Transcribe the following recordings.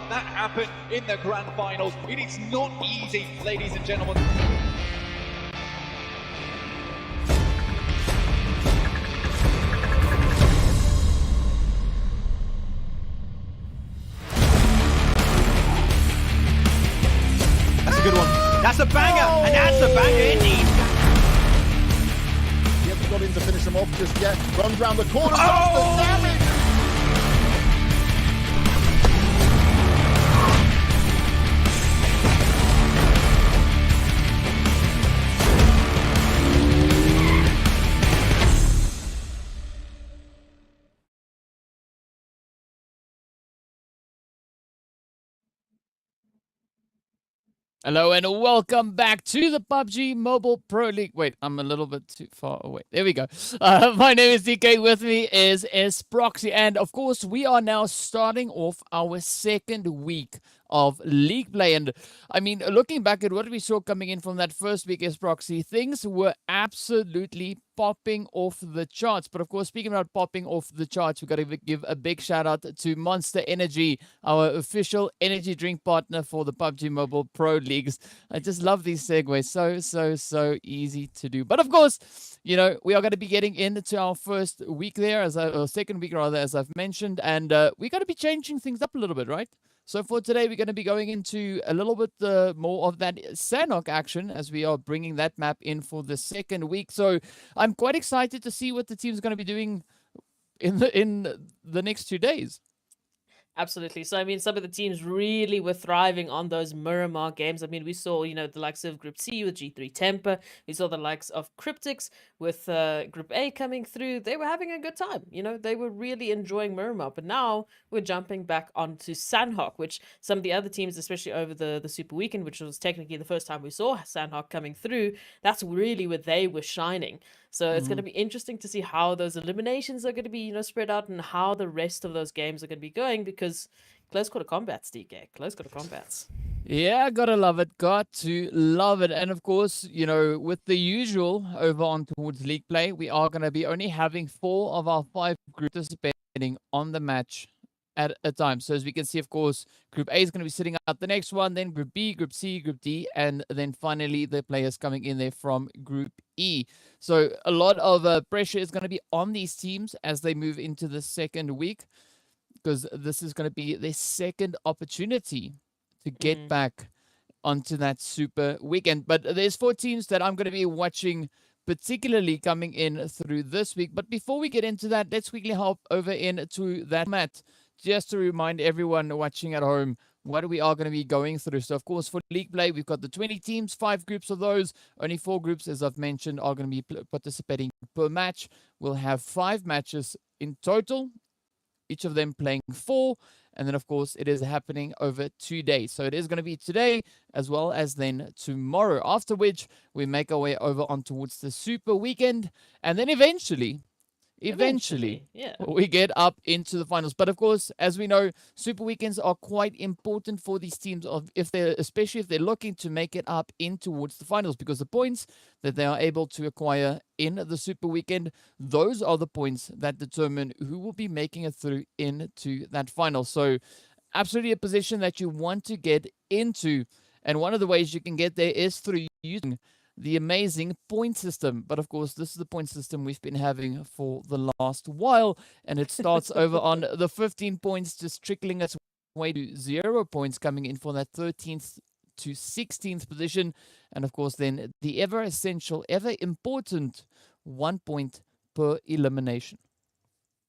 that happen in the grand finals. It is not easy, ladies and gentlemen. That's a good one. That's a banger, and that's a banger indeed. He hasn't got in to finish him off just yet. Runs round the corner. Oh! The damage. Hello and welcome back to the PUBG Mobile Pro League. Wait, I'm a little bit too far away. There we go. My name is DK. With me is Proxy. And of course, we are now starting off our second week of league play. And I mean, looking back at what we saw coming in from that first week as Proxy, things were absolutely popping off the charts. But of course, speaking about popping off the charts, we've got to give a big shout out to Monster Energy, our official energy drink partner for the PUBG Mobile Pro Leagues. I just love these segues. So easy to do. But of course, you know, we are going to be getting into our first week there, or second week rather, as I've mentioned. And we're going to be changing things up a little bit, right? So for today, we're going to be going into a little bit more of that Sanhok action as we are bringing that map in for the second week. So I'm quite excited to see what the team's going to be doing in the next 2 days. Absolutely. So, I mean, some of the teams really were thriving on those Miramar games. I mean, we saw, you know, the likes of Group C with G3 Temper. We saw the likes of Cryptics with Group A coming through. They were having a good time. You know, they were really enjoying Miramar. But now we're jumping back onto Sanhok, which some of the other teams, especially over the Super Weekend, which was technically the first time we saw Sanhok coming through, that's really where they were shining. So it's going to be interesting to see how those eliminations are going to be, you know, spread out and how the rest of those games are going to be going, because close quarter combats, DK. Close quarter combats. Yeah, gotta love it. Got to love it. And of course, you know, with the usual over on towards league play, we are going to be only having 4 of our 5 groups participating on the match at a time. So as we can see, of course, Group A is going to be sitting out the next one, then Group B, Group C, Group D, and then finally the players coming in there from Group E. So a lot of pressure is going to be on these teams as they move into the second week, because this is going to be their second opportunity to get back onto that super weekend. But there's 4 teams that I'm going to be watching particularly coming in through this week. But before we get into that, let's quickly hop over into that mat, just to remind everyone watching at home what we are going to be going through. So, of course, for league play, we've got the 20 teams, 5 groups of those. Only 4 groups, as I've mentioned, are going to be participating per match. We'll have 5 matches in total, each of them playing 4. And then, of course, it is happening over 2 days. So it is going to be today as well as then tomorrow, after which we make our way over on towards the super weekend. And then eventually, yeah, we get up into the finals. But of course, as we know, super weekends are quite important for these teams, especially if they're looking to make it up in towards the finals, because the points that they are able to acquire in the super weekend, those are the points that determine who will be making it through into that final. So absolutely a position that you want to get into. And one of the ways you can get there is through using the amazing point system. But of course, this is the point system we've been having for the last while, and it starts over on the 15 points, just trickling its way to 0 points, coming in for that 13th to 16th position. And of course, then the ever essential, ever important 1 point per elimination.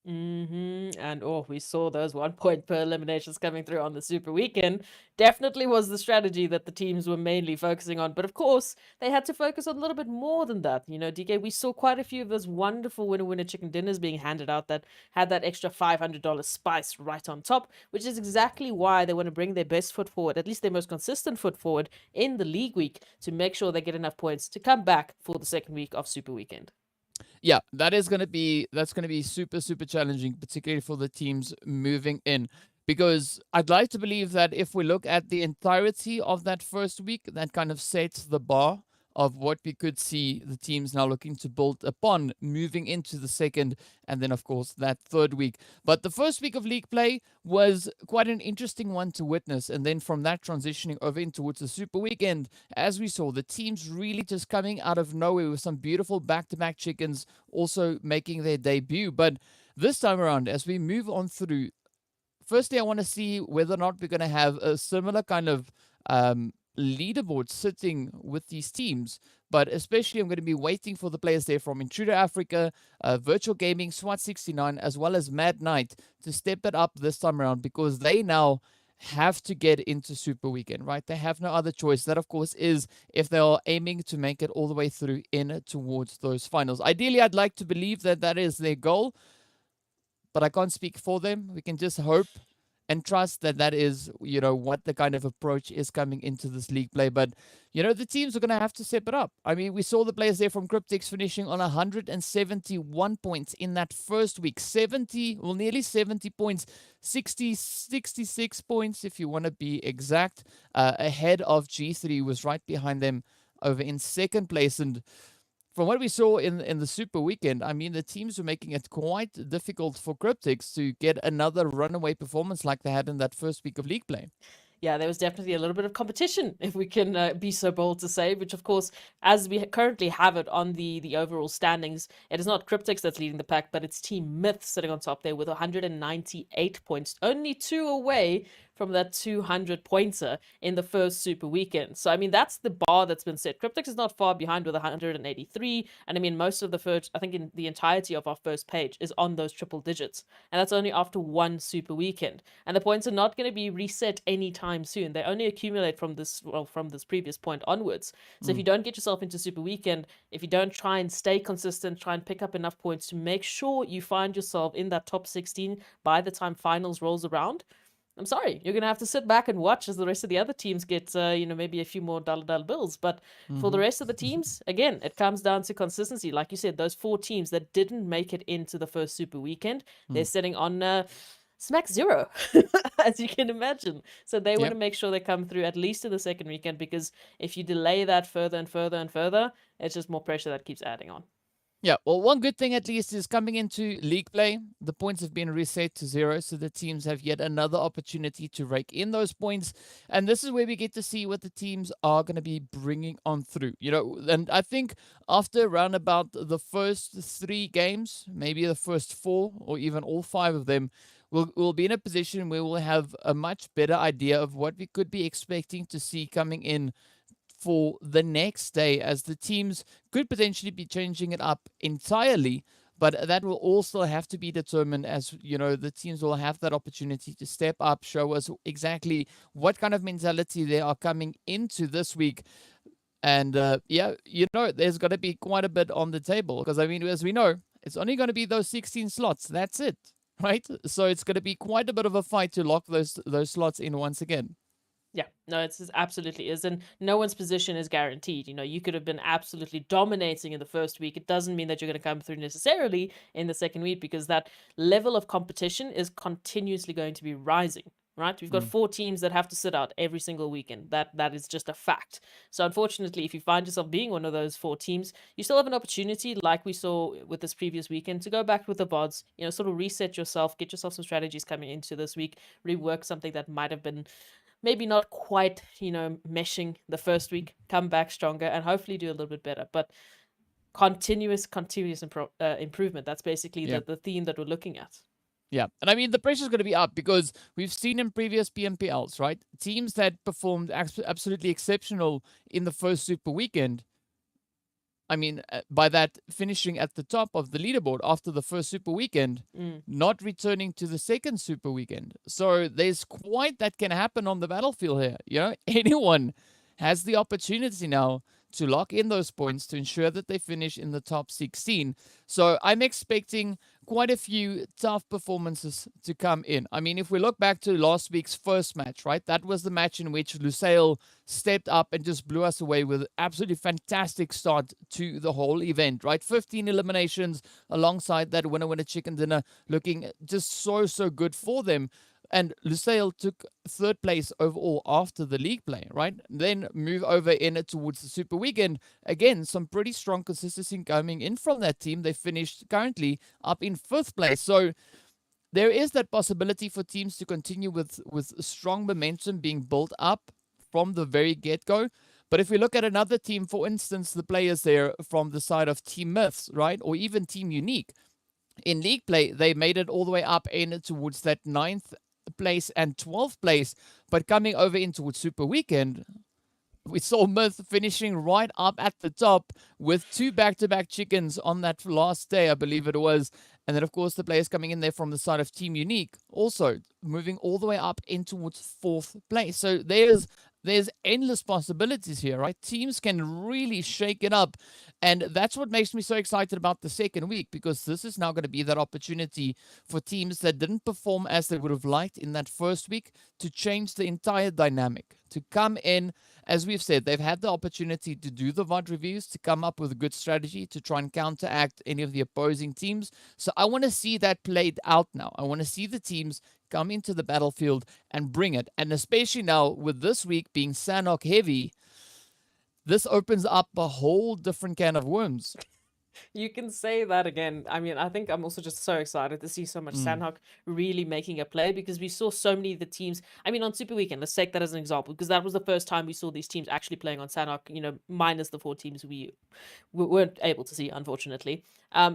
And we saw those 1 point per eliminations coming through on the Super Weekend. Definitely was the strategy that the teams were mainly focusing on. But of course, they had to focus on a little bit more than that. You know, DK, we saw quite a few of those wonderful winner chicken dinners being handed out that had that extra $500 spice right on top, which is exactly why they want to bring their best foot forward, at least their most consistent foot forward in the league week, to make sure they get enough points to come back for the second week of Super Weekend. Yeah, that's going to be super, super challenging, particularly for the teams moving in. Because I'd like to believe that if we look at the entirety of that first week, that kind of sets the bar of what we could see the teams now looking to build upon moving into the second and then, of course, that third week. But the first week of league play was quite an interesting one to witness. And then from that transitioning over in towards the Super Weekend, as we saw, the teams really just coming out of nowhere with some beautiful back-to-back chickens also making their debut. But this time around, as we move on through, firstly, I want to see whether or not we're going to have a similar kind of leaderboard sitting with these teams. But especially, I'm going to be waiting for the players there from Intruder Africa, Virtual Gaming, SWAT 69, as well as Mad Knight to step it up this time around, because they now have to get into Super Weekend, right? They have no other choice. That, of course, is if they are aiming to make it all the way through in towards those finals. Ideally, I'd like to believe that that is their goal, but I can't speak for them. We can just hope and trust that that is, what the kind of approach is coming into this league play. But, the teams are going to have to step it up. I mean, we saw the players there from Cryptics finishing on 171 points in that first week. Nearly 70 points, 66 points, if you want to be exact, ahead of G3, was right behind them over in second place. And from what we saw in the Super Weekend, I mean, the teams were making it quite difficult for Cryptics to get another runaway performance like they had in that first week of league play. Yeah, there was definitely a little bit of competition, if we can be so bold to say, which, of course, as we currently have it on the overall standings, it is not Cryptics that's leading the pack, but it's Team Myth sitting on top there with 198 points, only 2 away from that 200-pointer in the first Super Weekend. So, I mean, that's the bar that's been set. Cryptics is not far behind with 183, and I mean, most of the first, I think in the entirety of our first page is on those triple digits, and that's only after one Super Weekend. And the points are not going to be reset anytime soon. They only accumulate from this previous point onwards. So if you don't get yourself into Super Weekend, if you don't try and stay consistent, try and pick up enough points to make sure you find yourself in that top 16 by the time finals rolls around, I'm sorry, you're going to have to sit back and watch as the rest of the other teams get, maybe a few more dollar bills. But for the rest of the teams, again, it comes down to consistency. Like you said, those 4 teams that didn't make it into the first Super Weekend, they're sitting on smack 0, as you can imagine. So they want to make sure they come through at least in the second weekend, because if you delay that further and further and further, it's just more pressure that keeps adding on. Yeah, well, one good thing at least is coming into league play, the points have been reset to 0, so the teams have yet another opportunity to rake in those points. And this is where we get to see what the teams are going to be bringing on through. And I think after around about the first 3 games, maybe the first 4 or even all 5 of them, we'll be in a position where we'll have a much better idea of what we could be expecting to see coming in for the next day, as the teams could potentially be changing it up entirely, but that will also have to be determined, as the teams will have that opportunity to step up, show us exactly what kind of mentality they are coming into this week. And there's got to be quite a bit on the table, because I mean, as we know, it's only going to be those 16 slots. That's it, right? So it's going to be quite a bit of a fight to lock those slots in once again. Yeah, no, it absolutely is. And no one's position is guaranteed. You could have been absolutely dominating in the first week. It doesn't mean that you're going to come through necessarily in the second week, because that level of competition is continuously going to be rising, right? We've got 4 teams that have to sit out every single weekend. That is just a fact. So unfortunately, if you find yourself being one of those 4 teams, you still have an opportunity, like we saw with this previous weekend, to go back with the VODs, sort of reset yourself, get yourself some strategies coming into this week, rework something that might have been maybe not quite, meshing the first week, come back stronger, and hopefully do a little bit better. But continuous improvement, that's basically the theme that we're looking at. Yeah, and I mean, the pressure's going to be up, because we've seen in previous PMPLs, right? Teams that performed absolutely exceptional in the first Super Weekend, I mean, by that finishing at the top of the leaderboard after the first Super Weekend, not returning to the second Super Weekend. So there's quite that can happen on the battlefield here. Anyone has the opportunity now to lock in those points to ensure that they finish in the top 16. So I'm expecting quite a few tough performances to come in. I mean, if we look back to last week's first match, right? That was the match in which Lusail stepped up and just blew us away with an absolutely fantastic start to the whole event, right? 15 eliminations alongside that winner chicken dinner, looking just so good for them. And Lusail took third place overall after the league play, right? Then move over in it towards the Super Weekend. Again, some pretty strong consistency coming in from that team. They finished currently up in fifth place. So there is that possibility for teams to continue with strong momentum being built up from the very get-go. But if we look at another team, for instance, the players there from the side of Team Myths, right? Or even Team Unique, in league play, they made it all the way up in towards that 9th place and 12th place. But coming over in towards Super Weekend, we saw Myth finishing right up at the top with 2 back-to-back chickens on that last day, I believe it was. And then, of course, the players coming in there from the side of Team Unique, also moving all the way up in towards 4th place. So there's endless possibilities here, right? Teams can really shake it up. And that's what makes me so excited about the second week, because this is now going to be that opportunity for teams that didn't perform as they would have liked in that first week to change the entire dynamic, to come in. As we've said, they've had the opportunity to do the VOD reviews, to come up with a good strategy to try and counteract any of the opposing teams. So I want to see that played out now. I want to see the teams come into the battlefield and bring it. And especially now with this week being Sanhok heavy, this opens up a whole different can of worms. You can say that again. I mean, I think I'm also just so excited to see so much Sanhok really making a play, because we saw so many of the teams. I mean, on Super Weekend, let's take that as an example, because that was the first time we saw these teams actually playing on Sanhok, minus the 4 teams we weren't able to see, unfortunately.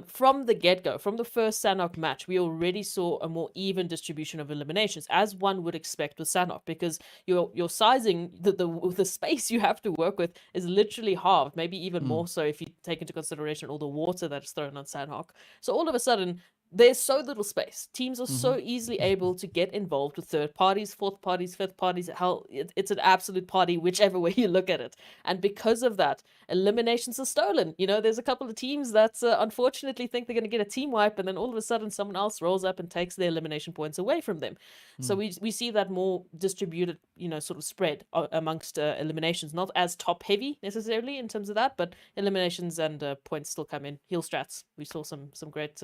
From the get-go, from the first Sanhok match, we already saw a more even distribution of eliminations, as one would expect with Sanhok, because your sizing, the space you have to work with is literally halved, maybe even more so if you take into consideration all the water that's thrown on Sanhok. So all of a sudden, there's so little space. Teams are so easily able to get involved with third parties, fourth parties, fifth parties. Hell, it's an absolute party, whichever way you look at it. And because of that, eliminations are stolen. There's a couple of teams that unfortunately think they're going to get a team wipe, and then all of a sudden someone else rolls up and takes their elimination points away from them. So we see that more distributed, sort of spread amongst eliminations. Not as top heavy necessarily in terms of that, but eliminations and points still come in. Heal strats. We saw some great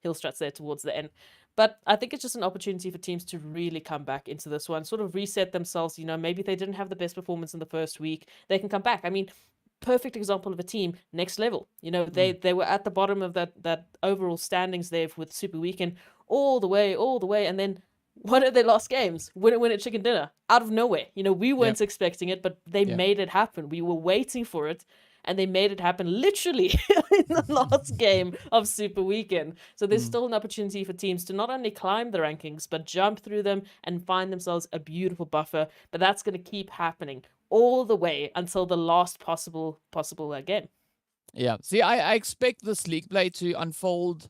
heal strats there towards the end. But I think it's just an opportunity for teams to really come back into this one, sort of reset themselves. Maybe they didn't have the best performance in the first week. They can come back. I mean, perfect example of a team, Next Level. They were at the bottom of that overall standings there with Super Weekend all the way, and then one of their last games, win at Chicken Dinner, out of nowhere. We weren't expecting it, but they made it happen. We were waiting for it, and they made it happen literally in the last game of Super Weekend. So there's still an opportunity for teams to not only climb the rankings, but jump through them and find themselves a beautiful buffer. But that's going to keep happening all the way until the last possible game. Yeah. See, I expect this league play to unfold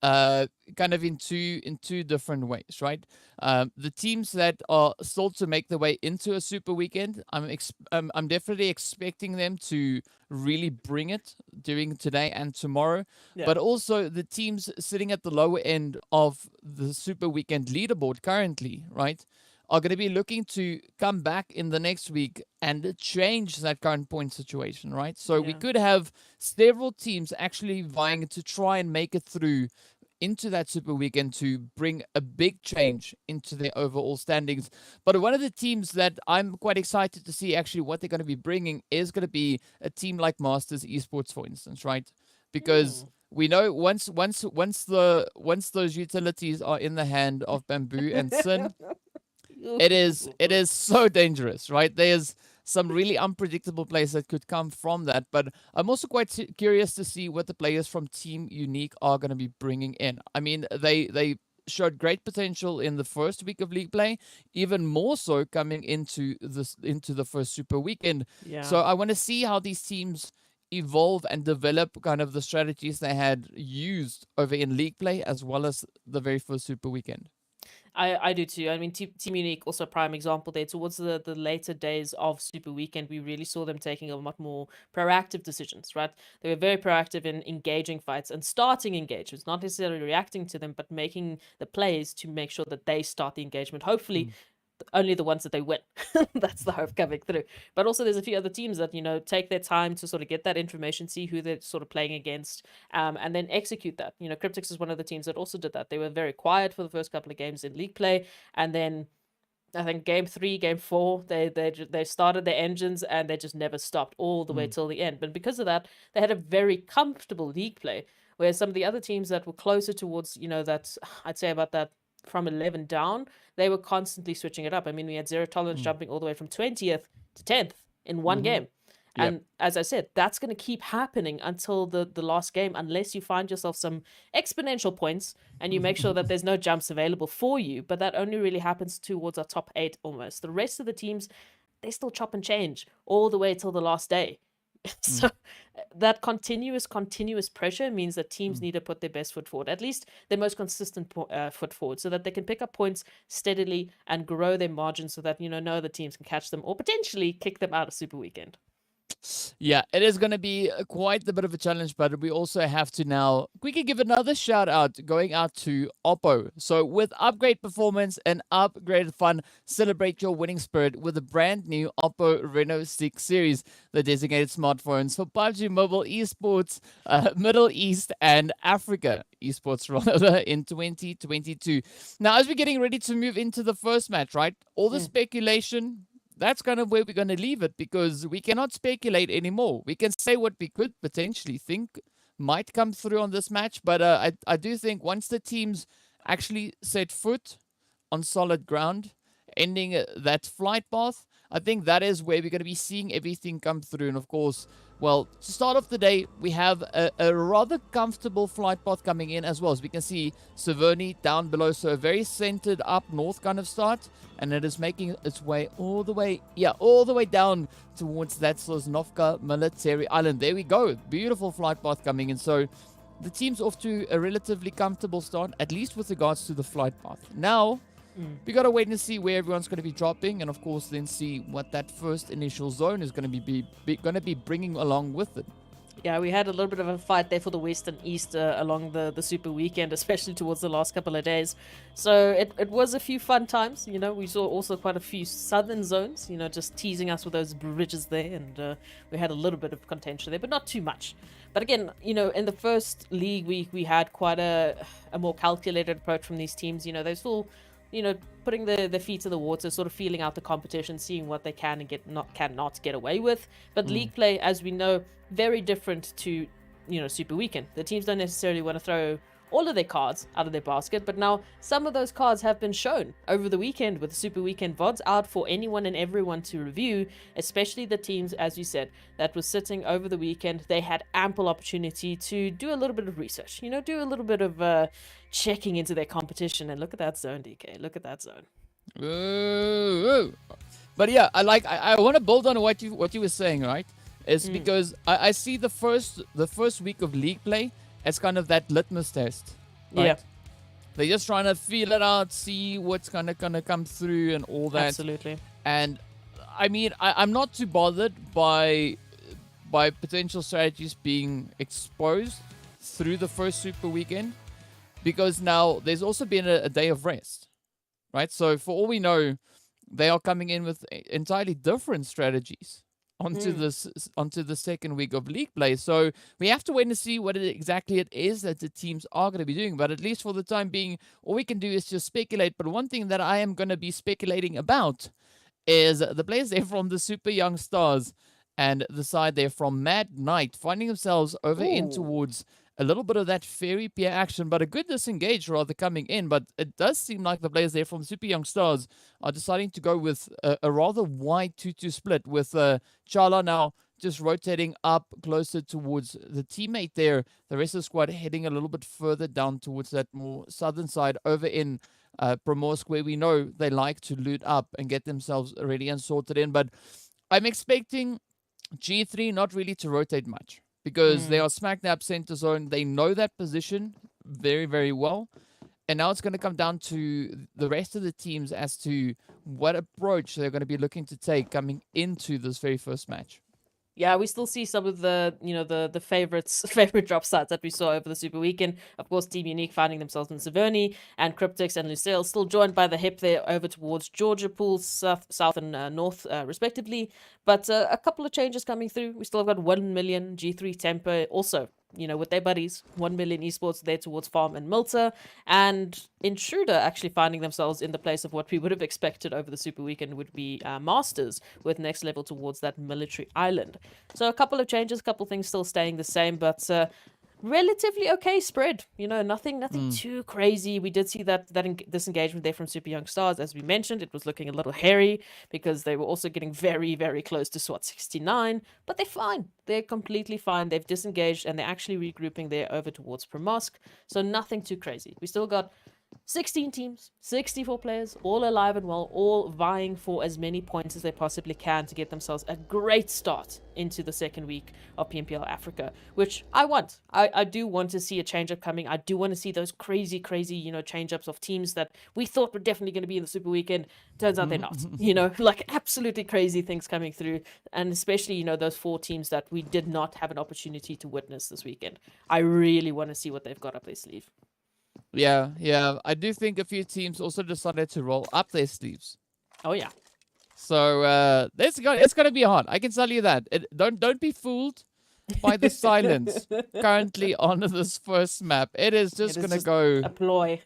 kind of in two different ways, right? The teams that are still to make their way into a Super Weekend, I'm definitely expecting them to really bring it during today and tomorrow. Yeah. But also the teams sitting at the lower end of the Super Weekend leaderboard currently, right, are going to be looking to come back in the next week and change that current point situation, right? So we could have several teams actually vying to try and make it through into that Super Weekend to bring a big change into their overall standings. But one of the teams that I'm quite excited to see actually what they're going to be bringing is going to be a team like Masters Esports, for instance, right? Because we know once those utilities are in the hand of Bamboo and Sin, it is so dangerous, right? There's some really unpredictable plays that could come from that. But I'm also quite curious to see what the players from Team Unique are going to be bringing in. I mean, they showed great potential in the first week of league play, even more so coming into the first Super Weekend. Yeah. So I want to see how these teams evolve and develop kind of the strategies they had used over in league play as well as the very first Super Weekend. I do too. I mean, Team Unique, also a prime example there. Towards the later days of Super Weekend, we really saw them taking a lot more proactive decisions, right? They were very proactive in engaging fights and starting engagements, not necessarily reacting to them, but making the plays to make sure that they start the engagement. Hopefully, only the ones that they win. That's the hope coming through. But also there's a few other teams that, take their time to sort of get that information, see who they're sort of playing against, and then execute that. Cryptics is one of the teams that also did that. They were very quiet for the first couple of games in league play, and then I think game 3, game 4, they started their engines and they just never stopped all the way till the end. But because of that, they had a very comfortable league play, whereas some of the other teams that were closer towards, that I'd say about that from 11 down, they were constantly switching it up. I mean, we had Zero Tolerance jumping all the way from 20th to 10th in one game. And as I said, that's going to keep happening until the last game, unless you find yourself some exponential points and you make sure that there's no jumps available for you. But that only really happens towards our top 8 almost. The rest of the teams, they still chop and change all the way till the last day. So that continuous pressure means that teams need to put their best foot forward, at least their most consistent foot forward, so that they can pick up points steadily and grow their margins so that, no other teams can catch them or potentially kick them out of Super Weekend. Yeah, it is going to be quite a bit of a challenge, but we also have to now quickly give another shout out going out to Oppo. So with upgrade performance and upgraded fun, celebrate your winning spirit with the brand new Oppo Reno 6 series, the designated smartphones for PUBG Mobile Esports, Middle East and Africa Esports rather in 2022. Now, as we're getting ready to move into the first match, right? All the speculation, that's kind of where we're going to leave it, because we cannot speculate anymore. We can say what we could potentially think might come through on this match, but I do think once the teams actually set foot on solid ground, ending that flight path, I think that is where we're going to be seeing everything come through. And of course, well, to start off the day, we have a rather comfortable flight path coming in as well. As we can see, Severny down below, so a very centered up north kind of start. And it is making its way all the way down towards that Sosnovka military island. There we go. Beautiful flight path coming in. So the team's off to a relatively comfortable start, at least with regards to the flight path. Now, we got to wait and see where everyone's going to be dropping, and of course then see what that first initial zone is going to be bringing along with it. Yeah, we had a little bit of a fight there for the West and East along the Super Weekend, especially towards the last couple of days. So it was a few fun times. We saw also quite a few southern zones, just teasing us with those bridges there, and we had a little bit of contention there, but not too much. But again, in the first league, we had quite a more calculated approach from these teams. They're still putting their feet to the water, sort of feeling out the competition, seeing what they can and cannot get away with. But league play, as we know, very different to, Super Weekend. The teams don't necessarily want to throw all of their cards out of their basket, but now some of those cards have been shown over the weekend with the Super Weekend VODs out for anyone and everyone to review, especially the teams, as you said, that was sitting over the weekend. They had ample opportunity to do a little bit of research, do a little bit of checking into their competition. And look at that zone, DK. Look at that zone. Ooh. But yeah, I want to build on what you were saying, right? It's because I see the first week of league play as kind of that litmus test. Right? Yeah. They're just trying to feel it out, see what's gonna come through and all that. Absolutely. And I mean, I'm not too bothered by potential strategies being exposed through the first Super Weekend, because now there's also been a day of rest, right? So for all we know, they are coming in with entirely different strategies onto the second week of league play. So we have to wait and see what exactly it is that the teams are going to be doing. But at least for the time being, all we can do is just speculate. But one thing that I am going to be speculating about is the players there from the Super Young Stars and the side there from Mad Knight finding themselves over in towards a little bit of that fairy peer action, but a good disengage rather coming in. But it does seem like the players there from Super Young Stars are deciding to go with a rather wide 2-2 split, with Chala now just rotating up closer towards the teammate there. The rest of the squad heading a little bit further down towards that more southern side over in Primorsk, where we know they like to loot up and get themselves ready and sorted in. But I'm expecting G3 not really to rotate much, because they are smack dab center zone. They know that position very, very well. And now it's going to come down to the rest of the teams as to what approach they're going to be looking to take coming into this very first match. Yeah, we still see some of the, the favorites, favorite drop sites that we saw over the Super Weekend. Of course, Team Unique finding themselves in Severny, and Cryptics and Lusail still joined by the hip there over towards Georgia Pools, South and North, respectively. But a couple of changes coming through. We still have got 1 million G3 Temper also, with their buddies. 1 million Esports there towards Farm and Milter, and Intruder actually finding themselves in the place of what we would have expected over the Super Weekend would be Masters, with next level towards that military island. So a couple of changes, a couple of things still staying the same, but relatively okay spread. Nothing too crazy. We did see that disengagement there from Super Young Stars, as we mentioned. It was looking a little hairy because they were also getting very, very close to SWAT 69, but they're fine. They're completely fine. They've disengaged and they're actually regrouping there over towards Promosk. So nothing too crazy. We still got 16 teams, 64 players, all alive and well, all vying for as many points as they possibly can to get themselves a great start into the second week of PMPL Africa, which I want. I do want to see a change-up coming. I do want to see those crazy, change-ups of teams that we thought were definitely going to be in the Super Weekend. Turns out they're not, like absolutely crazy things coming through. And especially, those 4 teams that we did not have an opportunity to witness this weekend. I really want to see what they've got up their sleeve. Yeah. I do think a few teams also decided to roll up their sleeves. Oh yeah. So it's gonna be hard. I can tell you that. Don't be fooled by the silence currently on this first map. It is just gonna go a ploy.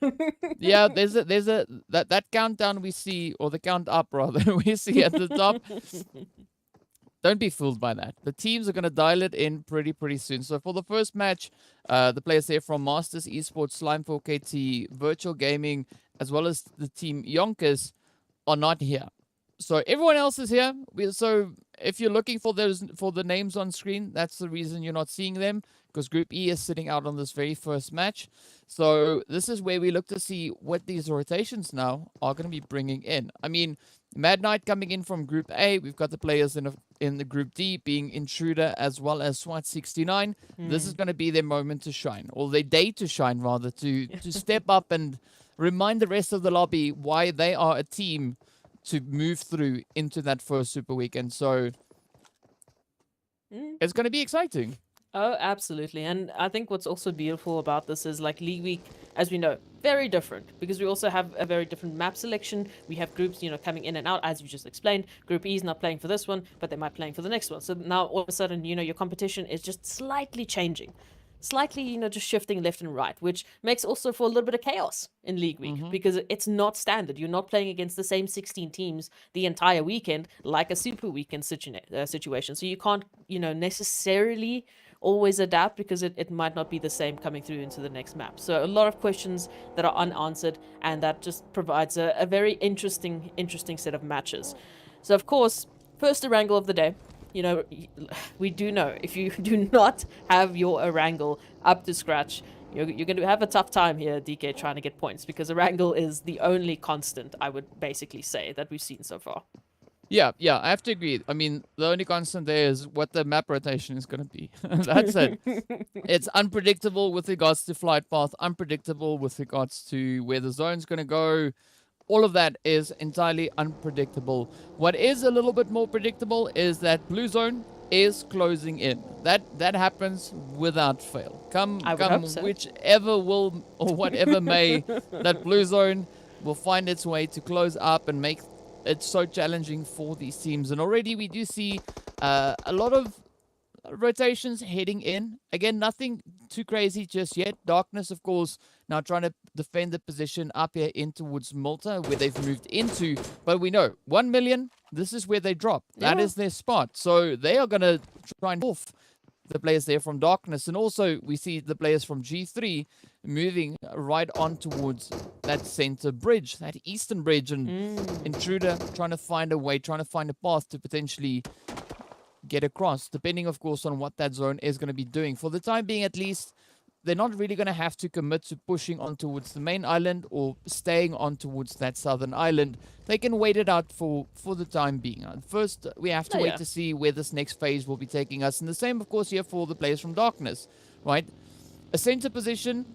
Yeah, there's that countdown we see, or the count up rather, we see at the top. Don't be fooled by that. The teams are going to dial it in pretty soon. So for the first match, the players there from Masters Esports, Slime 4KT, Virtual Gaming, as well as the team YONKOUS are not here. So everyone else is here. So if you're looking for the names on screen, that's the reason you're not seeing them, because Group E is sitting out on this very first match. So this is where we look to see what these rotations now are going to be bringing in. I mean, Mad Knight coming in from Group A. We've got the players in the Group D being Intruder as well as SWAT 69. This is going to be their moment to shine, or their day to shine rather, to step up and remind the rest of the lobby why they are a team to move through into that first Super Weekend. So it's going to be exciting. Oh, absolutely. And I think what's also beautiful about this is, like, League Week, as we know, very different, because we also have a very different map selection. We have groups, coming in and out, as you just explained. Group E is not playing for this one, but they might be playing for the next one. So now all of a sudden, your competition is just slightly changing. Slightly, just shifting left and right, which makes also for a little bit of chaos in League Week, because it's not standard. You're not playing against the same 16 teams the entire weekend like a Super Weekend situation. So you can't, necessarily always adapt, because it might not be the same coming through into the next map. So a lot of questions that are unanswered, and that just provides a very interesting set of matches. So of course, first Erangel of the day. We do know if you do not have your Erangel up to scratch, you're going to have a tough time here, DK, trying to get points, because Erangel is the only constant, I would basically say, that we've seen so far. Yeah, I have to agree. I mean, the only constant there is what the map rotation is going to be. That's it. It's unpredictable with regards to flight path, unpredictable with regards to where the zone's going to go. All of that is entirely unpredictable. What is a little bit more predictable is that blue zone is closing in. That happens without fail. Come so. Whichever will or whatever may, that blue zone will find its way to close up and make it so challenging for these teams. And already we do see a lot of rotations heading in. Again, nothing too crazy just yet. Darkness, of course, now trying to defend the position up here in towards Malta, where they've moved into. But we know 1 million, this is where they drop. That is their spot. So they are going to try and off the players there from Darkness. And also we see the players from G3 moving right on towards that center bridge, that eastern bridge. And Intruder trying to find a way, trying to find a path to potentially get across, depending, of course, on what that zone is going to be doing. For the time being, at least, they're not really going to have to commit to pushing on towards the main island or staying on towards that southern island. They can wait it out for the time being. First, we have to wait to see where this next phase will be taking us. And the same, of course, here for the players from Darkness, right? A center position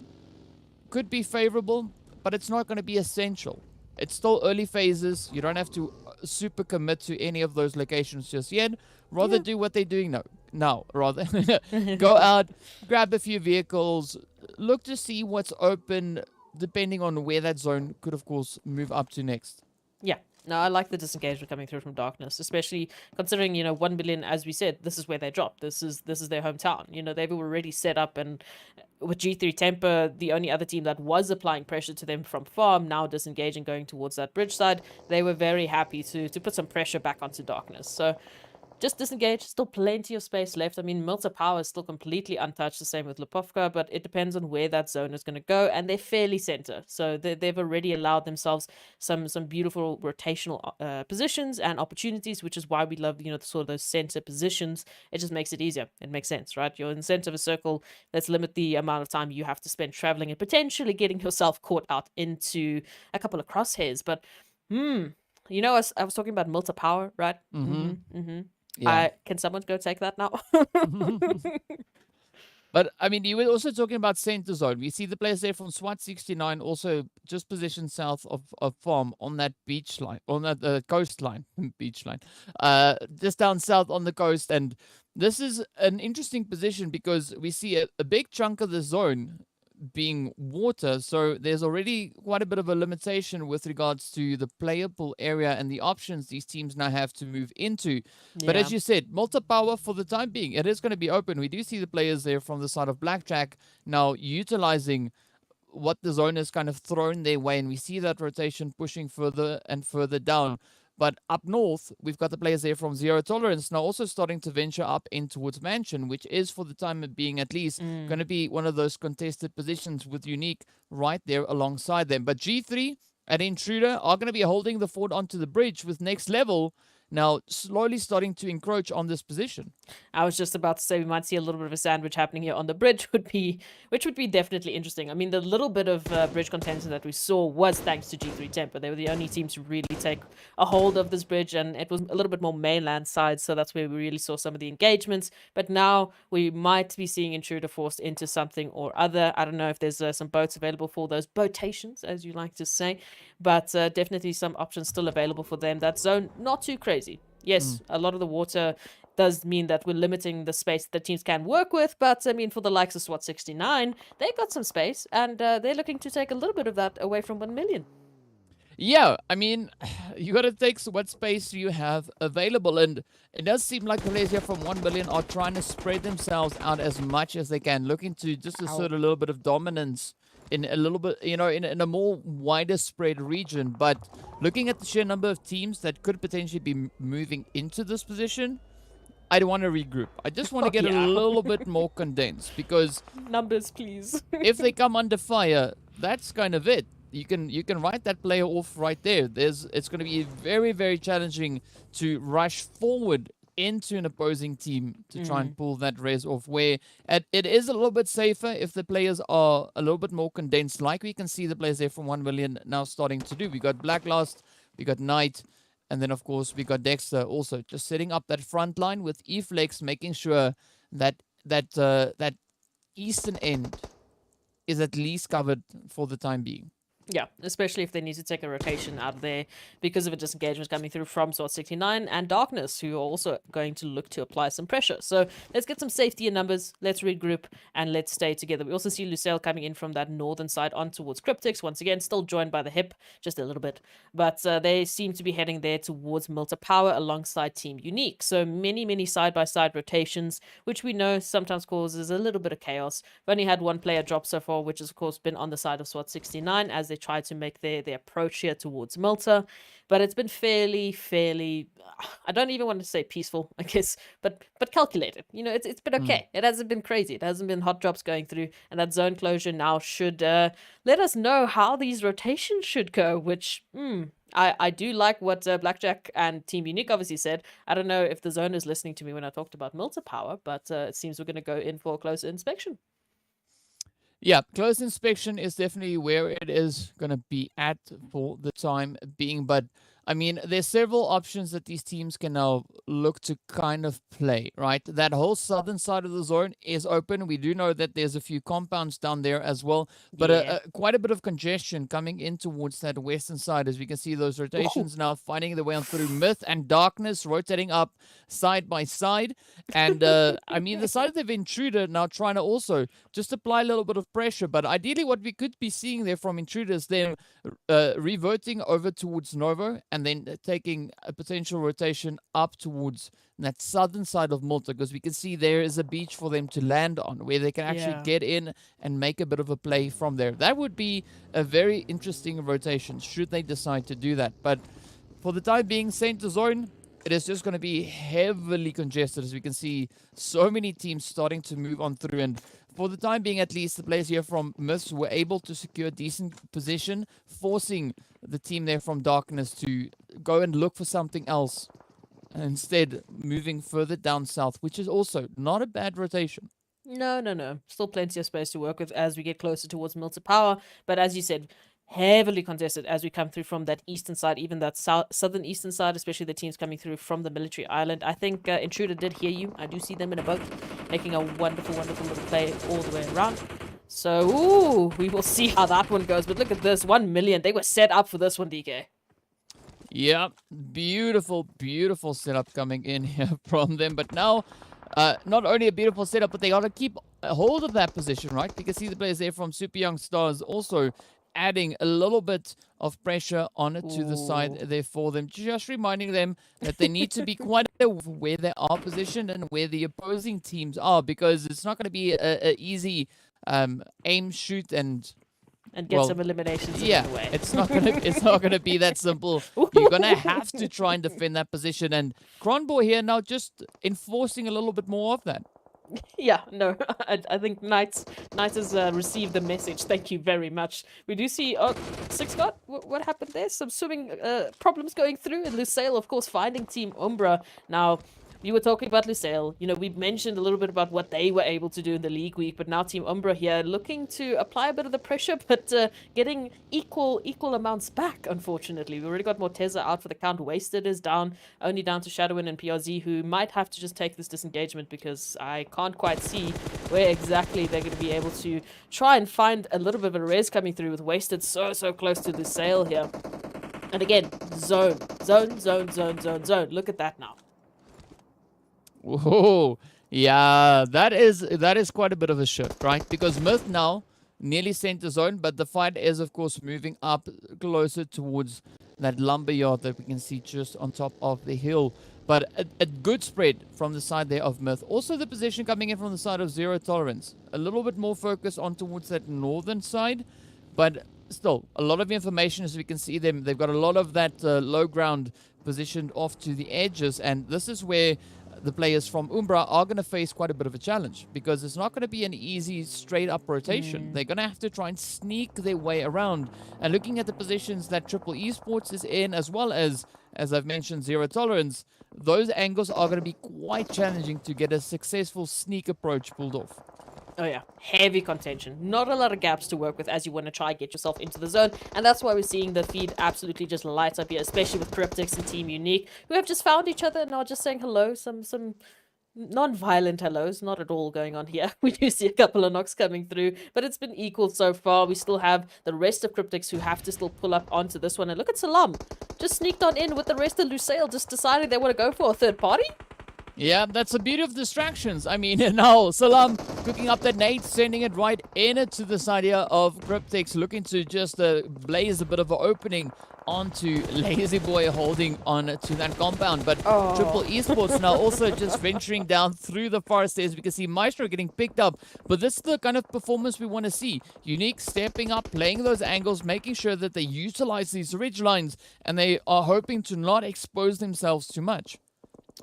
could be favorable, but it's not going to be essential. It's still early phases. You don't have to super commit to any of those locations just yet. Rather do what they're doing now. Rather go out, grab a few vehicles, look to see what's open, depending on where that zone could, of course, move up to next. Yeah. No, I like the disengagement coming through from Darkness, especially considering, 1 billion, as we said, this is where they dropped. This is their hometown. They've already set up, and with G3 Temper, the only other team that was applying pressure to them from farm, now disengaging, going towards that bridge side, they were very happy to put some pressure back onto Darkness. So just disengage, still plenty of space left. I mean, Milta Power is still completely untouched, the same with Lipovka, but it depends on where that zone is going to go, and they're fairly center. So they've already allowed themselves some beautiful rotational positions and opportunities, which is why we love, sort of those center positions. It just makes it easier. It makes sense, right? You're in the center of a circle. Let's limit the amount of time you have to spend traveling and potentially getting yourself caught out into a couple of crosshairs. But, I was talking about Milta Power, right? Yeah. Can someone go take that now? But, I mean, you were also talking about center zone. We see the players there from SWAT 69 also just positioned south of farm on that beach line, on that coastline, beach line, just down south on the coast. And this is an interesting position because we see a big chunk of the zone being water, so there's already quite a bit of a limitation with regards to the playable area and the options these teams now have to move into. But as you said, Malta Power, for the time being, it is going to be open. We do see the players there from the side of Blackjack now utilizing what the zone has kind of thrown their way, and we see that rotation pushing further and further down. But up north, we've got the players there from Zero Tolerance now also starting to venture up in towards Mansion, which is, for the time being at least, going to be one of those contested positions with Unique right there alongside them. But G3 and Intruder are going to be holding the fort onto the bridge, with Next Level now slowly starting to encroach on this position. I was just about to say we might see a little bit of a sandwich happening here on the bridge, which would be definitely interesting. I mean, the little bit of bridge contention that we saw was thanks to G3 Temper. They were the only team to really take a hold of this bridge, and it was a little bit more mainland side, so that's where we really saw some of the engagements. But now we might be seeing Intruder forced into something or other. I don't know if there's some boats available for those boatations, as you like to say, but definitely some options still available for them. That zone, not too crazy. Yes, a lot of the water does mean that we're limiting the space that teams can work with, but I mean, for the likes of SWAT 69, they got some space, and they're looking to take a little bit of that away from 1 million. Yeah, I mean, you got to take what space you have available, and it does seem like the players here from 1 billion are trying to spread themselves out as much as they can, looking to just assert a little bit of dominance in a little bit, in a more wider spread region. But looking at the sheer number of teams that could potentially be moving into this position, I don't want to regroup. I just want to get a little bit more condensed, because numbers, please. if they come under fire, that's kind of it. You can write that player off right there. It's going to be very, very challenging to rush forward into an opposing team to try and pull that res off, where it is a little bit safer if the players are a little bit more condensed, like we can see the players there from 1 million now starting to do. We got Blacklast, we got Knight, and then of course we got Dexter also just setting up that front line with Eflex, making sure that that eastern end is at least covered for the time being. Yeah, especially if they need to take a rotation out of there because of a disengagement coming through from SWAT 69 and Darkness, who are also going to look to apply some pressure. So let's get some safety in numbers, let's regroup, and let's stay together. We also see Lusail coming in from that northern side on towards Cryptics, once again, still joined by the hip, just a little bit. But they seem to be heading there towards Milta Power alongside Team Unique. So many side-by-side rotations, which we know sometimes causes a little bit of chaos. We've only had one player drop so far, which has, of course, been on the side of SWAT 69, as they try to make their approach here towards Malta. But it's been fairly, I don't even want to say peaceful, I guess, but calculated. It's been okay. It hasn't been crazy. It hasn't been hot drops going through, and that zone closure now should let us know how these rotations should go, which I do like what Blackjack and Team Unique obviously said. I don't know if the zone is listening to me when I talked about Milta Power, but it seems we're going to go in for a closer inspection. Yeah, close inspection is definitely where it is going to be at for the time being. But I mean, there's several options that these teams can now look to kind of play, right? That whole southern side of the zone is open. We do know that there's a few compounds down there as well, but Yeah. quite a bit of congestion coming in towards that western side as we can see those rotations now finding their way on through. Myth and Darkness rotating up side by side. And I mean, the side of Intruder now trying to also just apply a little bit of pressure, but ideally what we could be seeing there from Intruder is them reverting over towards Novo and then taking a potential rotation up towards that southern side of Malta, because we can see there is a beach for them to land on where they can actually Yeah. get in and make a bit of a play from there. That would be a very interesting rotation should they decide to do that. But for the time being, center zone, it is just going to be heavily congested as we can see so many teams starting to move on through. And for the time being, at least, the players here from Myths were able to secure a decent position, forcing the team there from Darkness to go and look for something else. And instead, moving further down south, which is also not a bad rotation. No. Still plenty of space to work with as we get closer towards Milta Power. But as you said, heavily contested as we come through from that eastern side, even that southern eastern side, especially the teams coming through from the military island. I think Intruder did hear you. I do see them in a boat, making a wonderful, wonderful little play all the way around. So, ooh, we will see how that one goes. But look at this, 1 million. They were set up for this one, DK. Yeah, beautiful, beautiful setup coming in here from them. But now, not only a beautiful setup, but they got to keep a hold of that position, right? You can see the players there from Super Young Stars also adding a little bit of pressure on it to the side there for them. Just reminding them that they need to be quite aware of where they are positioned and where the opposing teams are, because it's not going to be a easy aim, shoot, and get some eliminations along the way. it's not gonna be that simple. You're gonna have to try and defend that position, and Kronborg here now just enforcing a little bit more of that. Yeah, no, I think Knight has received the message. Thank you very much. We do see, Six God, what happened there? Some swimming problems going through, and Lusail, of course, finding Team Umbra. Now, you were talking about Lusail. You know, we mentioned a little bit about what they were able to do in the league week, but now Team Umbra here looking to apply a bit of the pressure, but getting equal amounts back, unfortunately. We already got Morteza out for the count. Wasted is down, only down to Shadowin and PRZ, who might have to just take this disengagement because I can't quite see where exactly they're going to be able to try and find a little bit of a res coming through with Wasted so close to Lusail here. And again, zone. Look at that now. Whoa, yeah, that is quite a bit of a shift, right? Because Myth now nearly center zone, but the fight is, of course, moving up closer towards that lumberyard that we can see just on top of the hill. But a good spread from the side there of Myth. Also, the position coming in from the side of Zero Tolerance. A little bit more focus on towards that northern side, but still, a lot of information as we can see them. They've got a lot of that low ground positioned off to the edges, and this is where the players from Umbra are going to face quite a bit of a challenge, because it's not going to be an easy straight up rotation. They're going to have to try and sneak their way around. And looking at the positions that Triple Esports is in, as well as I've mentioned, Zero Tolerance, those angles are going to be quite challenging to get a successful sneak approach pulled off. Oh yeah, heavy contention. Not a lot of gaps to work with as you want to try and get yourself into the zone. And that's why we're seeing the feed absolutely just light up here, especially with Cryptics and Team Unique, who have just found each other and are just saying hello. Some non-violent hellos, not at all going on here. We do see a couple of knocks coming through, but it's been equal so far. We still have the rest of Cryptics who have to still pull up onto this one. And look at Salam, just sneaked on in with the rest of Lusail, just deciding they want to go for a third party. Yeah, that's the beauty of distractions. I mean, now Salam cooking up that nade, sending it right into the side here of Cryptics, looking to just blaze a bit of an opening onto Lazy Boy holding on to that compound. But Triple Esports now also just venturing down through the forest as we can see Maestro getting picked up. But this is the kind of performance we want to see. Unique stepping up, playing those angles, making sure that they utilize these ridge lines, and they are hoping to not expose themselves too much.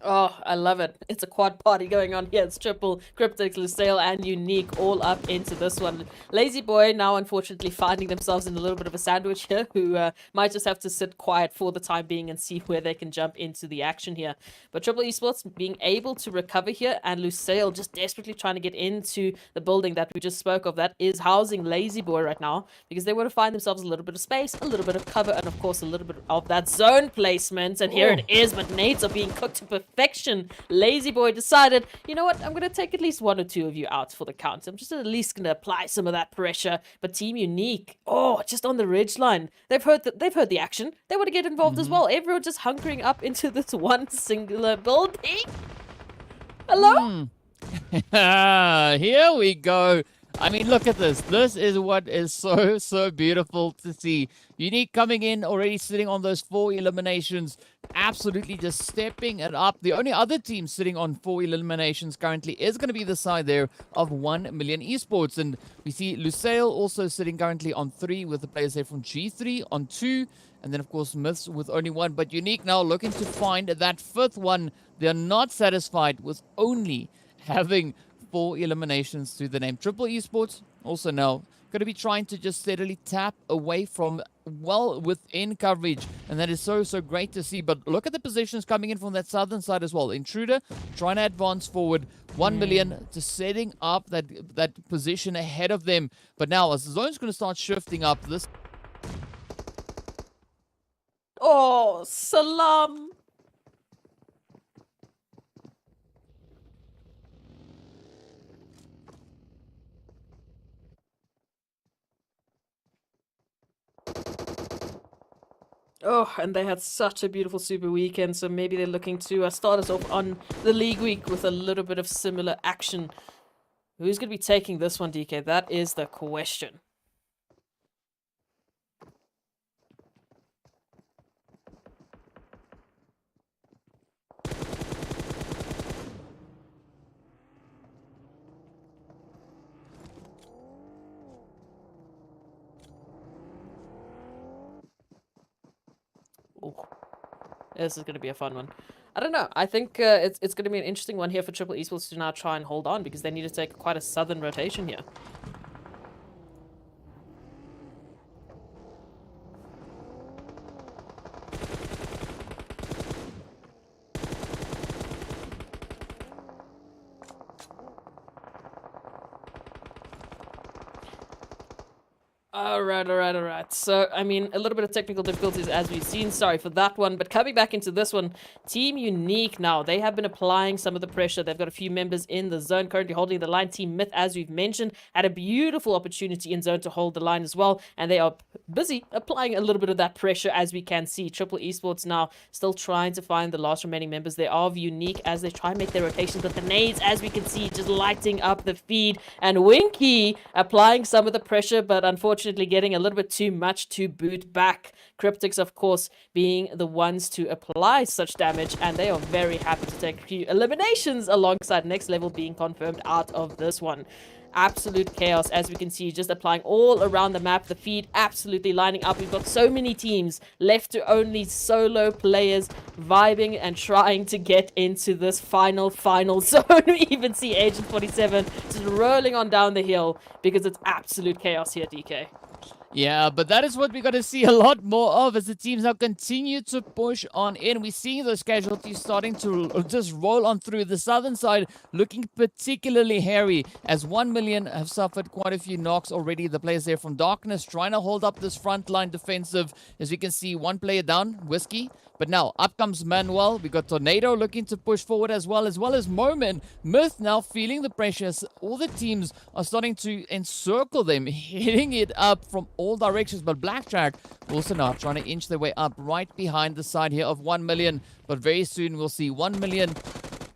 Oh, I love it. It's a quad party going on here. It's triple Cryptics, Lusail, and Unique all up into this one. Lazy Boy now unfortunately finding themselves in a little bit of a sandwich here, who might just have to sit quiet for the time being and see where they can jump into the action here. But Triple Esports being able to recover here, and Lusail just desperately trying to get into the building that we just spoke of that is housing Lazy Boy right now, because they want to find themselves a little bit of space, a little bit of cover, and of course a little bit of that zone placement. And here it is, but nades are being cooked to perfection. Lazy Boy decided, you know what, I'm going to take at least one or two of you out for the count. I'm just at least going to apply some of that pressure. But Team Unique, just on the ridgeline. They've heard the action. They want to get involved as well. Everyone just hunkering up into this one singular building. Hello? Here we go. I mean, look at this. This is what is so beautiful to see. Unique coming in, already sitting on those 4 eliminations. Absolutely just stepping it up. The only other team sitting on 4 eliminations currently is going to be the side there of 1 Million Esports. And we see Lusail also sitting currently on 3 with the players there from G3 on 2. And then, of course, Myths with only 1. But Unique now looking to find that 5th one. They're not satisfied with only having 4 eliminations to the name. Triple Esports also now going to be trying to just steadily tap away from well within coverage, and that is so great to see. But look at the positions coming in from that southern side as well. Intruder trying to advance forward, 1 million to setting up that position ahead of them. But now as the zone's going to start shifting up, this Salam. Oh, and they had such a beautiful super weekend, so maybe they're looking to start us off on the league week with a little bit of similar action. Who's going to be taking this one, DK? That is the question. Ooh. This is going to be a fun one. I don't know. I think it's going to be an interesting one here for Triple Esports to now try and hold on, because they need to take quite a southern rotation here. Alright. So, I mean, a little bit of technical difficulties as we've seen. Sorry for that one. But coming back into this one, Team Unique now. They have been applying some of the pressure. They've got a few members in the zone currently holding the line. Team Myth, as we've mentioned, had a beautiful opportunity in zone to hold the line as well. And they are busy applying a little bit of that pressure, as we can see. Triple Esports now still trying to find the last remaining members there of Unique as they try and make their rotations. But the nades, as we can see, just lighting up the feed. And Winky applying some of the pressure, but unfortunately getting a little bit too much to boot back. Cryptics, of course, being the ones to apply such damage, and they are very happy to take a few eliminations alongside next level being confirmed out of this one. Absolute chaos, as we can see, just applying all around the map. The feed absolutely lining up. We've got so many teams left to only solo players vibing and trying to get into this final zone. We even see Agent 47 just rolling on down the hill because it's absolute chaos here, DK. Yeah, but that is what we're going to see a lot more of as the teams now continue to push on in. We're seeing those casualties starting to just roll on through. The southern side looking particularly hairy as 1 million have suffered quite a few knocks already. The players there from Darkness trying to hold up this front line defensive. As we can see, one player down, Whiskey. But now, up comes Manuel. We got Tornado looking to push forward as well as Moment. Myth now feeling the pressures. All the teams are starting to encircle them, hitting it up from all directions. But Blackjack also now trying to inch their way up right behind the side here of 1 million. But very soon we'll see 1 million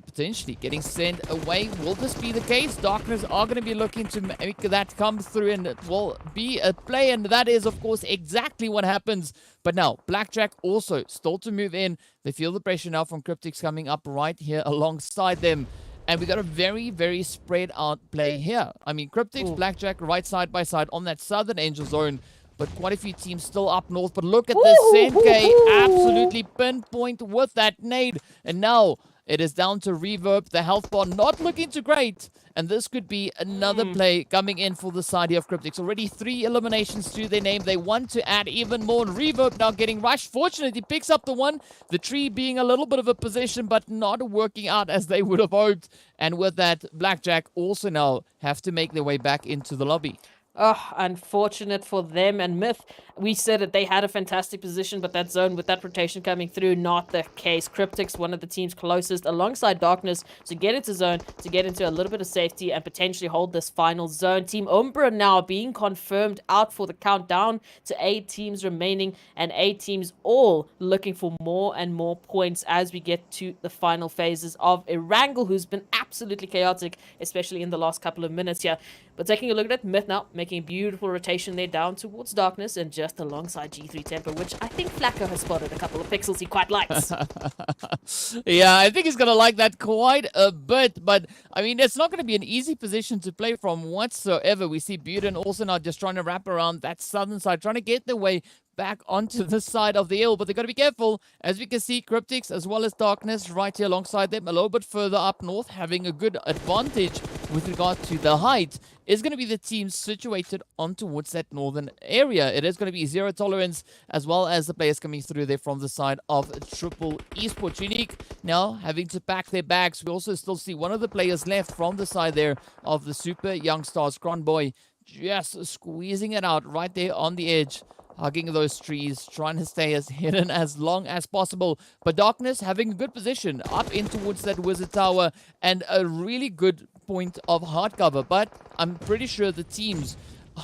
potentially getting sent away. Will this be the case? Darkness are going to be looking to make that come through, and it will be a play, and that is, of course, exactly what happens. But now, Blackjack also still to move in. They feel the pressure now from Cryptics coming up right here alongside them. And we got a very spread out play here. I mean, Cryptics, Blackjack, right side by side on that southern Angel zone. But quite a few teams still up north. But look at this, Senke absolutely pinpoint with that nade. And now, It is down to Reverb. The health bar not looking too great. And this could be another play coming in for the side here of Cryptics. Already 3 eliminations to their name. They want to add even more. Reverb now getting rushed. Fortunately, picks up the one. The tree being a little bit of a position, but not working out as they would have hoped. And with that, Blackjack also now have to make their way back into the lobby. Oh, unfortunate for them. And Myth, we said that they had a fantastic position, but that zone with that rotation coming through, not the case. Cryptics, one of the teams closest alongside Darkness to get into zone, to get into a little bit of safety and potentially hold this final zone. Team Umbra now being confirmed out for the countdown to 8 teams remaining, and 8 teams all looking for more and more points as we get to the final phases of Erangel, who's been absolutely chaotic, especially in the last couple of minutes here. But taking a look at Myth now, making a beautiful rotation there down towards Darkness and just alongside G3 Temper, which I think Flacco has spotted a couple of pixels he quite likes. Yeah, I think he's going to like that quite a bit. But, I mean, it's not going to be an easy position to play from whatsoever. We see Buden also now just trying to wrap around that southern side, trying to get their way back onto the side of the hill, but they've got to be careful. As we can see, Cryptics as well as Darkness right here alongside them, a little bit further up north, having a good advantage with regard to the height, is going to be the team situated on towards that northern area. It is going to be Zero Tolerance as well as the players coming through there from the side of Triple Esports. Unique now having to pack their bags. We also still see one of the players left from the side there of the Super Young Stars, Cronboy, just squeezing it out right there on the edge, hugging those trees, trying to stay as hidden as long as possible. But Darkness having a good position up in towards that Wizard Tower and a really good point of hard cover. But I'm pretty sure the teams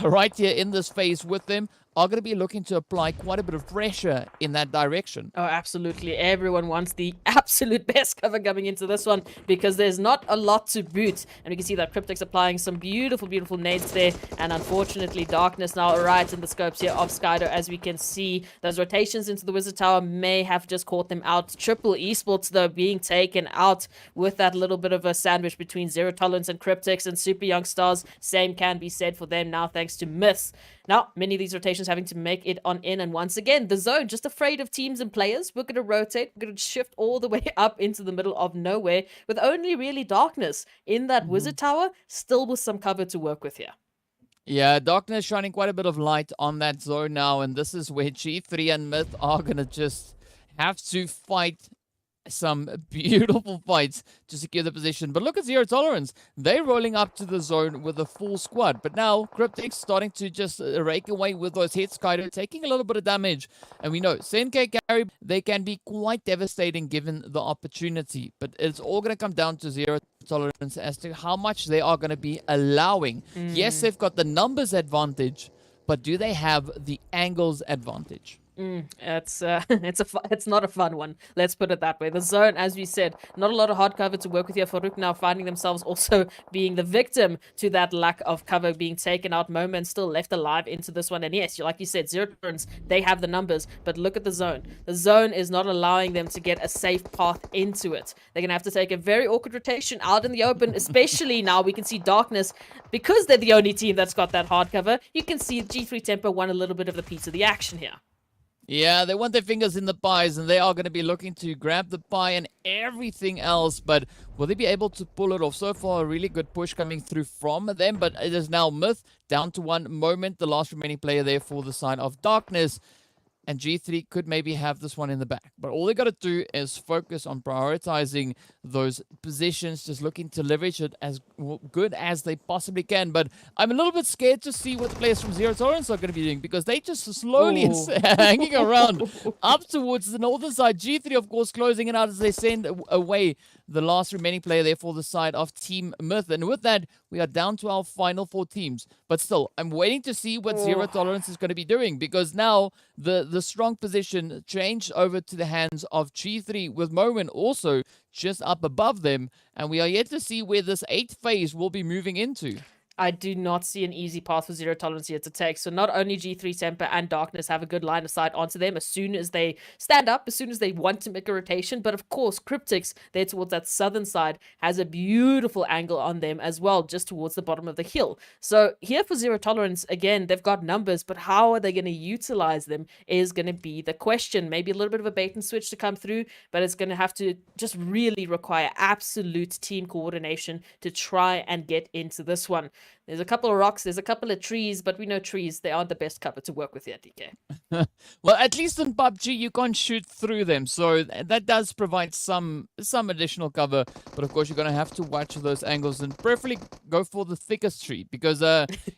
right here in this phase with them are going to be looking to apply quite a bit of pressure in that direction. Oh, absolutely. Everyone wants the absolute best cover coming into this one because there's not a lot to boot. And we can see that Cryptics applying some beautiful, beautiful nades there. And unfortunately, Darkness now right in the scopes here of Skydo. As we can see, those rotations into the Wizard Tower may have just caught them out. Triple Esports, though, being taken out with that little bit of a sandwich between Zero Tolerance and Cryptics and Super Young Stars. Same can be said for them now, thanks to Myths. Now, many of these rotations having to make it on in, and once again, the zone, just afraid of teams and players. We're going to rotate, we're going to shift all the way up into the middle of nowhere, with only really Darkness in that Wizard Tower, still with some cover to work with here. Yeah, Darkness shining quite a bit of light on that zone now, and this is where G3 and Myth are going to just have to fight some beautiful fights to secure the position. But look at Zero Tolerance. They're rolling up to the zone with a full squad. But now, Cryptics starting to just rake away with those hits. Skydo taking a little bit of damage. And we know, Senke carry, they can be quite devastating given the opportunity. But it's all going to come down to Zero Tolerance as to how much they are going to be allowing. Yes, they've got the numbers advantage, but do they have the angles advantage? It's not a fun one. Let's put it that way. The zone, as we said, not a lot of hard cover to work with here. Farouk now finding themselves also being the victim to that lack of cover, being taken out. Moment still left alive into this one. And yes, like you said, Zero Tolerance, they have the numbers, but look at the zone. The zone is not allowing them to get a safe path into it. They're going to have to take a very awkward rotation out in the open, especially now we can see Darkness, because they're the only team that's got that hard cover. You can see G3 Temper won a little bit of the piece of the action here. Yeah, they want their fingers in the pies, and they are going to be looking to grab the pie and everything else, but will they be able to pull it off? So far, a really good push coming through from them, but it is now Myth down to one Moment, the last remaining player there for the side of Darkness. And G3 could maybe have this one in the back. But all they got to do is focus on prioritizing those positions, just looking to leverage it as good as they possibly can. But I'm a little bit scared to see what the players from Zero Tolerance are going to be doing, because they just slowly hanging around up towards the northern side. G3, of course, closing it out as they send away the last remaining player there for the side of Team Myth. And with that, we are down to our final 4 teams. But still, I'm waiting to see what Zero Tolerance is going to be doing, because now the strong position changed over to the hands of G3, with Moment also just up above them. And we are yet to see where this 8th phase will be moving into. I do not see an easy path for Zero Tolerance here to take. So not only G3 Temper and Darkness have a good line of sight onto them as soon as they stand up, as soon as they want to make a rotation, but of course Cryptics there towards that southern side has a beautiful angle on them as well, just towards the bottom of the hill. So here for Zero Tolerance, again, they've got numbers, but how are they going to utilize them is going to be the question. Maybe a little bit of a bait and switch to come through, but it's going to have to just really require absolute team coordination to try and get into this one. There's a couple of rocks, there's a couple of trees, but we know trees, they aren't the best cover to work with here, DK. Well, at least in PUBG, you can't shoot through them, so that does provide some additional cover. But of course, you're gonna have to watch those angles and preferably go for the thickest tree because,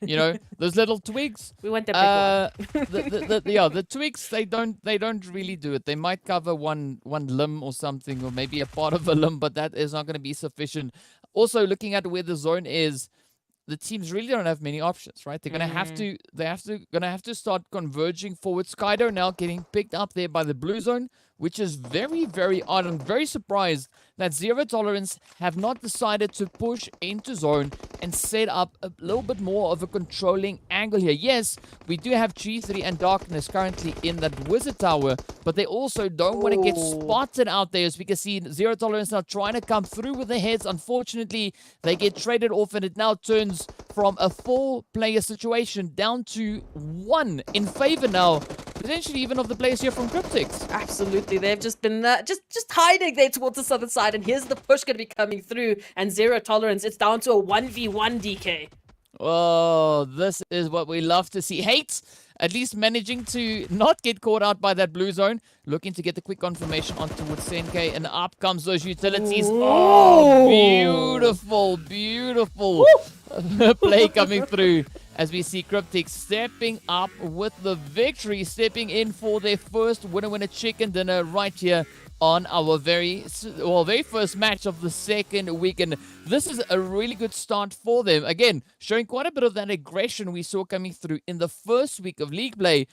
you know, those little twigs. We went the big one. The twigs they don't really do it. They might cover one limb or something, or maybe a part of a limb, but that is not going to be sufficient. Also, looking at where the zone is, the teams really don't have many options, right? They're gonna have to start converging forward. Skydo now getting picked up there by the blue zone, which is very, very odd. I'm very surprised that Zero Tolerance have not decided to push into zone and set up a little bit more of a controlling angle here. Yes, we do have G3 and Darkness currently in that Wizard Tower, but they also don't want to get spotted out there, as we can see Zero Tolerance now trying to come through with the heads. Unfortunately, they get traded off, and it now turns from a 4-player situation down to 1 in favor now, potentially even of the players here from Cryptics. Absolutely, they've just been just hiding there towards the southern side, and here's the push going to be coming through, and Zero Tolerance, it's down to a 1v1, DK. Oh, this is what we love to see. Hate at least managing to not get caught out by that blue zone. Looking to get the quick confirmation on towards Senke, and up comes those utilities. Ooh. Oh, beautiful, beautiful play coming through as we see Cryptics stepping up with the victory, stepping in for their first winner chicken dinner right here on our very first match of the second weekend. This is a really good start for them. Again, showing quite a bit of that aggression we saw coming through in the first week of league play.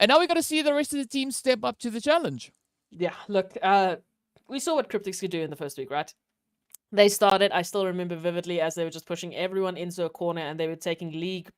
And now we're going to see the rest of the team step up to the challenge. Yeah, look, we saw what Cryptics could do in the first week, right? They started, I still remember vividly, as they were just pushing everyone into a corner, and they were taking league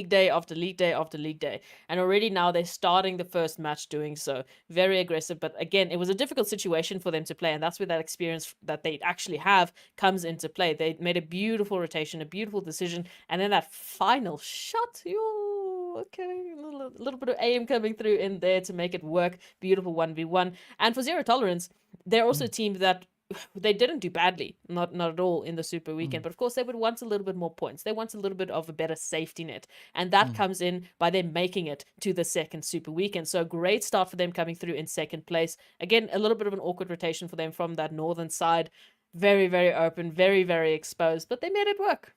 day after league day after league day. And already now they're starting the first match doing so. Very aggressive, but again, it was a difficult situation for them to play, and that's where that experience that they actually have comes into play. They made a beautiful rotation, a beautiful decision, and then that final shot, okay, a little bit of aim coming through in there to make it work. Beautiful 1v1. And for Zero Tolerance, they're also a team that they didn't do badly, not at all in the Super Weekend, but of course they would want a little bit more points. They want a little bit of a better safety net, and that comes in by them making it to the second Super Weekend. So a great start for them coming through in second place. Again, a little bit of an awkward rotation for them from that northern side. Very, very open, very, very exposed, but they made it work.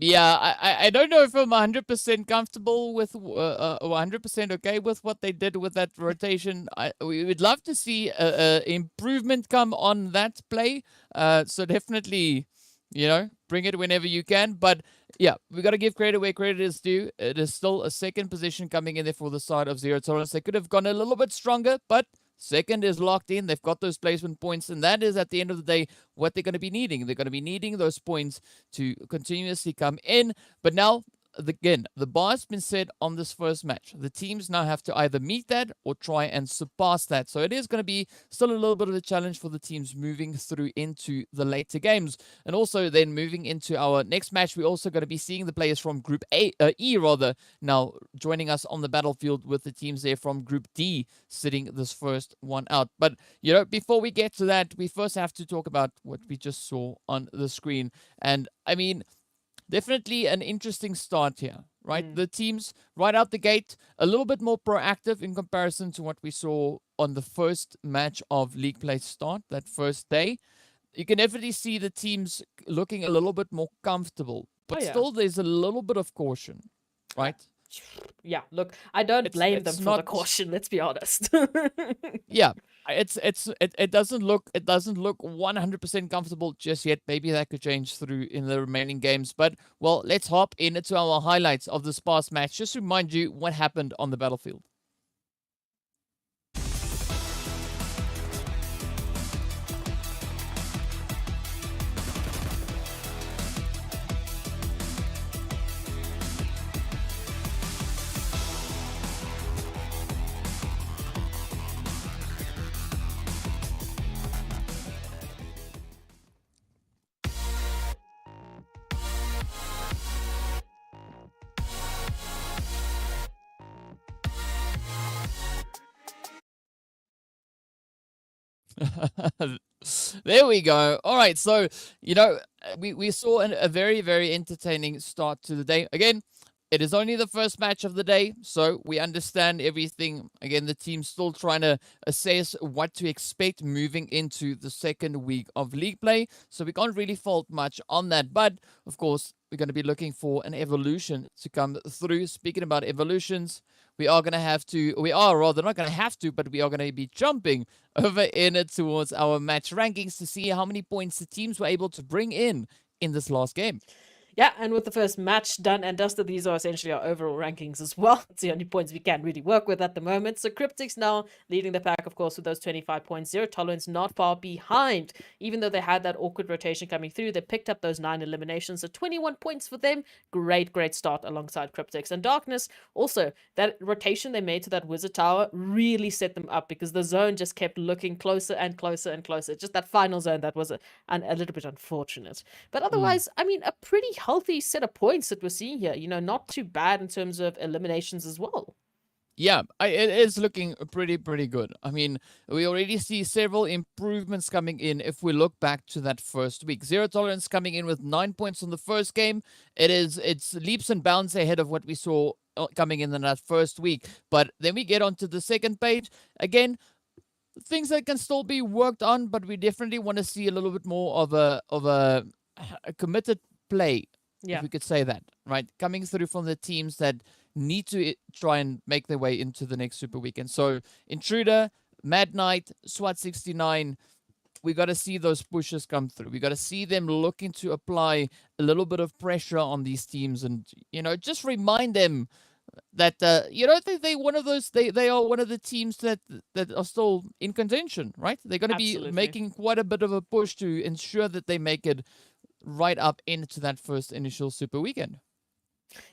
Yeah, I don't know if I'm 100% comfortable with, 100% okay with what they did with that rotation. We would love to see improvement come on that play. So definitely, you know, bring it whenever you can. But yeah, we got to give credit where credit is due. It is still a second position coming in there for the side of Zero Tolerance. They could have gone a little bit stronger, but second is locked in. They've got those placement points, and that is, at the end of the day, what they're going to be needing. They're going to be needing those points to continuously come in. But now, again, the bar's been set on this first match. The teams now have to either meet that or try and surpass that. So it is going to be still a little bit of a challenge for the teams moving through into the later games. And also then moving into our next match, we're also going to be seeing the players from Group E now joining us on the battlefield, with the teams there from Group D sitting this first one out. But, you know, before we get to that, we first have to talk about what we just saw on the screen. And, I mean, definitely an interesting start here, right? The teams right out the gate, a little bit more proactive in comparison to what we saw on the first match of league play start, that first day. You can definitely see the teams looking a little bit more comfortable, but still there's a little bit of caution, right? Yeah, look, I don't blame them for the caution, let's be honest. Yeah, it doesn't look 100% comfortable just yet. Maybe that could change through in the remaining games. But, well, let's hop into our highlights of this past match. Just to remind you what happened on the battlefield. There we go. All right, so we saw a very, very entertaining start to the day. Again, it is only the first match of the day, so we understand everything. Again, the team's still trying to assess what to expect moving into the second week of league play, so we can't really fault much on that. But of course, we're going to be looking for an evolution to come through. Speaking about evolutions, we are going to have to, we are rather not going to have to, but we are going to be jumping over in towards our match rankings to see how many points the teams were able to bring in this last game. Yeah, and with the first match done and dusted, these are essentially our overall rankings as well. It's the only points we can really work with at the moment. So Cryptics now leading the pack, of course, with those 25 points. Zero Tolerance not far behind. Even though they had that awkward rotation coming through, they picked up those 9 eliminations. So 21 points for them. Great start alongside Cryptics. And Darkness, also, that rotation they made to that Wizard Tower really set them up because the zone just kept looking closer and closer and closer. Just that final zone that was a little bit unfortunate. But otherwise, I mean, a pretty healthy set of points that we're seeing here. Not too bad in terms of eliminations as well. Yeah, it is looking pretty good. I mean, we already see several improvements coming in if we look back to that first week. Zero Tolerance coming in with 9 points on the first game. It's leaps and bounds ahead of what we saw coming in that first week. But then we get onto the second page. Again, things that can still be worked on, but we definitely want to see a little bit more of a committed play, if we could say that, right? Coming through from the teams that need to try and make their way into the next Super Weekend. So Intruder, Mad Knight, SWAT 69, we got to see those pushes come through. We got to see them looking to apply a little bit of pressure on these teams and, just remind them that, they one of those, they are one of the teams that are still in contention, right? They're going to be making quite a bit of a push to ensure that they make it right up into that first initial Super Weekend.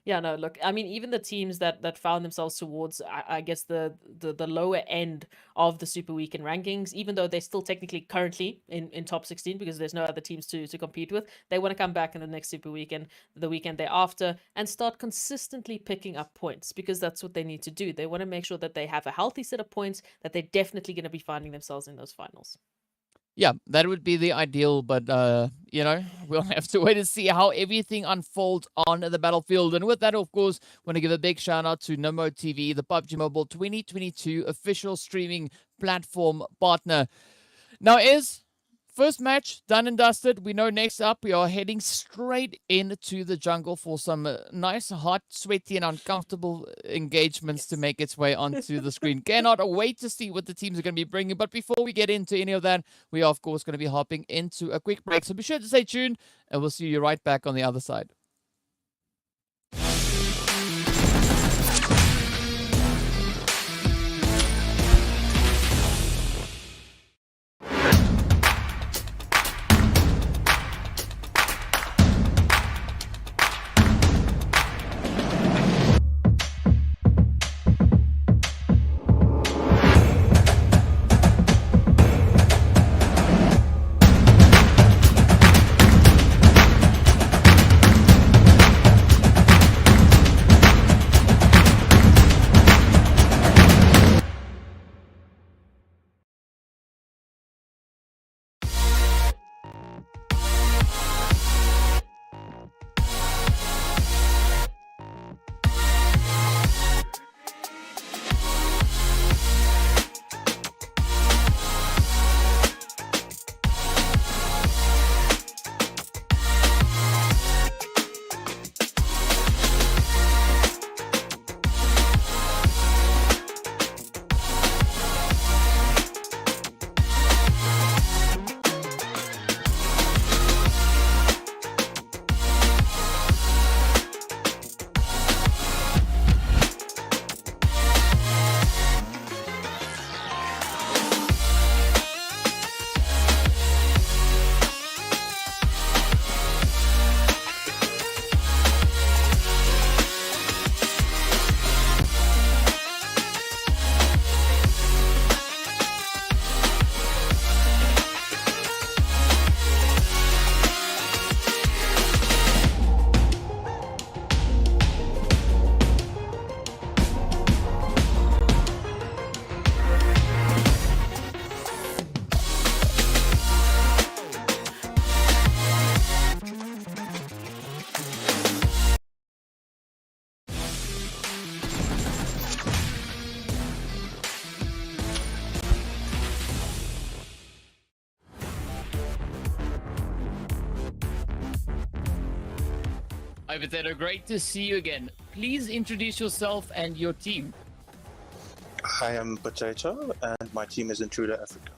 Yeah, no, look, I mean, even the teams that found themselves towards, I guess, the lower end of the Super Weekend rankings, even though they're still technically currently in top 16 because there's no other teams to compete with, they want to come back in the next Super Weekend, the weekend thereafter, and start consistently picking up points because that's what they need to do. They want to make sure that they have a healthy set of points, that they're definitely going to be finding themselves in those finals. Yeah, that would be the ideal, but, we'll have to wait and see how everything unfolds on the battlefield. And with that, of course, want to give a big shout out to Nomo TV, the PUBG Mobile 2022 official streaming platform partner. Now, first match done and dusted. We know next up we are heading straight into the jungle for some nice, hot, sweaty, and uncomfortable engagements to make its way onto the screen. Cannot wait to see what the teams are going to be bringing. But before we get into any of that, we are, of course, going to be hopping into a quick break. So be sure to stay tuned, and we'll see you right back on the other side. Hi, Potato. Great to see you again. Please introduce yourself and your team. I am Potato, and my team is INTRUDER Africa.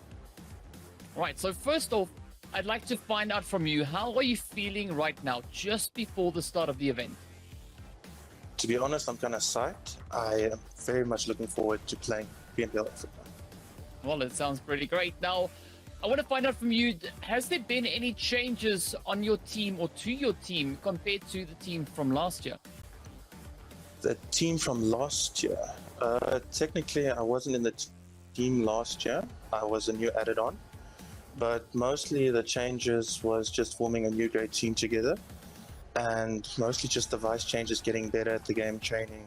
Right, so first off, I'd like to find out from you, how are you feeling right now, just before the start of the event? To be honest, I'm kind of psyched. I am very much looking forward to playing PMPL Africa. Well, it sounds pretty great. Now, I want to find out from you, has there been any changes on your team or to your team compared to the team from last year? The team from last year, technically I wasn't in the team last year. I was a new added on, but mostly the changes was just forming a new great team together, and mostly just device changes, getting better at the game, training,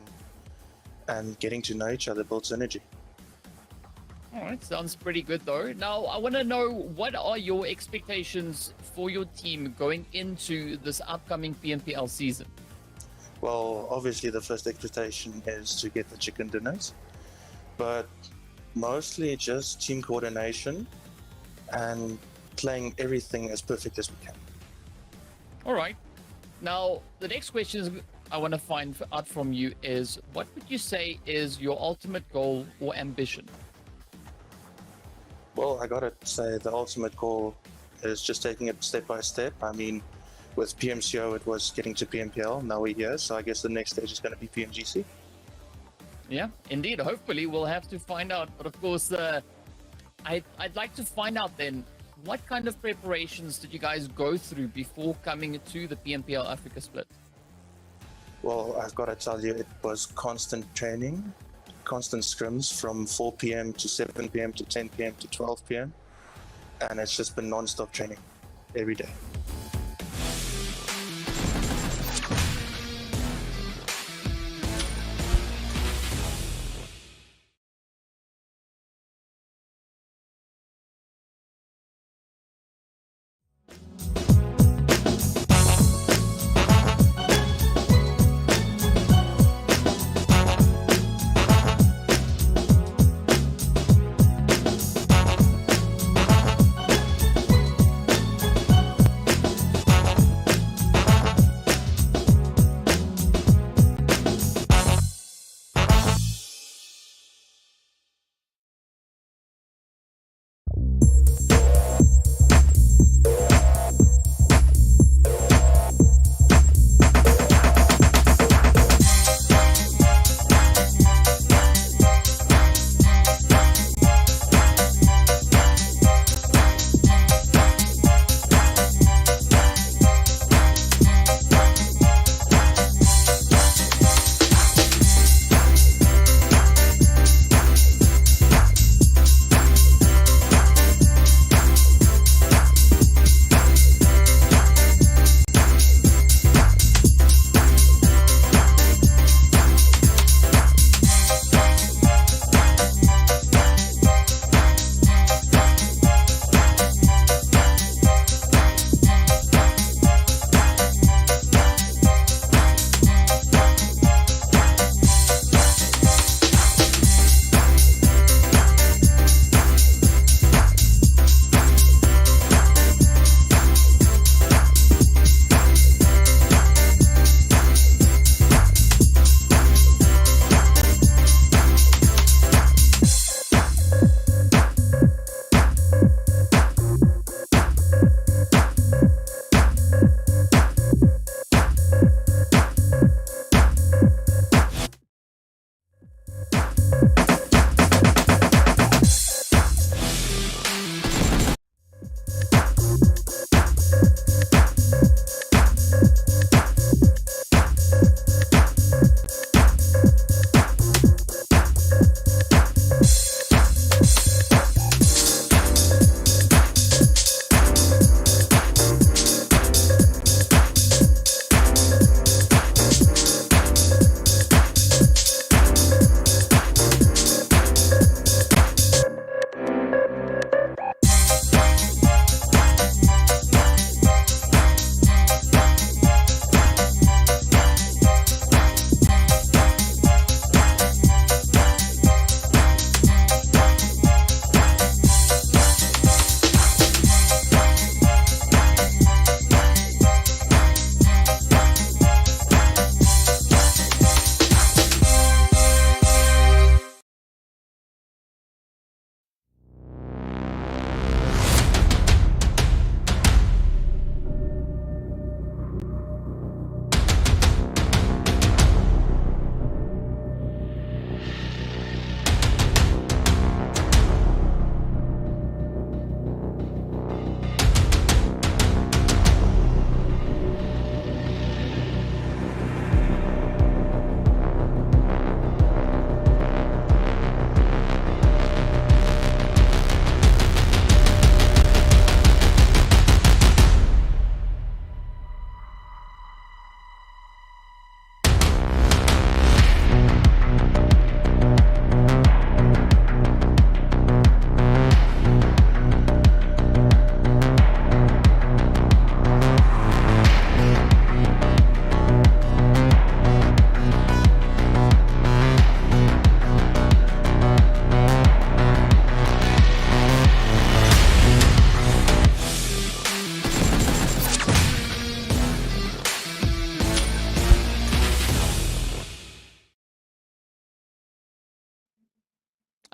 and getting to know each other, build synergy. All right, sounds pretty good though. Now, I want to know, what are your expectations for your team going into this upcoming PMPL season? Well, obviously the first expectation is to get the chicken dinners, but mostly just team coordination and playing everything as perfect as we can. All right. Now, the next question I want to find out from you is, what would you say is your ultimate goal or ambition? Well, I gotta say the ultimate goal is just taking it step by step. I mean, with PMCO it was getting to PMPL, now we're here, so I guess the next stage is going to be PMGC. Yeah, indeed. Hopefully we'll have to find out. But of course, I'd like to find out then, what kind of preparations did you guys go through before coming to the PMPL Africa split? Well, I've got to tell you, it was constant training, constant scrims from 4 p.m. to 7 p.m. to 10 p.m. to 12 p.m. And it's just been non-stop training every day.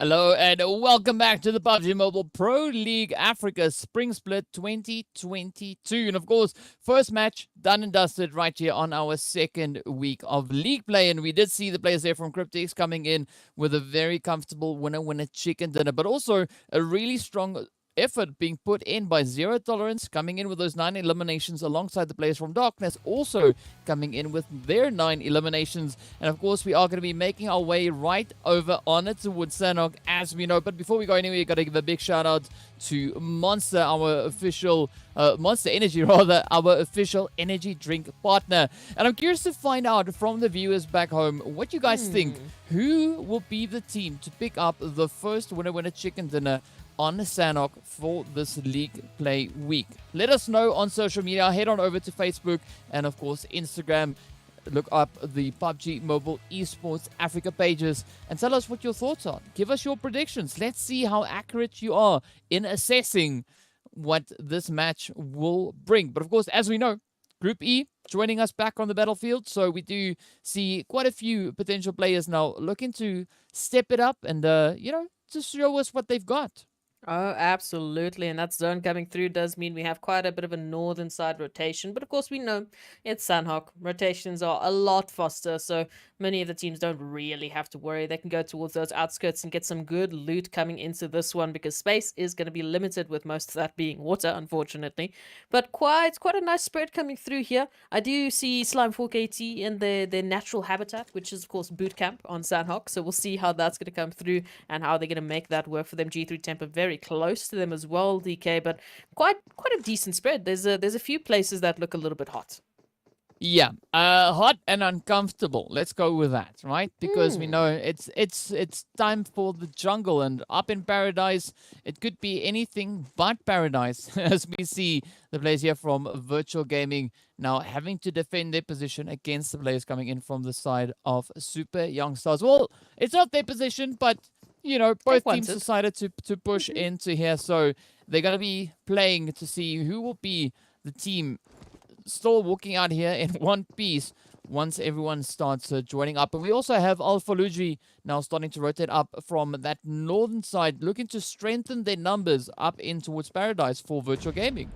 Hello and welcome back to the PUBG Mobile Pro League Africa Spring Split 2022. And of course, first match done and dusted right here on our second week of league play. And we did see the players there from Cryptics coming in with a very comfortable winner chicken dinner, but also a really strong effort being put in by Zero Tolerance, coming in with those 9 eliminations alongside the players from Darkness also coming in with their 9 eliminations. And of course, we are going to be making our way right over on it towards Sanhok, as we know. But before we go anywhere, we got to give a big shout out to Monster, our official Monster Energy, rather, our official energy drink partner. And I'm curious to find out from the viewers back home what you guys think. Who will be the team to pick up the first winner chicken dinner on Sanhok for this league play week? Let us know on social media. Head on over to Facebook and of course Instagram. Look up the PUBG Mobile Esports Africa pages and tell us what your thoughts are. Give us your predictions. Let's see how accurate you are in assessing what this match will bring. But of course, as we know, Group E joining us back on the battlefield. So we do see quite a few potential players now looking to step it up and, just show us what they've got. Oh, absolutely. And that zone coming through does mean we have quite a bit of a northern side rotation. But of course, we know it's Sanhok. Rotations are a lot faster, so many of the teams don't really have to worry. They can go towards those outskirts and get some good loot coming into this one because space is going to be limited, with most of that being water, unfortunately. But quite a nice spread coming through here. I do see Slime 4KT in their natural habitat, which is, of course, boot camp on Sanhok. So we'll see how that's going to come through and how they're going to make that work for them. G3 Temper very close to them as well, DK, but quite a decent spread. There's a few places that look a little bit hot. Yeah, hot and uncomfortable. Let's go with that, right? Because we know it's time for the jungle, and up in paradise, it could be anything but paradise. As we see the players here from Virtual Gaming now having to defend their position against the players coming in from the side of Super Young Stars. Well, it's not their position, but both teams decided to push into here, so they're going to be playing to see who will be the team still walking out here in one piece once everyone starts joining up. And we also have Alpha Luigi now starting to rotate up from that northern side, looking to strengthen their numbers up in towards Paradise for Virtual Gaming.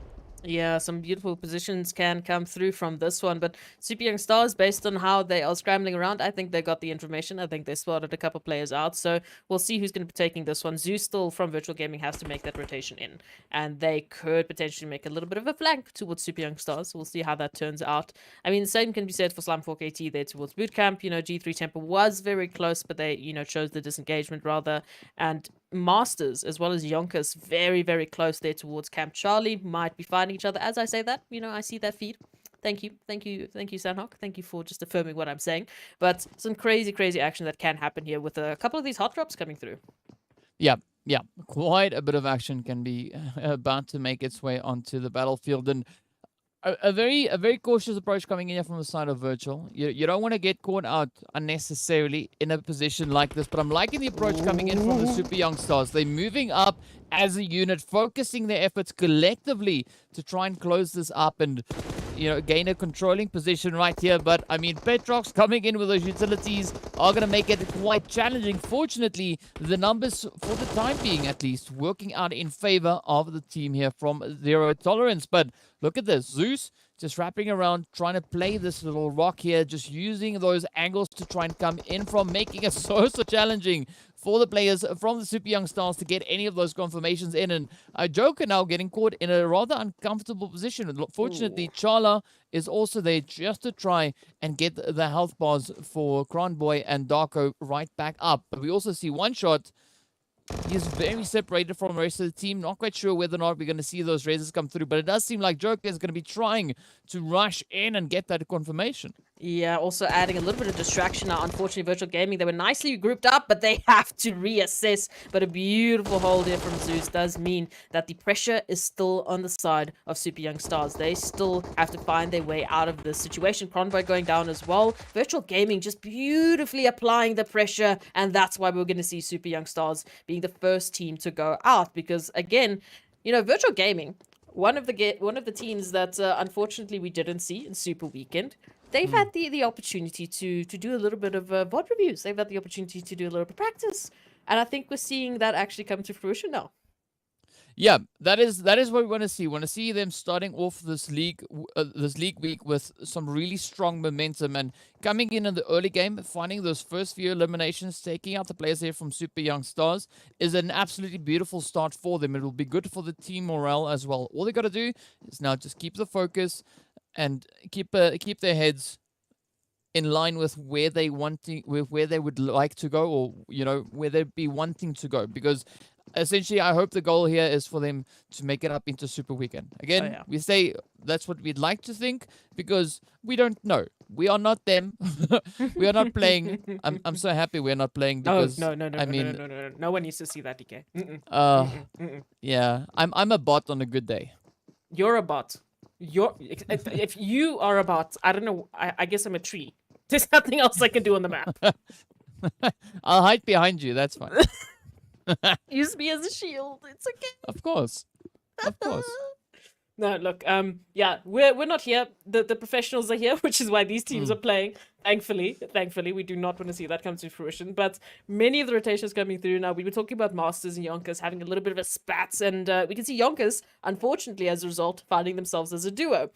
Yeah, some beautiful positions can come through from this one, but Super Young Stars, based on how they are scrambling around, I think they got the information. I think they spotted a couple players out, so we'll see who's going to be taking this one. Zeus still from Virtual Gaming has to make that rotation in, and they could potentially make a little bit of a flank towards Super Young Stars. We'll see how that turns out. I mean, the same can be said for Slime 4KT there towards Bootcamp. G3 Temple was very close, but they, chose the disengagement rather, and Masters as well as YONKOUS very, very close there towards Camp Charlie, might be fighting each other. As I say that, I see that feed. Thank you, Sanhok. Thank you for just affirming what I'm saying. But some crazy action that can happen here with a couple of these hot drops coming through. Yeah, quite a bit of action can be about to make its way onto the battlefield, and a very cautious approach coming in here from the side of Virtual. You don't want to get caught out unnecessarily in a position like this, but I'm liking the approach coming in from the Super Young Stars. They're moving up as a unit, focusing their efforts collectively to try and close this up and gain a controlling position right here. But I mean, Petrox coming in with those utilities are going to make it quite challenging. Fortunately, the numbers, for the time being at least, working out in favor of the team here from Zero Tolerance. But look at this, Zeus just wrapping around, trying to play this little rock here, just using those angles to try and come in from, making it so challenging for the players from the Super Young Stars to get any of those confirmations in. And Joker now getting caught in a rather uncomfortable position. Fortunately, Charla is also there just to try and get the health bars for Cronboy and Darko right back up. But we also see One Shot. He's very separated from the rest of the team. Not quite sure whether or not we're going to see those raises come through, but it does seem like Joker is going to be trying to rush in and get that confirmation. Yeah, also adding a little bit of distraction now. Unfortunately, Virtual Gaming, they were nicely grouped up, but they have to reassess. But a beautiful hold here from Zeus does mean that the pressure is still on the side of Super Young Stars. They still have to find their way out of this situation. Convoy going down as well. Virtual Gaming just beautifully applying the pressure, and that's why we're going to see Super Young Stars being the first team to go out. Because again, Virtual Gaming, one of the teams that unfortunately we didn't see in Super Weekend. They've had the opportunity to do a little bit of VOD reviews. They've had the opportunity to do a little bit of practice. And I think we're seeing that actually come to fruition now. Yeah, that is what we want to see. We want to see them starting off this league week with some really strong momentum and coming in the early game, finding those first few eliminations, taking out the players here from Super Young Stars is an absolutely beautiful start for them. It will be good for the team morale as well. All they got to do is now just keep the focus and keep their heads in line with where they where they would like to go, or where they'd be wanting to go, because essentially I hope the goal here is for them to make it up into Super Weekend. Again, we say that's what we'd like to think, because we don't know. We are not them. We are not playing. I'm so happy we're not playing, because no, no one needs to see that, DK. Yeah, I'm a bot on a good day. You're a bot. If you are a bot, I don't know. I guess I'm a tree. There's nothing else I can do on the map. I'll hide behind you. That's fine. Use me as a shield. It's okay. Of course. Of course. No, look, yeah, we're not here. The professionals are here, which is why these teams are playing. Thankfully, we do not want to see that come to fruition. But many of the rotations coming through now. We were talking about Masters and YONKOUS having a little bit of a spat, and we can see YONKOUS, unfortunately, as a result, finding themselves as a duo.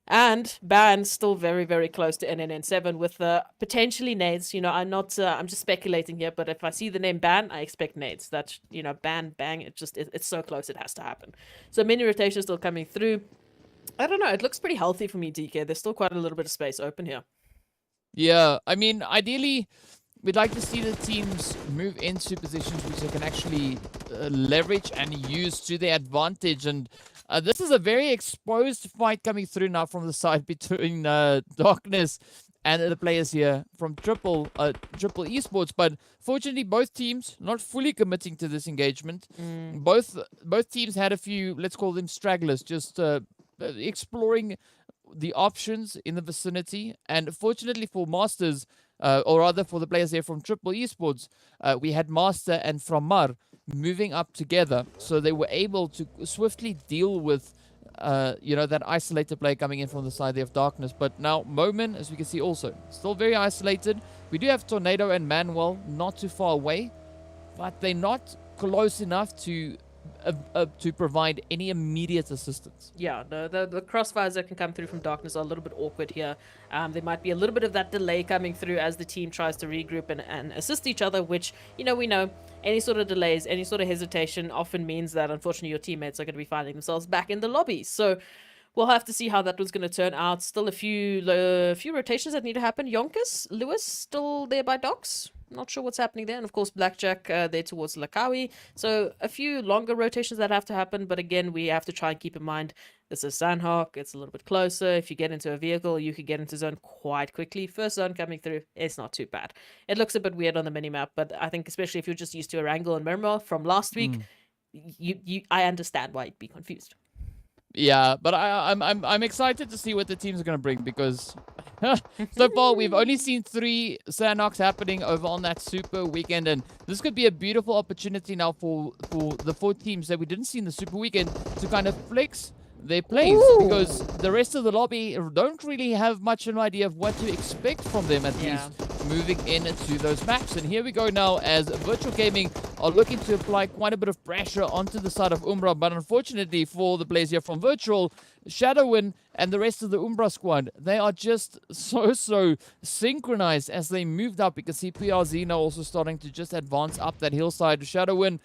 And Ban still very, very close to NNN7 with potentially nades. I'm just speculating here, but if I see the name Ban, I expect nades. That's, Ban, bang, it's so close, it has to happen. So many rotations still coming through. I don't know, it looks pretty healthy for me, DK. There's still quite a little bit of space open here. Yeah, I mean, ideally, we'd like to see the teams move into positions which they can actually leverage and use to their advantage. And this is a very exposed fight coming through now from the side between Darkness and the players here from Triple Esports. But fortunately, both teams not fully committing to this engagement. Both teams had a few, let's call them stragglers, just exploring the options in the vicinity. And fortunately for Masters, or rather for the players here from Triple Esports, we had Master and Framar moving up together, so they were able to swiftly deal with that isolated play coming in from the side there of Darkness. But now Momin, as we can see, also still very isolated. We do have Tornado and Manuel not too far away, but they're not close enough to provide any immediate assistance. Yeah, the crossfires that can come through from Darkness are a little bit awkward here. There might be a little bit of that delay coming through as the team tries to regroup and assist each other, which, we know any sort of delays, any sort of hesitation often means that, unfortunately, your teammates are going to be finding themselves back in the lobby. So we'll have to see how that was going to turn out. Still a few rotations that need to happen. YONKOUS, Lewis, still there by docks. Not sure what's happening there. And of course, Blackjack there towards Lakawi. So a few longer rotations that have to happen. But again, we have to try and keep in mind this is Sanhok. It's a little bit closer. If you get into a vehicle, you could get into zone quite quickly. First zone coming through, it's not too bad. It looks a bit weird on the minimap, but I think especially if you're just used to Erangel and Miramar from last week, I understand why you'd be confused. Yeah, but I'm excited to see what the teams are going to bring, because so far we've only seen 3 Sanhoks happening over on that Super Weekend, and this could be a beautiful opportunity now for the 4 teams that we didn't see in the Super Weekend to kind of flex their plays, because the rest of the lobby don't really have much of an idea of what to expect from them, at least moving into those maps. And here we go now, as Virtual Gaming are looking to apply quite a bit of pressure onto the side of Umbra, but unfortunately for the players here from Virtual, Shadowin and the rest of the Umbra squad, they are just so synchronized as they moved up. You can see PRZ now also starting to just advance up that hillside. Shadowin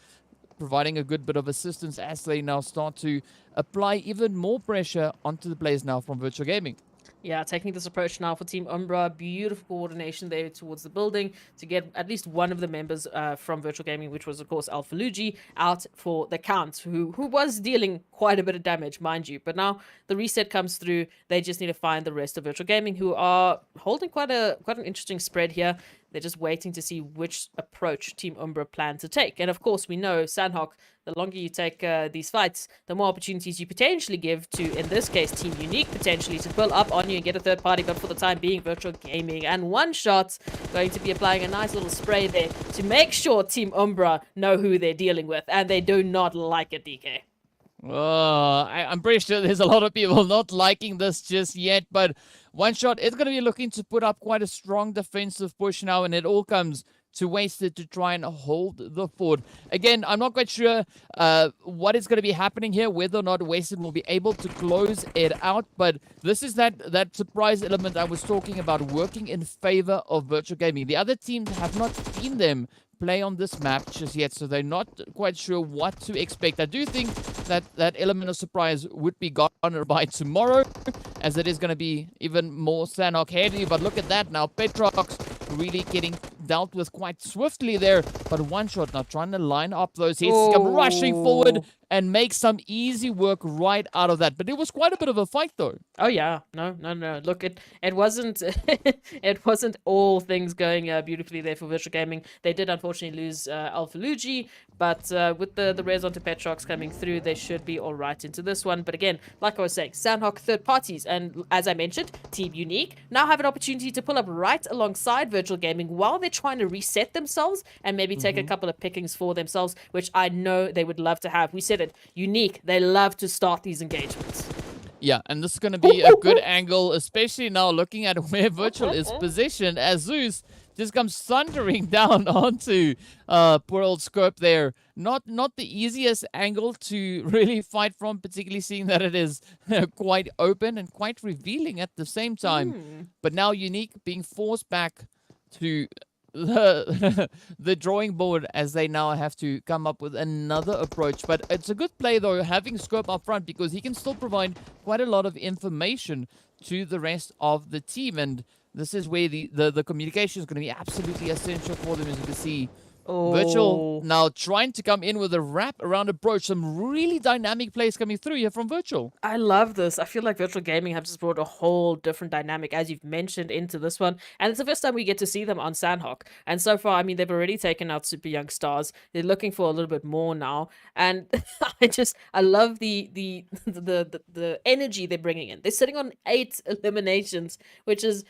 providing a good bit of assistance as they now start to apply even more pressure onto the players now from Virtual Gaming. Yeah, taking this approach now for Team Umbra. Beautiful coordination there towards the building to get at least one of the members from Virtual Gaming, which was, of course, Alphalugi, out for the count, who was dealing quite a bit of damage, mind you. But now the reset comes through. They just need to find the rest of Virtual Gaming, who are holding quite an interesting spread here. They're just waiting to see which approach Team Umbra plan to take. And of course, we know, Sanhok, the longer you take these fights, the more opportunities you potentially give to, in this case, Team Unique, potentially, to pull up on you and get a third party. But for the time being, Virtual Gaming and One Shot going to be applying a nice little spray there to make sure Team Umbra know who they're dealing with. And they do not like it, DK. I'm pretty sure there's a lot of people not liking this just yet, but One Shot is going to be looking to put up quite a strong defensive push now, and it all comes to Wasted to try and hold the fort. Again, I'm not quite sure what is going to be happening here, whether or not Wasted will be able to close it out, but this is that surprise element I was talking about working in favor of Virtual Gaming. The other teams have not seen them play on this map just yet, so they're not quite sure what to expect. I do think that that element of surprise would be gone by tomorrow, as it is going to be even more Sanhok heavy. But look at that now, Petrox really getting dealt with quite swiftly there, but one shot now trying to line up those hits, come rushing forward and make some easy work right out of that. But it was quite a bit of a fight though. Oh yeah, no. Look, it wasn't it wasn't all things going beautifully there for Virtual Gaming. They did unfortunately lose Alpha Luigi, but with the res onto Petrox coming through, they should be all right into this one. But again, like I was saying, Sanhok third parties, and as I mentioned, Team Unique now have an opportunity to pull up right alongside Virtual Gaming while they're trying to reset themselves and maybe take a couple of pickings for themselves, which I know they would love to have. We said it, Unique, they love to start these engagements. Yeah, and this is going to be a good angle, especially now looking at where Virtual is positioned, as Zeus just comes thundering down onto poor old Scope there. Not the easiest angle to really fight from, particularly seeing that it is quite open and quite revealing at the same time. But now Unique being forced back to the drawing board, as they now have to come up with another approach. But it's a good play though, having Scope up front, because he can still provide quite a lot of information to the rest of the team, and this is where the communication is going to be absolutely essential for them, as you can see. Virtual now trying to come in with a wrap around approach. Some really dynamic plays coming through here from Virtual. I love this. I feel like Virtual Gaming have just brought a whole different dynamic, as you've mentioned, into this one. And it's the first time we get to see them on Sanhok. And so far, I mean, they've already taken out super young stars. They're looking for a little bit more now. And I love the energy they're bringing in. They're sitting on 8 eliminations, which is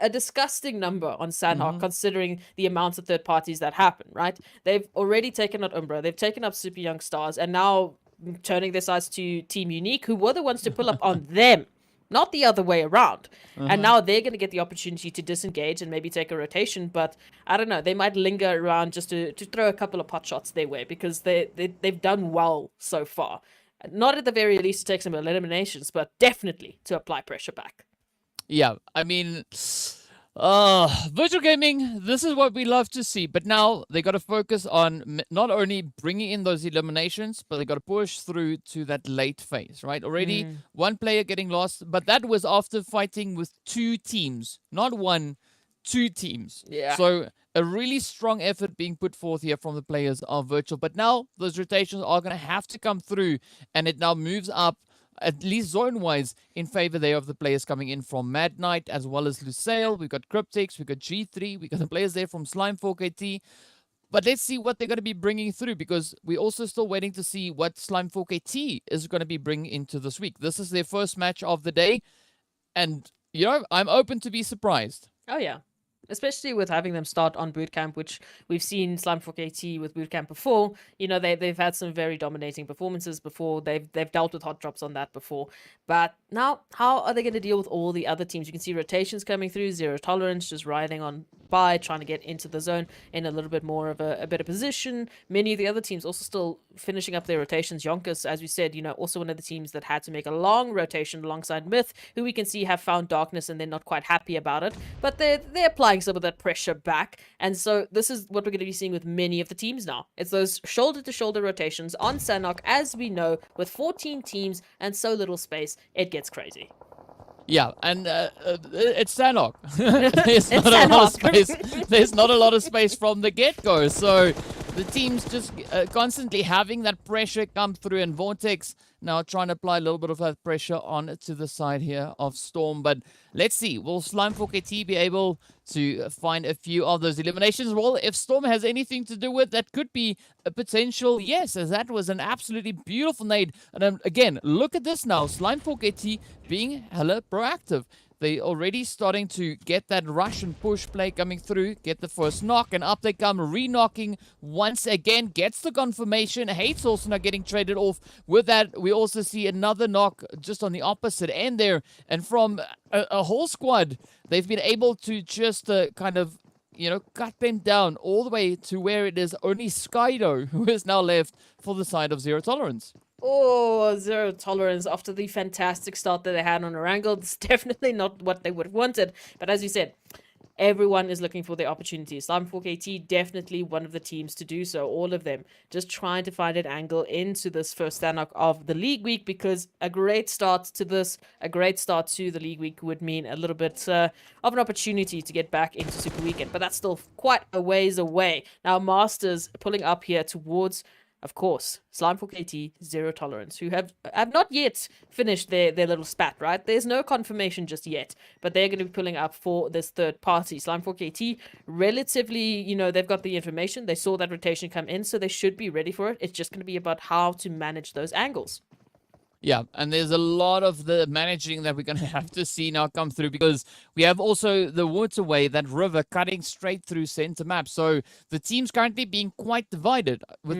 a disgusting number on Sanhok, considering the amounts of third parties that happen, right? They've already taken out Umbra, they've taken up super young stars, and now turning their sights to Team Unique, who were the ones to pull up on them, not the other way around. And now they're going to get the opportunity to disengage and maybe take a rotation, but I don't know, they might linger around just to throw a couple of pot shots their way, because they've done well so far. Not at the very least to take some eliminations, but definitely to apply pressure back. Yeah, I mean, Virtual Gaming, this is what we love to see. But now they got to focus on not only bringing in those eliminations, but they got to push through to that late phase, right? Already one player getting lost, but that was after fighting with 2 teams, not 1, 2 teams. Yeah. So a really strong effort being put forth here from the players of Virtual. But now those rotations are going to have to come through, and it now moves up, at least zone-wise, in favor there of the players coming in from Mad Knight, as well as Lusail. We've got Cryptics, we've got G3, we've got the players there from Slime 4KT. But let's see what they're going to be bringing through, because we're also still waiting to see what Slime 4KT is going to be bringing into this week. This is their first match of the day, and, you know, I'm open to be surprised. Oh, yeah. Especially with having them start on bootcamp, which we've seen Slime 4KT with bootcamp before. You know, they've had some very dominating performances before. They've dealt with hot drops on that before. But now, how are they going to deal with all the other teams? You can see rotations coming through, Zero Tolerance just riding on by, trying to get into the zone in a little bit more of a better position. Many of the other teams also still finishing up their rotations. YONKOUS, as we said, you know, also one of the teams that had to make a long rotation alongside Myth, who we can see have found darkness and they're not quite happy about it. But they're applying some of that pressure back, and so this is what we're going to be seeing with many of the teams now. It's those shoulder-to-shoulder rotations on Sanhok. As we know, with 14 teams and so little space, it gets crazy. Yeah, and it's Sanhok. There's not a lot of space. There's not a lot of space from the get-go, so the team's just constantly having that pressure come through, and Vortex now trying to apply a little bit of that pressure on to the side here of Storm. But let's see, will Slime 4KT be able to find a few of those eliminations? Well, if Storm has anything to do with that, could be a potential yes, as that was an absolutely beautiful nade. And again, look at this now, Slime 4KT being hella proactive. They already starting to get that rush and push play coming through, get the first knock, and up they come, re-knocking once again, gets the confirmation. Hate's also not getting traded off. With that, we also see another knock just on the opposite end there, and from a whole squad, they've been able to just kind of cut them down all the way to where it is only Skydo who is now left for the side of Zero Tolerance. Oh, Zero Tolerance after the fantastic start that they had on Erangel. It's definitely not what they would have wanted. But as you said, everyone is looking for the opportunities. Slime4KT definitely one of the teams to do so. All of them just trying to find an angle into this first Sanhok of the league week, because a great start to the league week would mean a little bit of an opportunity to get back into Super Weekend. But that's still quite a ways away. Now, Masters pulling up here towards, of course, Slime4KT, Zero Tolerance, who have not yet finished their little spat, right? There's no confirmation just yet, but they're going to be pulling up for this third party. Slime4KT, relatively, they've got the information. They saw that rotation come in, so they should be ready for it. It's just going to be about how to manage those angles. Yeah, and there's a lot of the managing that we're going to have to see now come through, because we have also the waterway, that river cutting straight through center map. So the team's currently being quite divided, with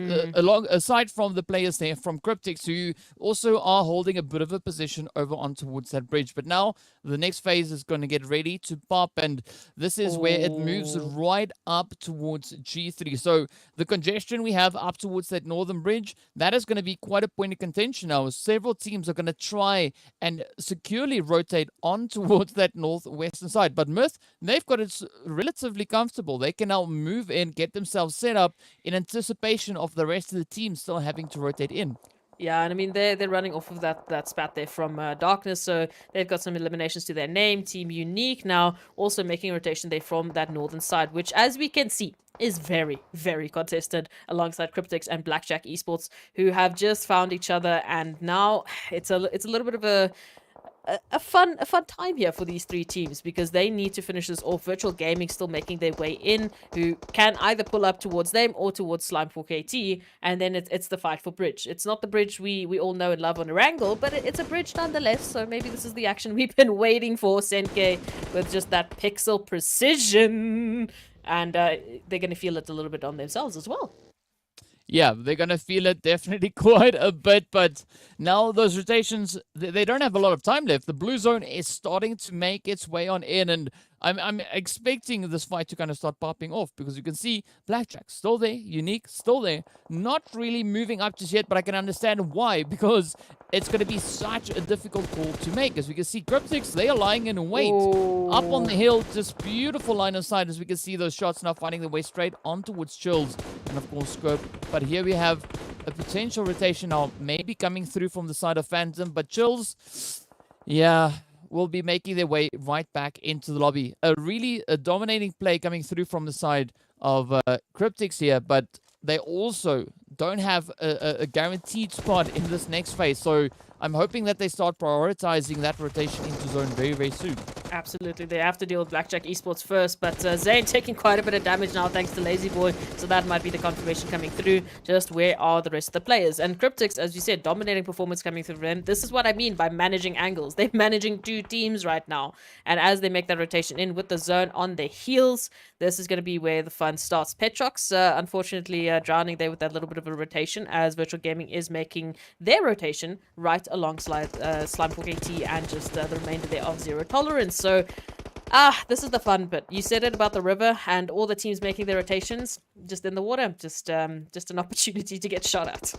aside from the players there from Cryptics, who also are holding a bit of a position over on towards that bridge. But now the next phase is going to get ready to pop, and this is where it moves right up towards G3. So the congestion we have up towards that northern bridge, that is going to be quite a point of contention now. Several teams are going to try and securely rotate on towards that northwestern side. But Myth, they've got it relatively comfortable. They can now move in, get themselves set up in anticipation of the rest of the team still having to rotate in. Yeah, and I mean, they're running off of that spat there from Darkness, so they've got some eliminations to their name. Team Unique now also making a rotation there from that northern side, which, as we can see, is very, very contested, alongside Cryptics and Blackjack Esports, who have just found each other, and now it's a little bit of a fun time here for these three teams, because they need to finish this off. Virtual Gaming still making their way in, who can either pull up towards them or towards Slime4KT, and then it's the fight for bridge. It's not the bridge we all know and love on Erangel, but it's a bridge nonetheless, so maybe this is the action we've been waiting for. Senke with just that pixel precision, and they're going to feel it a little bit on themselves as well. Yeah, they're going to feel it definitely quite a bit, but now those rotations, they don't have a lot of time left. The blue zone is starting to make its way on in, and I'm expecting this fight to kind of start popping off, because you can see Blackjack still there, Unique still there, not really moving up just yet, but I can understand why, because it's going to be such a difficult call to make. As we can see, Cryptics, they are lying in wait up on the hill, just beautiful line of sight, as we can see those shots now finding their way straight on towards Chills, and of course Scope. But here we have a potential rotation now, maybe coming through from the side of Phantom, but Chills, yeah, will be making their way right back into the lobby. A dominating play coming through from the side of Cryptics here, but they also don't have a guaranteed spot in this next phase. So I'm hoping that they start prioritizing that rotation into zone very, very soon. Absolutely, they have to deal with Blackjack Esports first, but Zane taking quite a bit of damage now thanks to Lazy Boy, so that might be the confirmation coming through. Just where are the rest of the players? And Cryptics, as you said, dominating performance coming through them. This is what I mean by managing angles. They're managing two teams right now, and as they make that rotation in with the zone on their heels, this is going to be where the fun starts. Petrox, unfortunately, drowning there with that little bit of a rotation, as Virtual Gaming is making their rotation right alongside Slime4KT and just the remainder there of Zero Tolerance. So, this is the fun bit. You said it about the river and all the teams making their rotations just in the water. Just an opportunity to get shot at.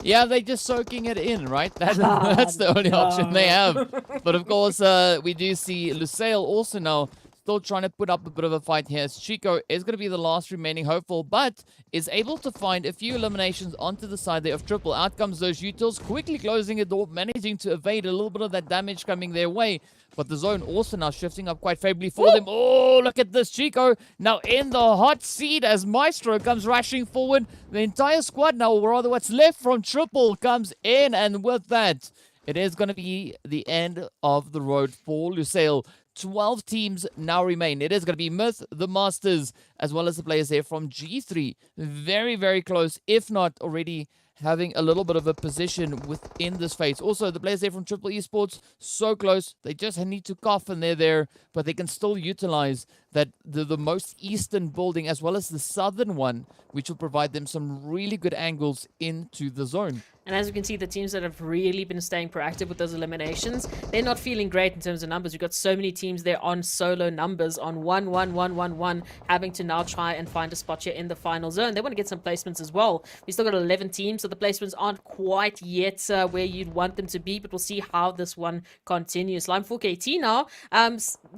Yeah, they're just soaking it in, right? That's the only option they have. But of course, we do see Lusail also now still trying to put up a bit of a fight here, as Chico is going to be the last remaining hopeful, but is able to find a few eliminations onto the side there of Triple. Out comes those Utils, quickly closing a door, managing to evade a little bit of that damage coming their way. But the zone also now shifting up quite favorably for them. Oh, look at this. Chico now in the hot seat as Maestro comes rushing forward. The entire squad now, or rather what's left from Triple, comes in, and with that, it is going to be the end of the road for Lusail. 12 teams now remain. It is going to be Myth, the Masters, as well as the players there from G3. Very, very close, if not already having a little bit of a position within this phase. Also, the players there from Triple Esports, so close. They just need to cough and they're there, but they can still utilize that the most eastern building as well as the southern one, which will provide them some really good angles into the zone. And as we can see, the teams that have really been staying proactive with those eliminations, they're not feeling great in terms of numbers. We've got so many teams there on solo numbers, on 1-1-1-1-1, having to now try and find a spot here in the final zone. They want to get some placements as well. We still got 11 teams, so the placements aren't quite yet where you'd want them to be, but we'll see how this one continues. Slime 4KT now,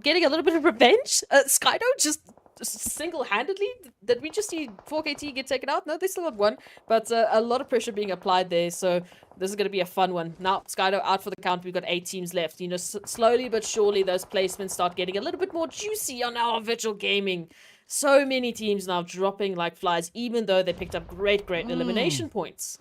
getting a little bit of revenge. Skydo just single-handedly, did we just see 4KT get taken out? No, they still got one, but a lot of pressure being applied there, so this is going to be a fun one. Now, Skydo out for the count. We've got 8 teams left. You know, slowly but surely, those placements start getting a little bit more juicy on our virtual gaming. So many teams now dropping like flies, even though they picked up great elimination points.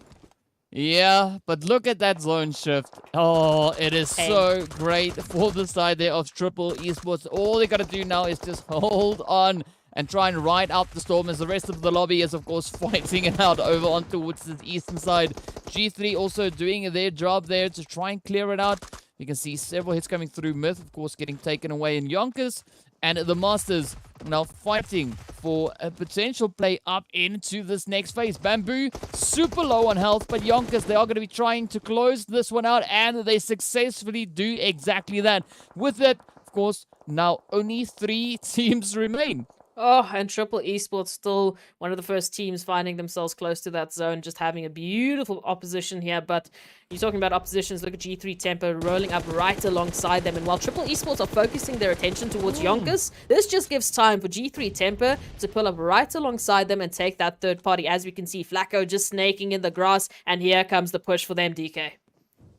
Yeah, but look at that zone shift. Oh, it is so great for the side there of Triple Esports. All they got to do now is just hold on and try and ride out the storm, as the rest of the lobby is, of course, fighting it out over on towards the eastern side. G3 also doing their job there to try and clear it out. You can see several hits coming through. Myth, of course, getting taken away in YONKOUS. And the Masters now fighting for a potential play up into this next phase. Bamboo, super low on health, but YONKOUS, they are going to be trying to close this one out, and they successfully do exactly that. With that, of course, now only 3 teams remain. Oh, and Triple Esports still one of the first teams finding themselves close to that zone, just having a beautiful opposition here. But you're talking about oppositions, look at G3 Tempo rolling up right alongside them. And while Triple Esports are focusing their attention towards YONKOUS, this just gives time for G3 Tempo to pull up right alongside them and take that third party. As we can see, Flacco just snaking in the grass, and here comes the push for them, DK.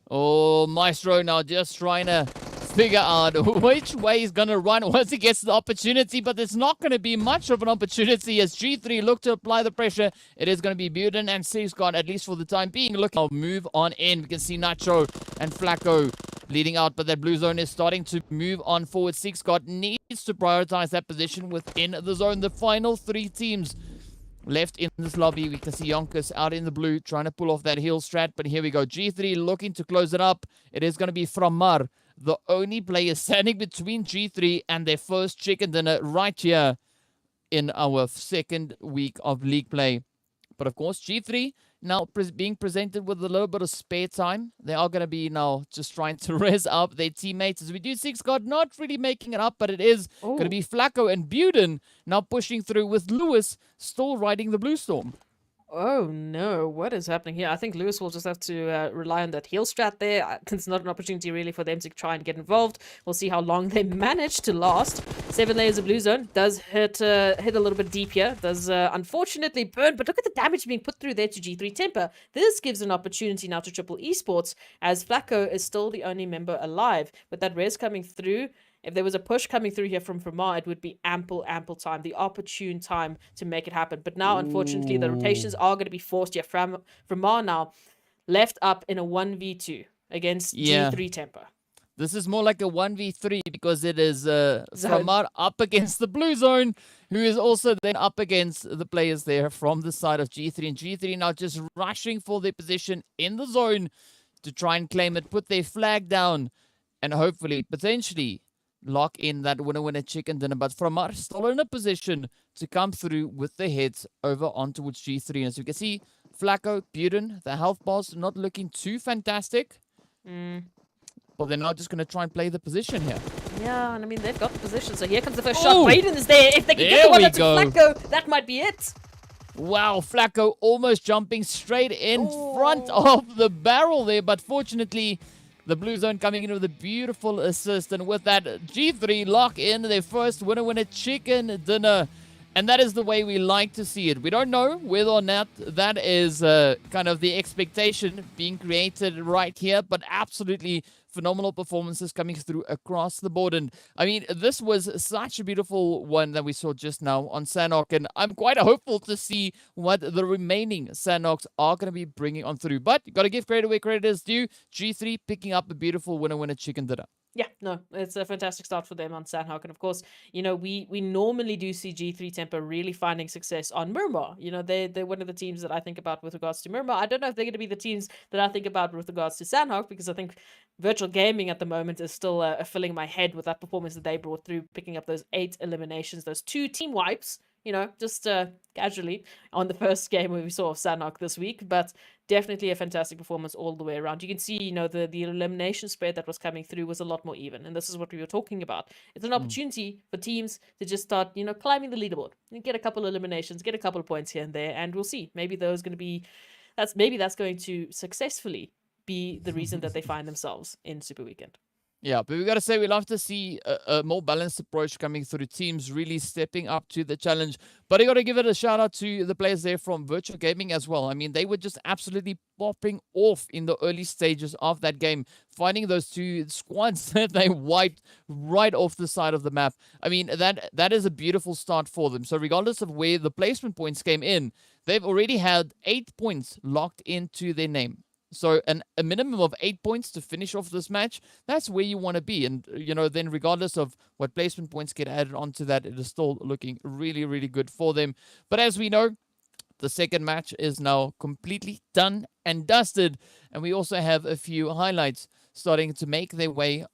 Oh, Maestro now just trying to figure out which way he's going to run once he gets the opportunity, but there's not going to be much of an opportunity as G3 look to apply the pressure. It is going to be Buden and Safeguard, at least for the time being. Look, I'll move on in. We can see Nacho and Flacco leading out, but that blue zone is starting to move on forward. Safeguard needs to prioritize that position within the zone. The final 3 teams left in this lobby. We can see YONKOUS out in the blue trying to pull off that heel strat, but here we go. G3 looking to close it up. It is going to be Framar, the only player standing between G3 and their first chicken dinner right here in our second week of league play. But of course, G3 now being presented with a little bit of spare time. They are going to be now just trying to res up their teammates. As we do, Sixguard not really making it up, but it is going to be Flacco and Buden now pushing through, with Lewis still riding the Blue Storm. Oh no, what is happening here? I think Lewis will just have to rely on that heal strat there. It's not an opportunity really for them to try and get involved. We'll see how long they manage to last. 7 layers of blue zone does hit a little bit deep here. Does unfortunately burn, but look at the damage being put through there to G3 Temper. This gives an opportunity now to Triple Esports, as Flacco is still the only member alive. With that res coming through, if there was a push coming through here from Framar, it would be ample time, the opportune time to make it happen. But now, unfortunately, the rotations are going to be forced here. Framar now left up in a 1v2 against G3 Temper. This is more like a 1v3 because it is Framar up against the blue zone, who is also then up against the players there from the side of G3. And G3 now just rushing for their position in the zone to try and claim it, put their flag down, and hopefully, potentially, lock in that winner chicken dinner. But Framar still in a position to come through with the heads over on towards G3. And as you can see, Flacco, Buden, the health bars not looking too fantastic. But they're not just going to try and play the position here. Yeah, and I mean, they've got the position. So here comes the first shot. Biden is there. If they can get the one to Flacco, that might be it. Wow, Flacco almost jumping straight in front of the barrel there. But fortunately, the blue zone coming in with a beautiful assist. And with that, G3 lock in their first winner chicken dinner. And that is the way we like to see it. We don't know whether or not that is kind of the expectation being created right here. But absolutely phenomenal performances coming through across the board. And I mean, this was such a beautiful one that we saw just now on Sanhok. And I'm quite hopeful to see what the remaining Sanhoks are going to be bringing on through. But you got to give credit where credit is due. G3 picking up a beautiful winner chicken dinner. Yeah, no, it's a fantastic start for them on Sanhok. And of course, you know, we normally do see G3 Temper really finding success on Miramar. You know, they're one of the teams that I think about with regards to Miramar. I don't know if they're going to be the teams that I think about with regards to Sanhok, because I think virtual gaming at the moment is still filling my head with that performance that they brought through, picking up those 8 eliminations, those 2 team wipes you know, just casually on the first game we saw of Sanhok this week, but definitely a fantastic performance all the way around. You can see, you know, the elimination spread that was coming through was a lot more even, and this is what we were talking about. It's an opportunity for teams to just start, you know, climbing the leaderboard and get a couple eliminations, get a couple of points here and there, and we'll see. Maybe those going to be that's going to successfully be the reason that they find themselves in Super Weekend. Yeah, but we got to say we love to see a more balanced approach coming through, teams really stepping up to the challenge. But I got to give it a shout out to the players there from Virtual Gaming as well. I mean, they were just absolutely popping off in the early stages of that game, finding those two squads that they wiped right off the side of the map. I mean, that is a beautiful start for them. So regardless of where the placement points came in, they've already had 8 points locked into their name. So a minimum of 8 points to finish off this match, that's where you want to be. And, you know, then regardless of what placement points get added onto that, it is still looking really, really good for them. But as we know, the second match is now completely done and dusted. And we also have a few highlights starting to make their way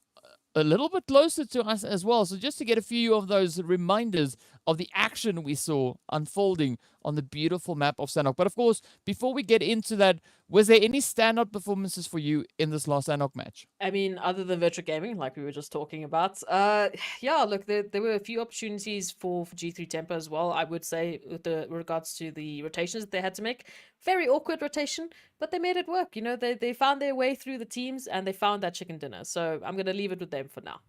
a little bit closer to us as well. So just to get a few of those reminders of the action we saw unfolding on the beautiful map of Sanhok. But of course, before we get into that, was there any standout performances for you in this last Sanhok match? I mean, other than Virtual Gaming, like we were just talking about, yeah, look, there were a few opportunities for G3 Tempo as well, I would say, with regards to the rotations that they had to make. Very awkward rotation, but they made it work. You know, they found their way through the teams and they found that chicken dinner. So I'm going to leave it with them for now.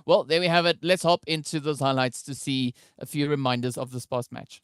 Well, there we have it. Let's hop into those highlights to see a few reminders of this past match.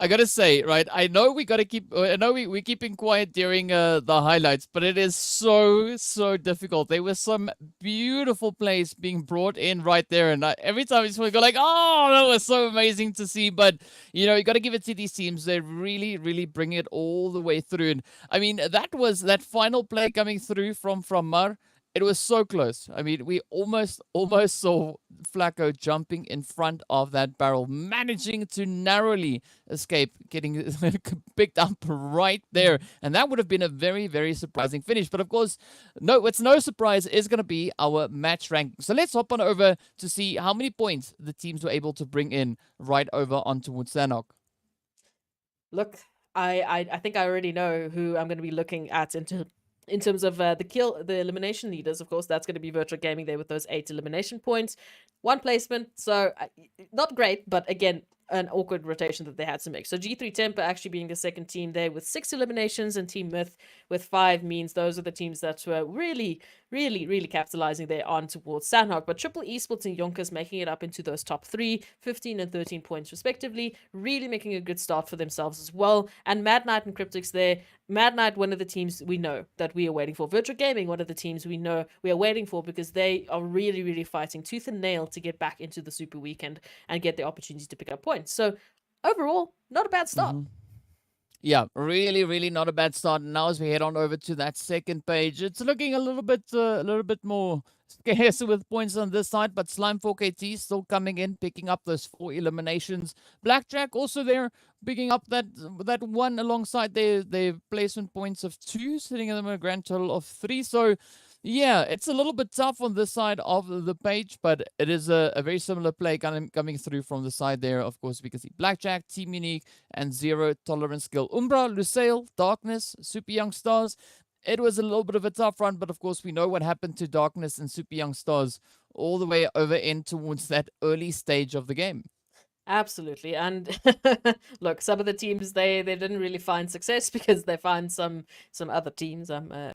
I gotta say, right, I know we gotta keep, I know we're keeping quiet during the highlights, but it is so difficult. There were some beautiful plays being brought in right there, and every time I just want to go like, oh, that was so amazing to see. But, you know, you gotta give it to these teams. They really bring it all the way through. And I mean, that final play coming through from Mar. It was so close. I mean, we almost saw Flacco jumping in front of that barrel, managing to narrowly escape, getting picked up right there. And that would have been a very surprising finish. But of course, no, it's no surprise is going to be our match ranking. So let's hop on over to see how many points the teams were able to bring in right over onto Sanhok. Look, I think I already know who I'm going to be looking at in terms of the elimination leaders. Of course, that's going to be Virtual Gaming there with those 8 elimination points, 1 placement. So not great, but again, an awkward rotation that they had to make. So G3 Temper actually being the second team there with 6 eliminations, and Team Myth with 5 means those are the teams that were really capitalizing there on towards Sanhok. But Triple Esports and YONKOUS making it up into those top 3, 15 and 13 points respectively, really making a good start for themselves as well. And Mad Knight and Cryptics there. Mad Knight, one of the teams we know that we are waiting for. Virtual Gaming, one of the teams we know we are waiting for, because they are really fighting tooth and nail to get back into the Super Weekend and get the opportunity to pick up points. So overall, not a bad start. Yeah, really not a bad start. And now as we head on over to that second page, it's looking a little bit more scarce with points on this side, but Slime 4KT still coming in, picking up those 4 eliminations. Blackjack also there, picking up that one alongside their placement points of 2, sitting them a grand total of 3. So yeah, it's a little bit tough on this side of the page, but it is a very similar play coming through from the side there. Of course, we can see Blackjack, Team Unique, and Zero Tolerance Skill. Umbra, Lusail, Darkness, Super Young Stars. It was a little bit of a tough run, but of course, we know what happened to Darkness and Super Young Stars all the way over in towards that early stage of the game. Absolutely. And look, some of the teams, they didn't really find success because they find some other teams.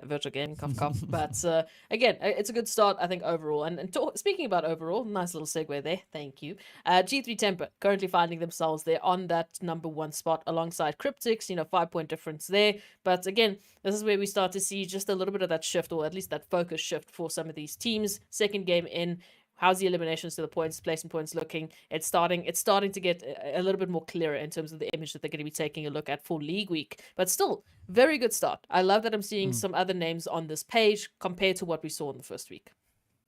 Virtual Gaming, cough. But again, it's a good start, I think, overall. And speaking about overall, nice little segue there. Thank you. G3 Temper currently finding themselves there on that number 1 spot alongside Cryptics, 5-point difference there. But again, this is where we start to see just a little bit of that shift, or at least that focus shift for some of these teams. Second game in. How's the eliminations to the points, placement points looking? It's starting to get a little bit more clearer in terms of the image that they're going to be taking a look at for League Week. But still, very good start. I love that I'm seeing some other names on this page compared to what we saw in the first week.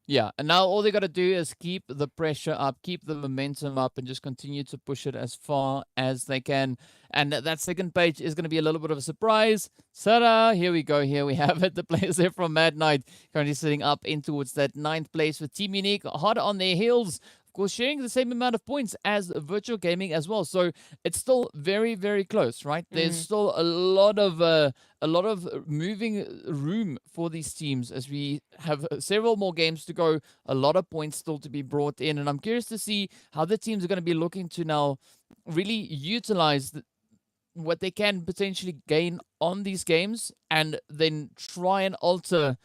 Yeah, and now all they got to do is keep the pressure up, keep the momentum up, and just continue to push it as far as they can. And that second page is going to be a little bit of a surprise. Ta-da! Here we go. Here we have it. The players there from Mad Knight currently sitting up in towards that 9th place with Team Unique, hard on their heels. Of course, sharing the same amount of points as Virtual Gaming as well. So it's still very close, right? There's still a lot of moving room for these teams as we have several more games to go, a lot of points still to be brought in. And I'm curious to see how the teams are going to be looking to now really utilize what they can potentially gain on these games and then try and alter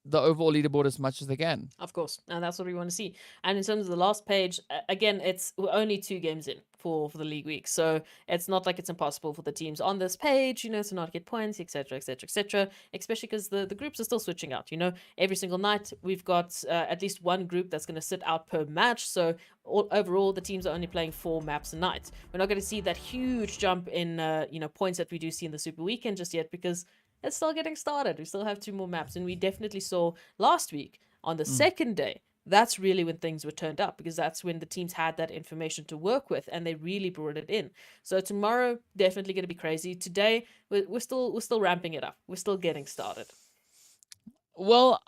the overall leaderboard as much as they can. Of course, and that's what we want to see. And in terms of the last page, again, we're only 2 games in for the League Week, so it's not like it's impossible for the teams on this page, to not get points, etc, especially because the groups are still switching out. Every single night we've got at least one group that's going to sit out per match, so overall the teams are only playing 4 maps a night. We're not going to see that huge jump in points that we do see in the Super Weekend just yet, because it's still getting started. We still have 2 more maps, and we definitely saw last week on the second day, that's really when things were turned up, because that's when the teams had that information to work with and they really brought it in. So tomorrow, definitely going to be crazy. Today, we're still ramping it up. We're still getting started. Well,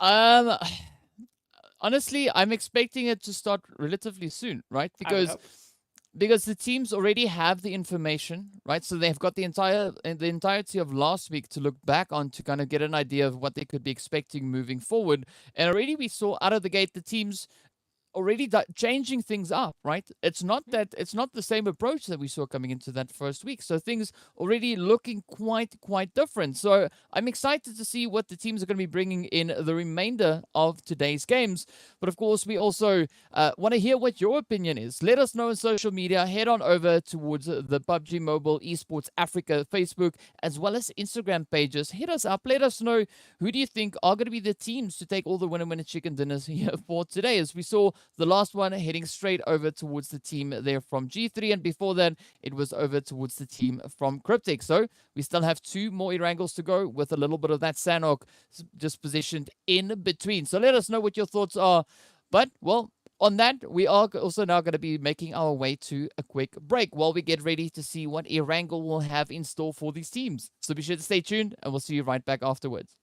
honestly, I'm expecting it to start relatively soon, right? Because the teams already have the information, right? So they've got the entirety of last week to look back on to kind of get an idea of what they could be expecting moving forward. And already we saw out of the gate the teams already changing things up, right? It's not the same approach that we saw coming into that first week. So things already looking quite different. So I'm excited to see what the teams are going to be bringing in the remainder of today's games. But of course, we also want to hear what your opinion is. Let us know on social media. Head on over towards the PUBG Mobile Esports Africa Facebook as well as Instagram pages. Hit us up. Let us know who do you think are going to be the teams to take all the winner chicken dinners here for today, as we saw the last one heading straight over towards the team there from G3, and before that it was over towards the team from Cryptics. So we still have 2 more Erangels to go, with a little bit of that Sanhok just positioned in between. So let us know what your thoughts are. But well, on that, we are also now going to be making our way to a quick break while we get ready to see what Erangel will have in store for these teams. So be sure to stay tuned, and we'll see you right back afterwards.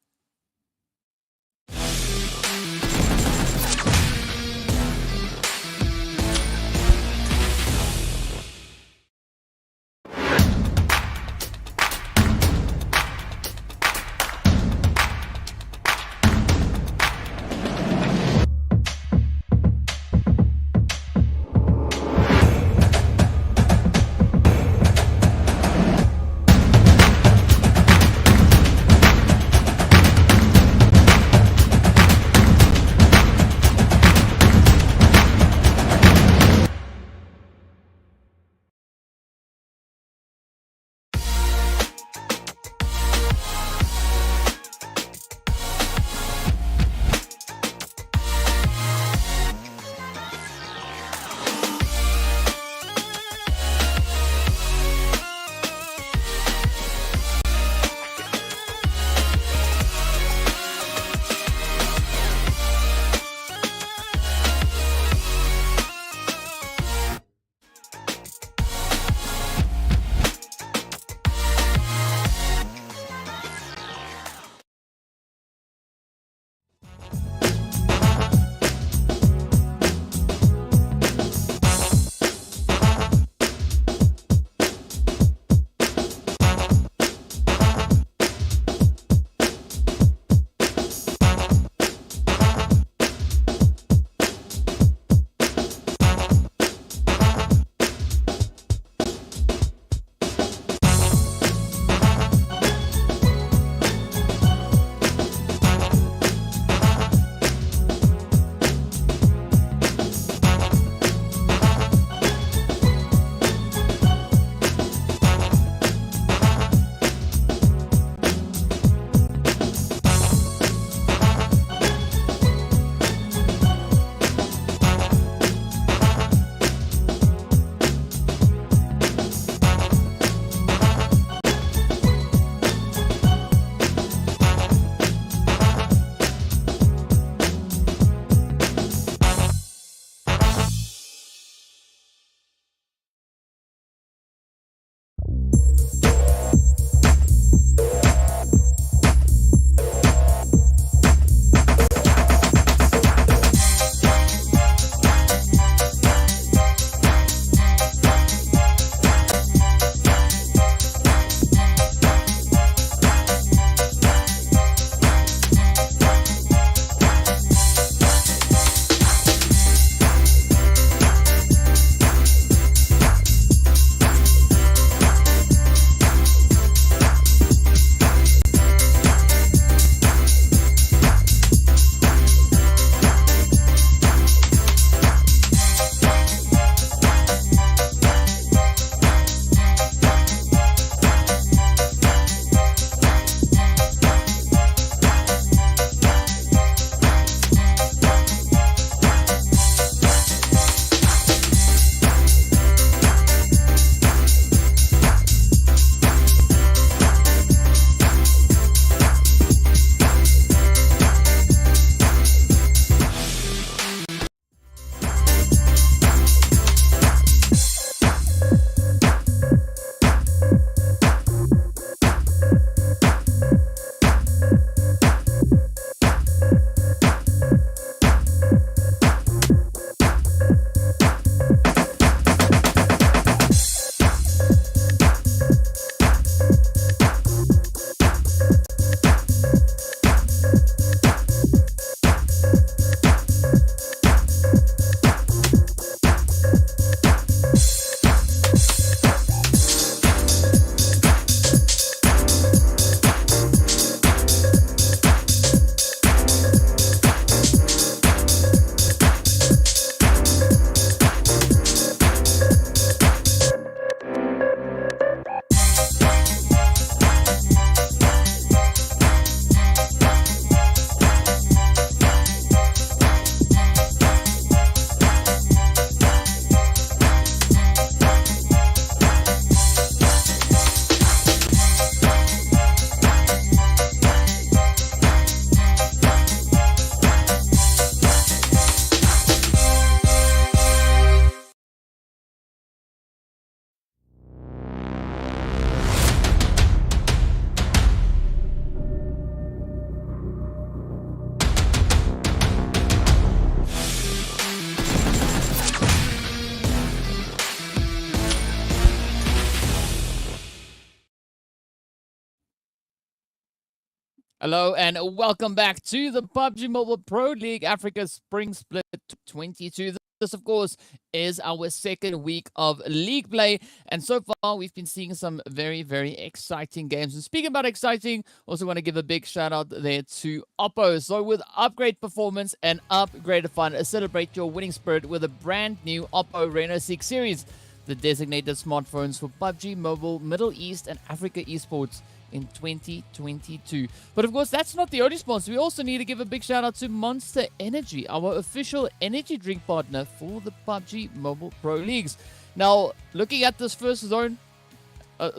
Hello and welcome back to the PUBG Mobile Pro League Africa Spring Split 22. This, of course, is our second week of league play. And so far, we've been seeing some very, very exciting games. And speaking about exciting, also want to give a big shout out there to Oppo. So with upgrade performance and upgraded fun, celebrate your winning spirit with a brand new Oppo Reno 6 series, the designated smartphones for PUBG Mobile, Middle East, and Africa Esports in 2022. But of course, that's not the only sponsor. We also need to give a big shout out to Monster Energy, our official energy drink partner for the PUBG Mobile Pro Leagues. Now, looking at this first zone,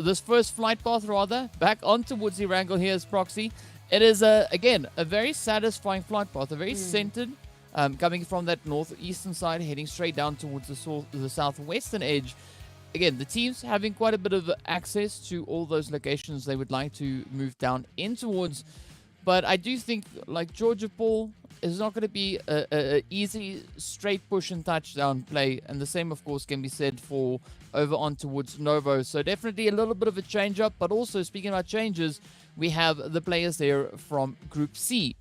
this first flight path rather, back on towards Erangel here as proxy, it is, again, a very satisfying flight path, a very centered, coming from that northeastern side, heading straight down towards the southwestern edge. Again, the team's having quite a bit of access to all those locations they would like to move down in towards. But I do think, like, Georgia Paul is not going to be a easy, straight push and touchdown play. And the same, of course, can be said for over on towards Novo. So definitely a little bit of a change-up. But also, speaking about changes, we have the players there from Group C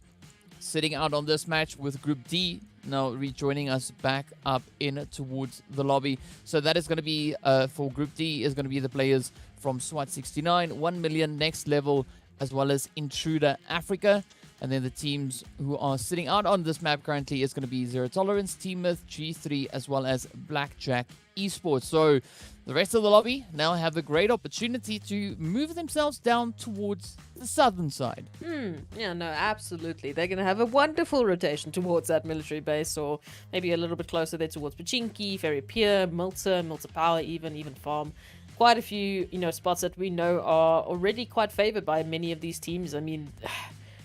sitting out on this match with Group D now rejoining us back up in towards the lobby. So that is going to be, for Group D, is going to be the players from SWAT 69, 1 Million, Next Level, as well as Intruder Africa. And then the teams who are sitting out on this map currently is going to be Zero Tolerance, Team Myth, G3, as well as Blackjack Esports. So the rest of the lobby now have a great opportunity to move themselves down towards the southern side. Yeah, no, absolutely. They're going to have a wonderful rotation towards that military base, or maybe a little bit closer there towards Pachinki, Ferry Pier, Milta Power, even Farm. Quite a few, spots that we know are already quite favored by many of these teams. I mean,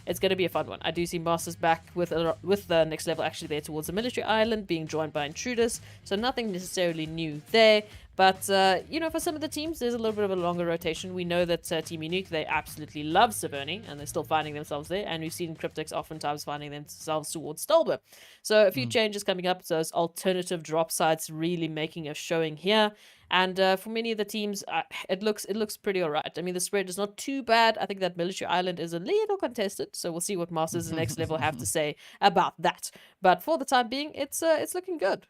it's going to be a fun one. I do see Masters back with the Next Level actually there towards the military island, being joined by Intruders, so nothing necessarily new there. But, for some of the teams, there's a little bit of a longer rotation. We know that Team Unique, they absolutely love Severny, and they're still finding themselves there. And we've seen Cryptics oftentimes finding themselves towards Stolber. So a few changes coming up. Those alternative drop sites really making a showing here. And for many of the teams, it looks pretty all right. I mean, the spread is not too bad. I think that military island is a little contested. So we'll see what Masters and Next Level have to say about that. But for the time being, it's looking good.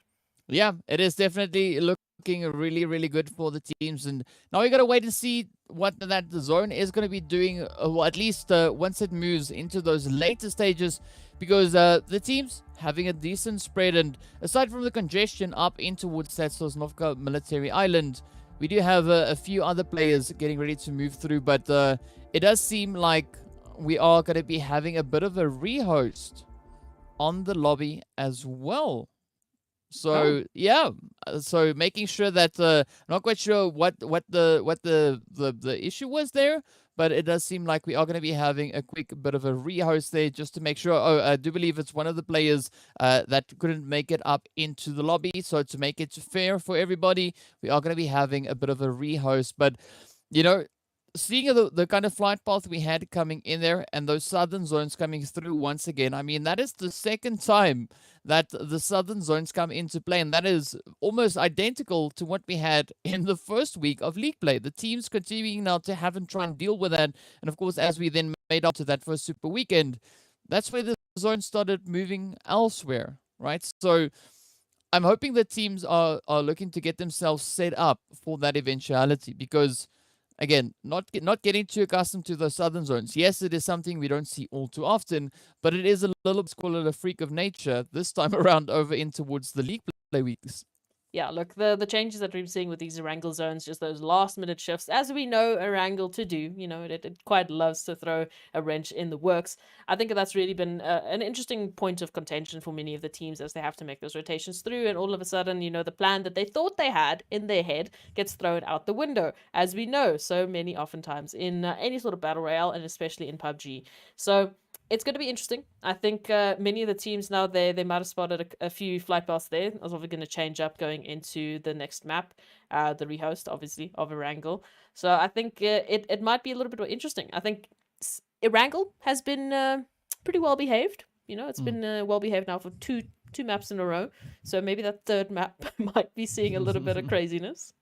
Yeah, it is definitely looking really, really good for the teams. And now we got to wait and see what that zone is going to be doing, well, at least once it moves into those later stages, because the teams having a decent spread. And aside from the congestion up in towards that Sosnovka military island, we do have a few other players getting ready to move through. But it does seem like we are going to be having a bit of a rehost on the lobby as well. So yeah, so making sure that I'm not quite sure what the issue was there, but it does seem like we are going to be having a quick bit of a rehost there just to make sure. Oh, I do believe it's one of the players that couldn't make it up into the lobby. So to make it fair for everybody, we are going to be having a bit of a rehost. But seeing the kind of flight path we had coming in there and those southern zones coming through once again, I mean, that is the second time that the southern zones come into play, and that is almost identical to what we had in the first week of league play. The teams continuing now to have and try and deal with that. And of course, as we then made up to that first super weekend, that's where the zone started moving elsewhere, right? So I'm hoping the teams are looking to get themselves set up for that eventuality, because again, not getting too accustomed to the southern zones. Yes, it is something we don't see all too often, but it is a little bit, call it a freak of nature this time around over in towards the league play weeks. Yeah, look, the changes that we're seeing with these Erangel zones, just those last-minute shifts, as we know Erangel to do, it quite loves to throw a wrench in the works. I think that's really been an interesting point of contention for many of the teams as they have to make those rotations through, and all of a sudden, the plan that they thought they had in their head gets thrown out the window, as we know so many oftentimes in any sort of battle royale, and especially in PUBG. So it's going to be interesting. I think many of the teams now, they might have spotted a few flight paths there. I was obviously going to change up going into the next map, the rehost, obviously, of Erangel. So I think it might be a little bit more interesting. I think Erangel has been pretty well behaved. It's been well behaved now for two maps in a row. So maybe that third map might be seeing a little bit of craziness.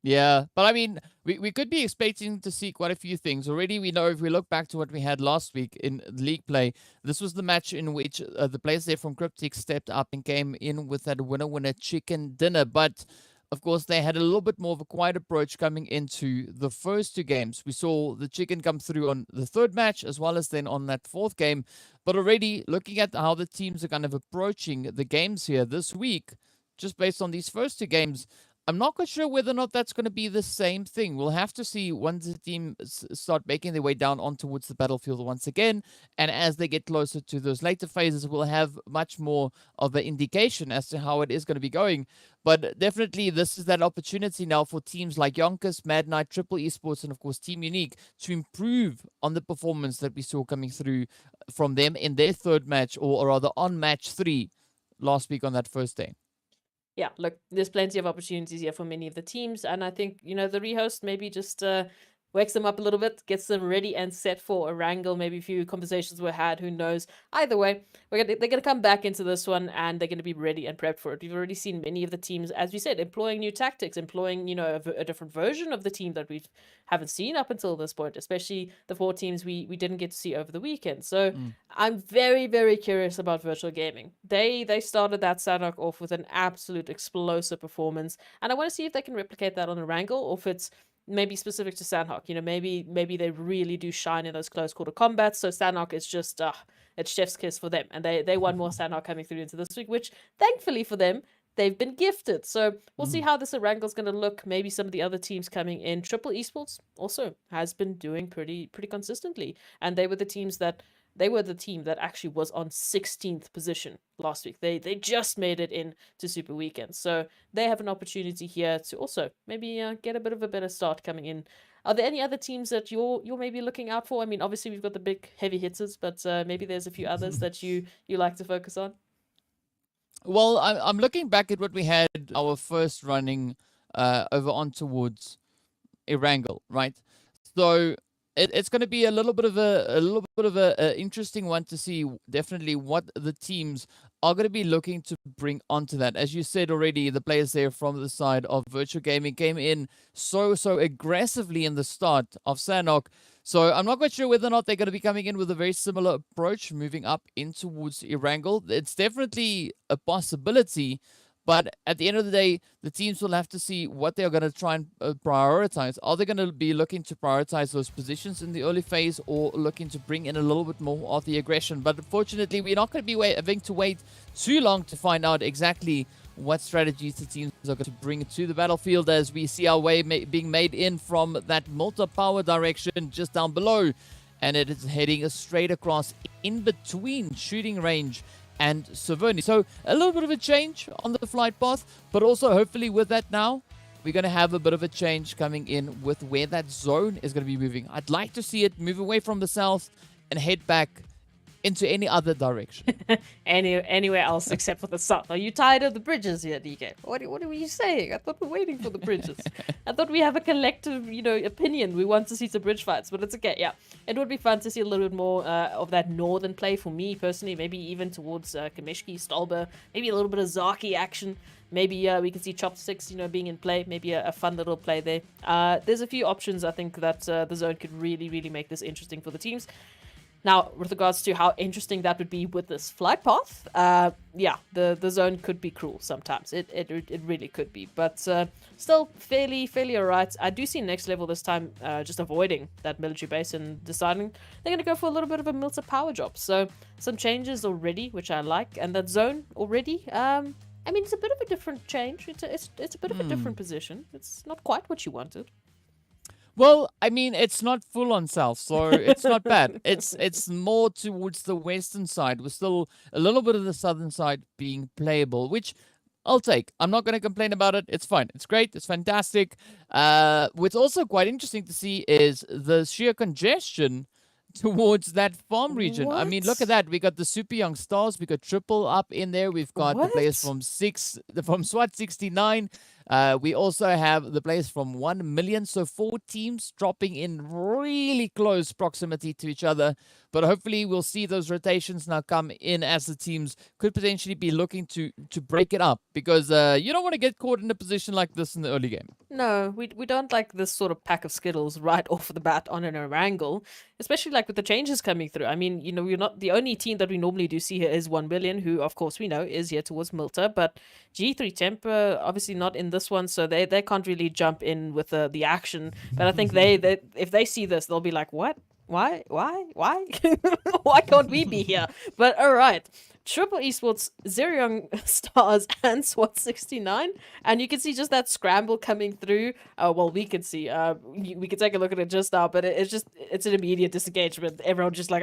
Yeah, but I mean, we could be expecting to see quite a few things. Already, we know if we look back to what we had last week in league play, this was the match in which the players there from Cryptics stepped up and came in with that winner chicken dinner. But of course, they had a little bit more of a quiet approach coming into the first two games. We saw the chicken come through on the third match as well as then on that fourth game. But already, looking at how the teams are kind of approaching the games here this week, just based on these first two games, I'm not quite sure whether or not that's going to be the same thing. We'll have to see once the team start making their way down on towards the battlefield once again. And as they get closer to those later phases, we'll have much more of an indication as to how it is going to be going. But definitely, this is that opportunity now for teams like YONKOUS, Mad Knight, Triple Esports, and of course Team Unique to improve on the performance that we saw coming through from them in their third match, or rather on match 3 last week on that first day. Yeah, look, there's plenty of opportunities here for many of the teams, and I think, you know, the rehost maybe just wakes them up a little bit, gets them ready and set for Erangel. Maybe a few conversations were had, who knows. Either way, they're going to come back into this one, and they're going to be ready and prepped for it. We've already seen many of the teams, as we said, employing new tactics, employing, you know, a different version of the team that we haven't seen up until this point, especially the 4 teams we didn't get to see over the weekend. So I'm very, very curious about Virtual Gaming. They started that Sanhok off with an absolute explosive performance, and I want to see if they can replicate that on Erangel, or if it's maybe specific to Sanhok. You know, maybe they really do shine in those close quarter combats. So Sanhok is just it's chef's kiss for them, and they want more Sanhok coming through into this week, which thankfully for them, they've been gifted. So we'll see how this Erangel is going to look. Maybe some of the other teams coming in. Triple Esports also has been doing pretty consistently, and they were the teams that. They were the team that actually was on 16th position last week. They just made it in to Super Weekend. So they have an opportunity here to also maybe get a bit of a better start coming in. Are there any other teams that you're maybe looking out for? I mean, obviously we've got the big heavy hitters, but maybe there's a few others that you like to focus on. Well, I'm looking back at what we had our first running over on towards Erangel, right? So it's going to be a little bit of a interesting one to see definitely what the teams are going to be looking to bring onto that. As you said already, the players there from the side of Virtual Gaming came in so aggressively in the start of Sanhok. So I'm not quite sure whether or not they're going to be coming in with a very similar approach moving up in towards Erangel. It's definitely a possibility. But at the end of the day, the teams will have to see what they're going to try and prioritize. Are they going to be looking to prioritize those positions in the early phase, or looking to bring in a little bit more of the aggression? But unfortunately, we're not going to be having to wait too long to find out exactly what strategies the teams are going to bring to the battlefield, as we see our way being made in from that multi-power direction just down below. And it is heading straight across in between shooting range and Saverni. So a little bit of a change on the flight path, but also hopefully with that now, we're going to have a bit of a change coming in with where that zone is going to be moving. I'd like to see it move away from the south and head back into any other direction. Anywhere else except for the south. Are you tired of the bridges here, DK? What were you saying? I thought we're waiting for the bridges. I thought we have a collective, opinion. We want to see some bridge fights, but it's okay. Yeah, it would be fun to see a little bit more of that northern play for me personally. Maybe even towards Kameshki, Stolber. Maybe a little bit of Zaki action. Maybe we can see Chopsticks, being in play. Maybe a fun little play there. There's a few options I think that the zone could really make this interesting for the teams. Now, with regards to how interesting that would be with this flight path, yeah, the zone could be cruel sometimes. It really could be, but still fairly alright. I do see next level this time just avoiding that military base and deciding they're going to go for a little bit of a Milter power job. So some changes already, which I like, and that zone already. I mean, it's a bit of a different change. It's a bit of a different position. It's not quite what you wanted. Well, I mean, it's not full on south, so it's not bad. It's more towards the western side, with still a little bit of the southern side being playable, which I'll take. I'm not going to complain about it. It's fine. It's great. It's fantastic. What's also quite interesting to see is the sheer congestion towards that farm region. I mean, look at that. We got the super young stars. We got Triple up in there. We've got the players from SWAT 69. We also have the players from 1 million. So 4 teams dropping in really close proximity to each other. But hopefully we'll see those rotations now come in as the teams could potentially be looking to break it up. Because you don't want to get caught in a position like this in the early game. No, we don't like this sort of pack of Skittles right off the bat on an Erangel, especially like with the changes coming through. I mean, you know, we're not the only team that we normally do see here is 1 billion, who of course we know is here towards Milta, but G3 Temper obviously not in this one, so they can't really jump in with the action. But I think they if they see this, they'll be like, what? Why? Why can't we be here? But all right. Triple Esports, Zero Young Stars, and SWAT 69. And you can see just that scramble coming through. Well, we can see. We can take a look at it just now, but it's an immediate disengagement. Everyone just like,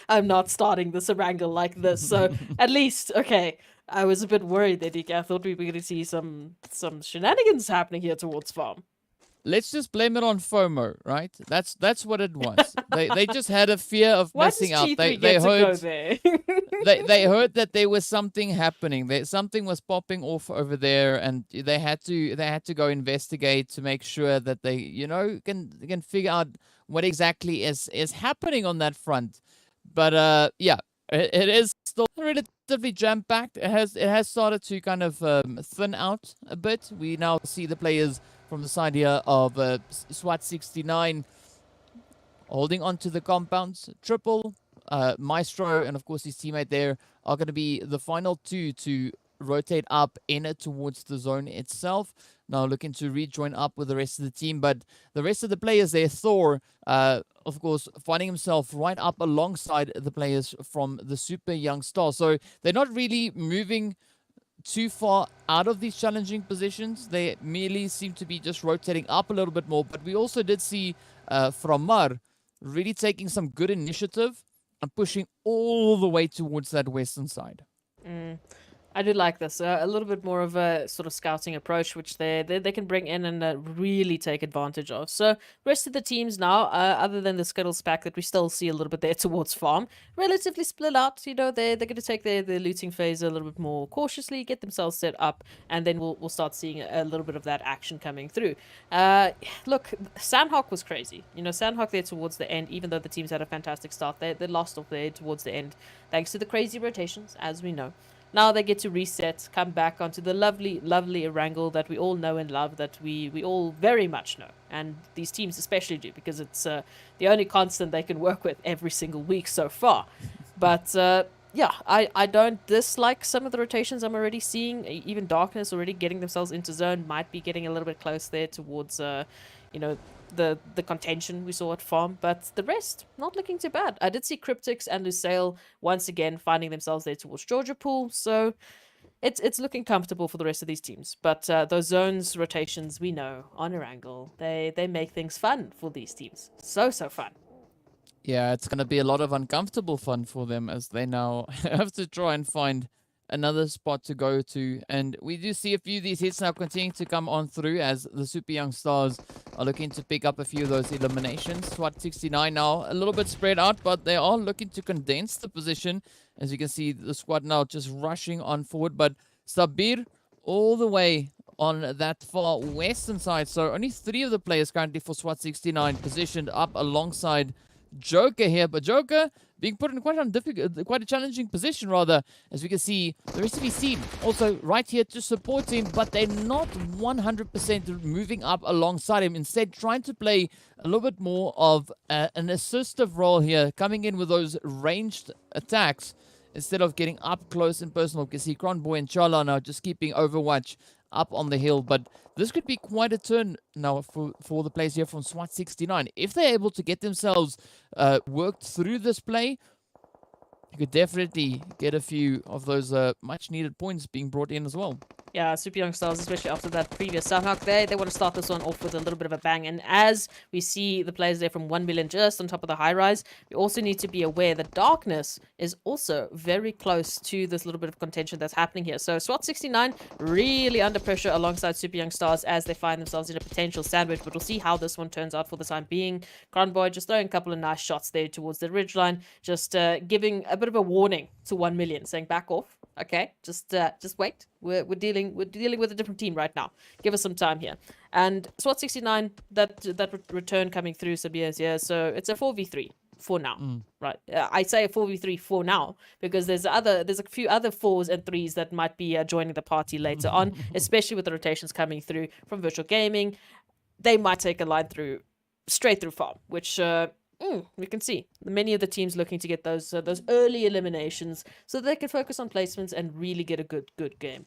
I'm not starting this Erangel like this. So at least, okay. I was a bit worried there, DK. I thought we were going to see some shenanigans happening here towards farm. Let's just blame it on FOMO, right? That's what it was. They just had a fear of messing up. They heard they heard that there was something happening. Something was popping off over there, and they had to go investigate to make sure that they can figure out what exactly is happening on that front. But yeah, it is still relatively jam-packed. It has started to kind of thin out a bit. We now see the players from the side here of SWAT 69 holding on to the compounds. Triple, Maestro, and of course his teammate there are going to be the final 2 to rotate up in it towards the zone itself. Now looking to rejoin up with the rest of the team, but the rest of the players there, Thor, of course, finding himself right up alongside the players from the Super Young Stars. So they're not really moving too far out of these challenging positions. They merely seem to be just rotating up a little bit more. But we also did see Framar really taking some good initiative and pushing all the way towards that western side. I do like this. A little bit more of a sort of scouting approach, which they can bring in and really take advantage of. So rest of the teams now, other than the Skittles pack that we still see a little bit there towards farm, relatively split out. You know, they're going to take their looting phase a little bit more cautiously, get themselves set up, and then we'll start seeing a little bit of that action coming through. Look, Sanhok was crazy. You know, Sanhok there towards the end, even though the teams had a fantastic start, they lost off there towards the end, thanks to the crazy rotations, as we know. Now they get to reset, come back onto the lovely, lovely Erangel that we all know and love, that we all very much know. And these teams especially do, because it's the only constant they can work with every single week so far. But yeah, I don't dislike some of the rotations I'm already seeing. Even Darkness already getting themselves into zone, might be getting a little bit close there towards, you know, the contention we saw at farm, but the rest not looking too bad. I did see Cryptics and Lusail once again finding themselves there towards Georgia Pool, so it's looking comfortable for the rest of these teams. But those zones rotations, we know on Erangel, they make things fun for these teams. So fun. Yeah, it's going to be a lot of uncomfortable fun for them as they now have to try and find another spot to go to. And we do see a few of these hits now continuing to come on through as the Super Young Stars are looking to pick up a few of those eliminations. SWAT 69 now a little bit spread out, but they are looking to condense the position. As you can see, the squad now just rushing on forward, but Sabir all the way on that far western side. So only 3 of the players currently for SWAT 69 positioned up alongside Joker here, but Joker being put in quite a challenging position, rather, as we can see the rest of his team also right here to support him, but they're not 100% moving up alongside him, instead trying to play a little bit more of an assistive role here, coming in with those ranged attacks instead of getting up close and personal. You can see Cronboy and Charla now just keeping Overwatch up on the hill, but this could be quite a turn now for the players here from SWAT 69. If they're able to get themselves worked through this play, you could definitely get a few of those much needed points being brought in as well. Yeah, Super Young Stars, especially after that previous Sanhok, they want to start this one off with a little bit of a bang. And as we see the players there from 1 million just on top of the high rise, we also need to be aware that Darkness is also very close to this little bit of contention that's happening here. So SWAT 69 really under pressure alongside Super Young Stars as they find themselves in a potential sandwich. But we'll see how this one turns out for the time being. Cronboy just throwing a couple of nice shots there towards the ridgeline, just giving a bit of a warning to 1 million, saying back off. Okay, just wait. We're dealing with a different team right now. Give us some time here. And SWAT 69, that return coming through Sabia's here. So it's a 4v3 for now, right? I say a 4v3 for now because there's a few other 4s and 3s that might be joining the party later on, especially with the rotations coming through from Virtual Gaming. They might take a line straight through farm, which we can see many of the teams looking to get those early eliminations so that they can focus on placements and really get a good game.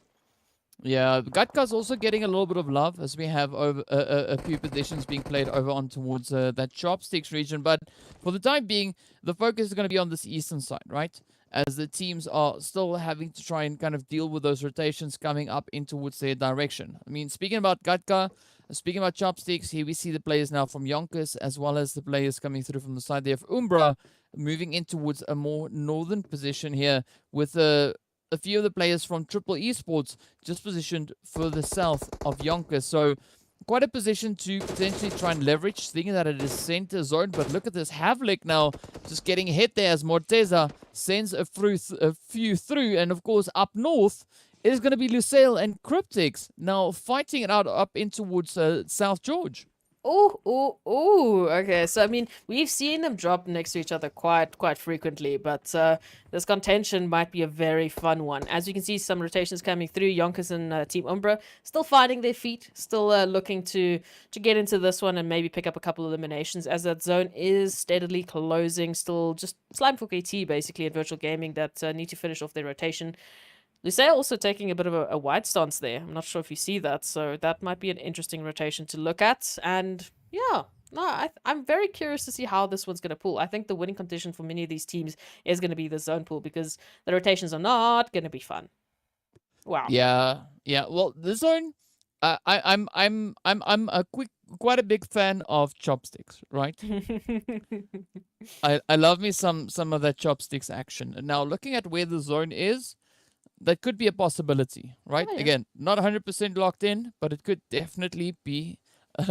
Yeah, Gatka's also getting a little bit of love as we have over a few positions being played over on towards that Chopsticks region. But for the time being, the focus is going to be on this eastern side, right? As the teams are still having to try and kind of deal with those rotations coming up in towards their direction. I mean, speaking about Gatka, speaking about Chopsticks, here we see the players now from YONKOUS as well as the players coming through from the side there of Umbra, moving in towards a more northern position here with a few of the players from Triple Esports just positioned further south of Yonkers. So quite a position to potentially try and leverage, thinking that it is center zone. But look at this Havlik now just getting hit there as Morteza sends a few through. And of course, up north is going to be Lusail and Cryptics now fighting it out up in towards South George. Oh, okay. So, I mean, we've seen them drop next to each other quite frequently, but this contention might be a very fun one. As you can see, some rotations coming through. YONKOUS and Team Umbra still finding their feet, still looking to get into this one and maybe pick up a couple of eliminations as that zone is steadily closing. Still just slime for KT, basically, in Virtual Gaming that need to finish off their rotation. Lusail also taking a bit of a wide stance there. I'm not sure if you see that, so that might be an interesting rotation to look at. And yeah, no, I'm very curious to see how this one's going to pull. I think the winning condition for many of these teams is going to be the zone pool because the rotations are not going to be fun. Wow. Yeah. Well, the zone, I'm quite a big fan of Chopsticks, right? I love me some of that Chopsticks action. And now looking at where the zone is, that could be a possibility, right? Oh, yeah. Again, not 100% locked in, but it could definitely be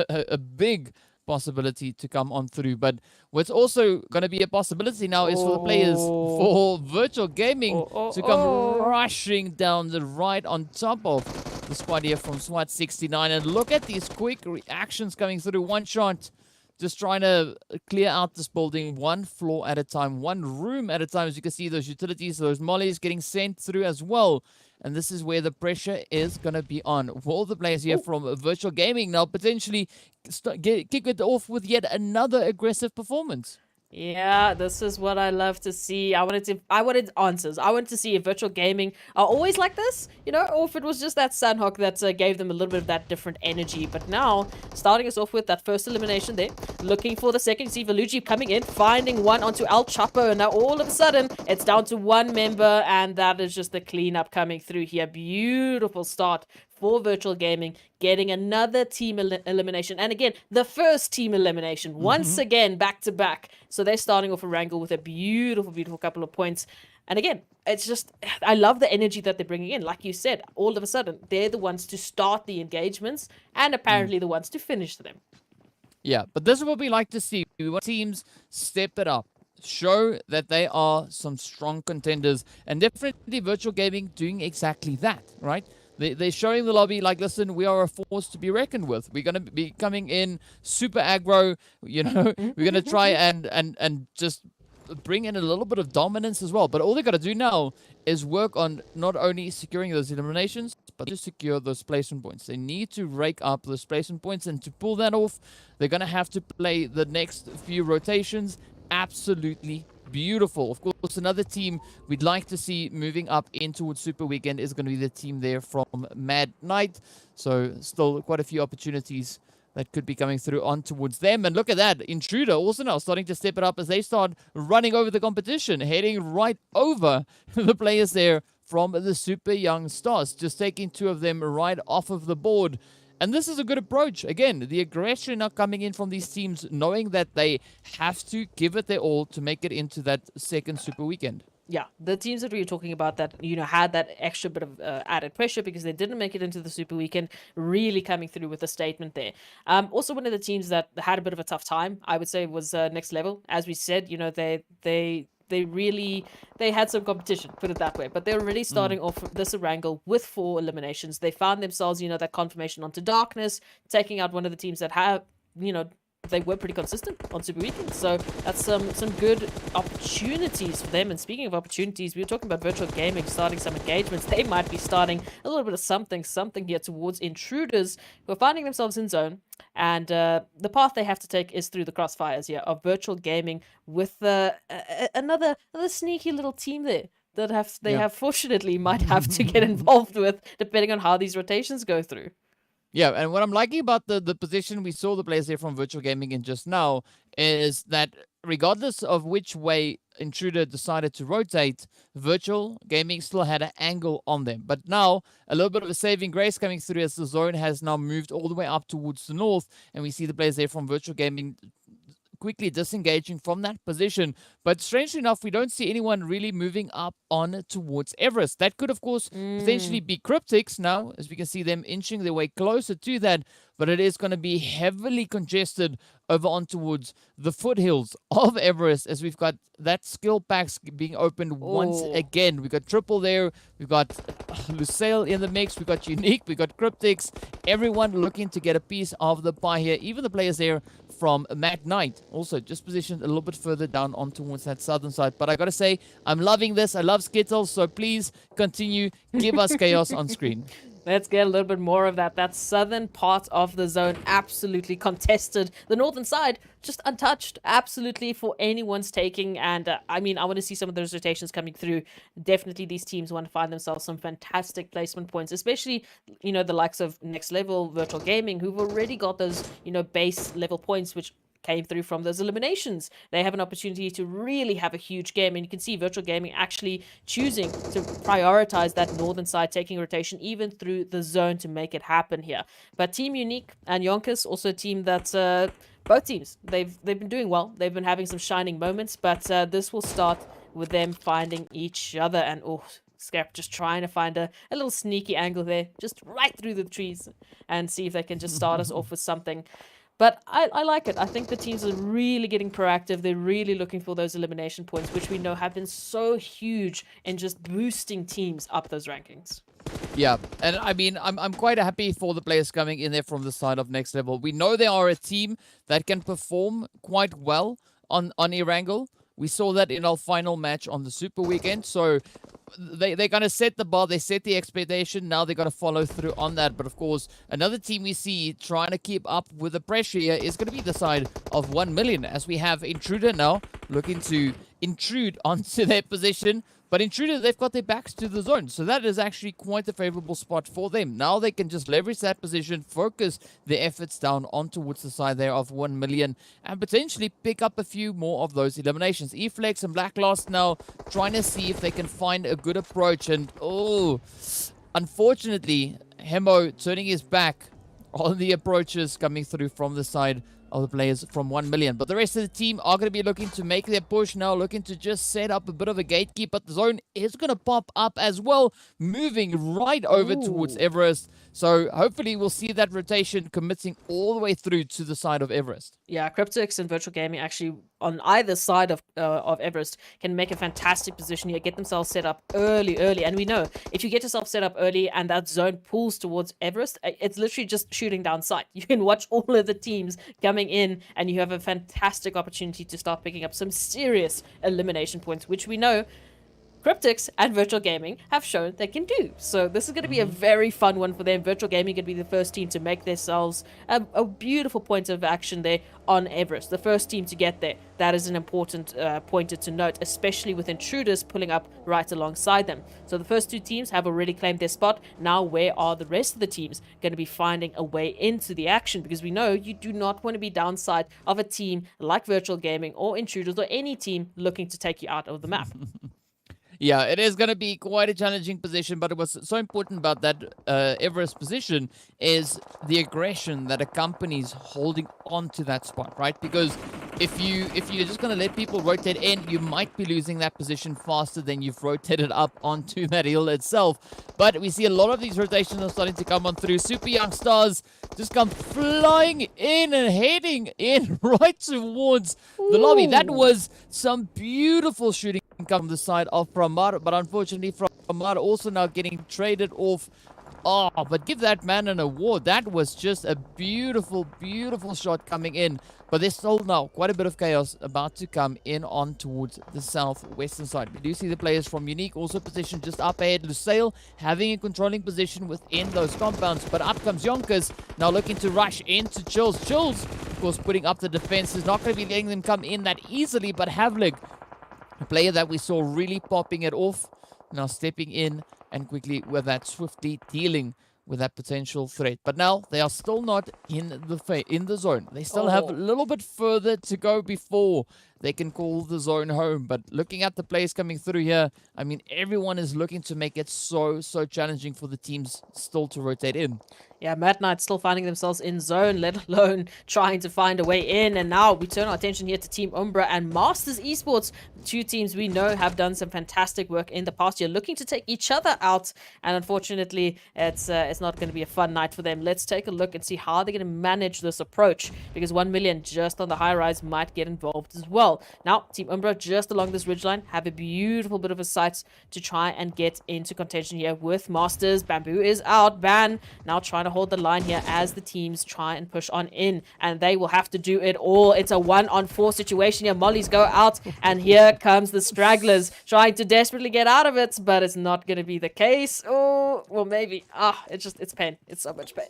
a big possibility to come on through. But what's also going to be a possibility now is for the players for Virtual Gaming to come rushing down the right on top of the squad here from SWAT 69. And look at these quick reactions coming through. One shot, just trying to clear out this building one floor at a time, one room at a time. As you can see, those utilities, those mollies getting sent through as well. And this is where the pressure is going to be on. All the players here from Virtual Gaming now potentially kick it off with yet another aggressive performance. Yeah, this is what I love to see. I wanted answers. I wanted to see if Virtual Gaming are always like this, you know, or if it was just that Sanhok that gave them a little bit of that different energy. But now, starting us off with that first elimination there, looking for the second. See Valucci coming in, finding one onto El Chapo, and now all of a sudden, it's down to one member, and that is just the cleanup coming through here. Beautiful start for Virtual Gaming, getting another team elimination. And again, the first team elimination, once again, back to back. So they're starting off Erangel with a beautiful couple of points. And again, it's just, I love the energy that they're bringing in. Like you said, all of a sudden, they're the ones to start the engagements and apparently the ones to finish them. Yeah, but this is what we like to see. We want teams step it up. Show that they are some strong contenders. And definitely Virtual Gaming doing exactly that, right? They're showing the lobby, like, listen, we are a force to be reckoned with. We're going to be coming in super aggro, you know. We're going to try and just bring in a little bit of dominance as well. But all they got to do now is work on not only securing those eliminations, but to secure those placement points. They need to rake up those placement points. And to pull that off, they're going to have to play the next few rotations absolutely beautiful. Of course, another team we'd like to see moving up in towards Super Weekend is going to be the team there from Mad Knight. So still quite a few opportunities that could be coming through on towards them. And look at that, Intruder also now starting to step it up as they start running over the competition, heading right over the players there from the Super Young Stars, just taking two of them right off of the board. And this is a good approach. Again, the aggression now coming in from these teams, knowing that they have to give it their all to make it into that second Super Weekend. Yeah, the teams that we were talking about that, you know, had that extra bit of added pressure because they didn't make it into the Super Weekend, really coming through with a statement there. Also, one of the teams that had a bit of a tough time, I would say, was Next Level. As we said, you know, they they had some competition, put it that way. But they're already starting off this Erangel with 4 eliminations. They found themselves, that confirmation onto Darkness, taking out one of the teams that have, they were pretty consistent on Super Weekend. So that's some good opportunities for them. And speaking of opportunities, we were talking about Virtual Gaming starting some engagements. They might be starting a little bit of something here towards Intruders, who are finding themselves in zone. And the path they have to take is through the crossfires here of Virtual Gaming with another sneaky little team there that have fortunately might have to get involved with, depending on how these rotations go through. Yeah, and what I'm liking about the position we saw the players there from Virtual Gaming in just now is that regardless of which way Intruder decided to rotate, Virtual Gaming still had an angle on them. But now, a little bit of a saving grace coming through as the zone has now moved all the way up towards the north, and we see the players there from Virtual Gaming quickly disengaging from that position. But strangely enough, we don't see anyone really moving up on towards Everest. That could, of course, potentially be Cryptics now, as we can see them inching their way closer to that. But it is going to be heavily congested over on towards the foothills of Everest, as we've got that skill packs being opened once again. We've got Triple there. We've got Lusail in the mix. We've got Unique. We've got Cryptics. Everyone looking to get a piece of the pie here. Even the players there from Mad Knight also just positioned a little bit further down on towards that southern side. But I got to say, I'm loving this. I love Skittles. So please continue. Give us chaos on screen. Let's get a little bit more of that. That southern part of the zone absolutely contested. The northern side just untouched, absolutely for anyone's taking. And I want to see some of those rotations coming through. Definitely these teams want to find themselves some fantastic placement points, especially, the likes of Next Level, Virtual Gaming, who've already got those, base level points, which came through from those eliminations. They have an opportunity to really have a huge game, and you can see Virtual Gaming actually choosing to prioritize that northern side, taking rotation even through the zone to make it happen here. But Team Unique and YONKOUS, also a team that both teams, they've been doing well. They've been having some shining moments, but this will start with them finding each other. And Scrap just trying to find a little sneaky angle there, just right through the trees, and see if they can just start us off with something. But I like it. I think the teams are really getting proactive. They're really looking for those elimination points, which we know have been so huge in just boosting teams up those rankings. Yeah, and I'm quite happy for the players coming in there from the side of Next Level. We know they are a team that can perform quite well on Erangel. We saw that in our final match on the Super Weekend. So they're going to set the bar. They set the expectation. Now they're going to follow through on that. But of course, another team we see trying to keep up with the pressure here is going to be the side of 1 million, as we have Intruder now looking to intrude onto their position. But Intruder, they've got their backs to the zone. So that is actually quite a favorable spot for them. Now they can just leverage that position, focus their efforts down on towards the side there of 1 million, and potentially pick up a few more of those eliminations. E-Flex and Black Lost now trying to see if they can find a good approach. And, unfortunately, Hemo turning his back on the approaches coming through from the side of the players from 1 million. But the rest of the team are going to be looking to make their push now, looking to just set up a bit of a gatekeep. But the zone is going to pop up as well, moving right over towards Everest. So hopefully we'll see that rotation committing all the way through to the side of Everest. Yeah, Cryptics and Virtual Gaming actually on either side of Everest can make a fantastic position here, get themselves set up early. And we know if you get yourself set up early and that zone pulls towards Everest, it's literally just shooting down sight. You can watch all of the teams coming in and you have a fantastic opportunity to start picking up some serious elimination points, which we know Cryptics and Virtual Gaming have shown they can do. So this is going to be a very fun one for them. Virtual Gaming going to be the first team to make themselves a beautiful point of action there on Everest. The first team to get there. That is an important pointer to note, especially with Intruders pulling up right alongside them. So the first two teams have already claimed their spot. Now where are the rest of the teams going to be finding a way into the action? Because we know you do not want to be downside of a team like Virtual Gaming or Intruders or any team looking to take you out of the map. Yeah, it is going to be quite a challenging position, but what's so important about that Everest position is the aggression that accompanies holding on to that spot, right? Because if you're just going to let people rotate in, you might be losing that position faster than you've rotated up onto that hill itself. But we see a lot of these rotations are starting to come on through. Super Young Stars just come flying in and heading in right towards the lobby. That was some beautiful shooting come the side of Pramar, but unfortunately Pramar also now getting traded off. Oh, but give that man an award. That was just a beautiful, beautiful shot coming in. But there's still now quite a bit of chaos about to come in on towards the southwestern side. We do see the players from Unique also positioned just up ahead. Lusail having a controlling position within those compounds. But up comes YONKOUS, now looking to rush into Chills. Chills, of course, putting up the defense. Is not going to be letting them come in that easily. But Havlik, a player that we saw really popping it off, now stepping in and quickly with that swiftly dealing with that potential threat. But now they are still not in the zone. They still have a little bit further to go before they can call the zone home. But looking at the players coming through here, I mean, everyone is looking to make it so challenging for the teams still to rotate in. Yeah, Mad Knight still finding themselves in zone, let alone trying to find a way in. And now we turn our attention here to Team Umbra and Masters Esports. Two teams we know have done some fantastic work in the past year, looking to take each other out. And unfortunately, it's not going to be a fun night for them. Let's take a look and see how they're going to manage this approach, because 1 million just on the high rise might get involved as well. Now, Team Umbra just along this ridgeline have a beautiful bit of a sight to try and get into contention here with Masters. Bamboo is out. Ban now trying to hold the line here as the teams try and push on in, and they will have to do it all. It's a 1-on-4 situation here. Mollies go out, and here comes the stragglers trying to desperately get out of it, but it's not going to be the case. Oh, well, maybe. It's pain. It's so much pain.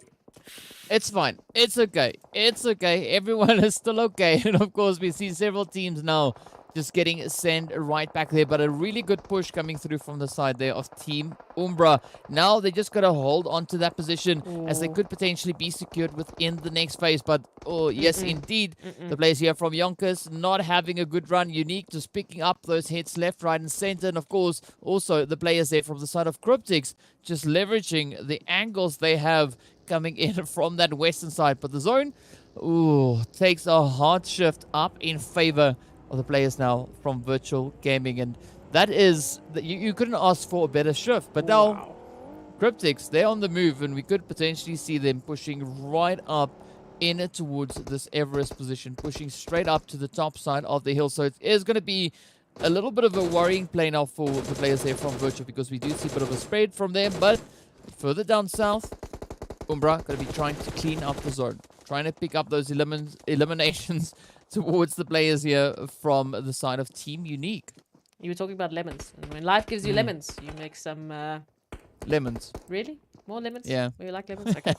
It's fine. It's okay. It's okay. Everyone is still okay. And of course, we see several teams now just getting sent right back there. But a really good push coming through from the side there of Team Umbra. Now they just got to hold on to that position as they could potentially be secured within the next phase. But, oh, yes, indeed. The players here from YONKOUS not having a good run. Unique just picking up those hits left, right, and center. And, of course, also the players there from the side of Cryptics just leveraging the angles they have coming in from that western side. But the zone, takes a hard shift up in favor of the players now from Virtual Gaming, and that is you couldn't ask for a better shift. But now Cryptics, they're on the move, and we could potentially see them pushing right up in towards this Everest position, pushing straight up to the top side of the hill. So it is going to be a little bit of a worrying play now for the players there from Virtual, because we do see a bit of a spread from them. But further down south, Umbra going to be trying to clean up the zone, trying to pick up those eliminations towards the players here from the side of Team Unique. You were talking about lemons. And when life gives you lemons, you make some... Lemons. Really? More lemons? Yeah. You like lemons? Okay.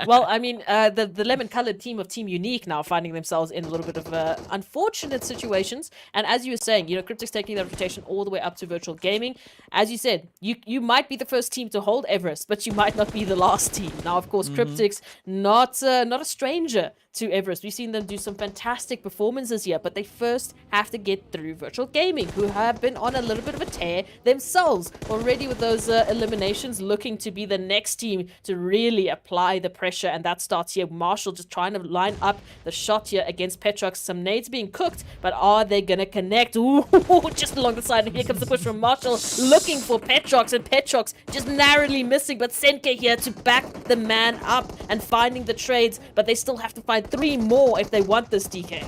Well, I mean, the lemon-colored team of Team Unique now finding themselves in a little bit of unfortunate situations. And as you were saying, you know, Cryptics taking their reputation all the way up to Virtual Gaming. As you said, you might be the first team to hold Everest, but you might not be the last team. Now, of course, Cryptics, not a stranger to Everest. We've seen them do some fantastic performances here, but they first have to get through Virtual Gaming, who have been on a little bit of a tear themselves already with those eliminations, looking to be the next team to really apply the pressure. And that starts here. Marshall just trying to line up the shot here against Petrox. Some nades being cooked, but are they gonna connect? Ooh, just along the side. And here comes the push from Marshall, looking for Petrox, and Petrox just narrowly missing. But Senke here to back the man up and finding the trades, but they still have to find 3 more if they want this, DK.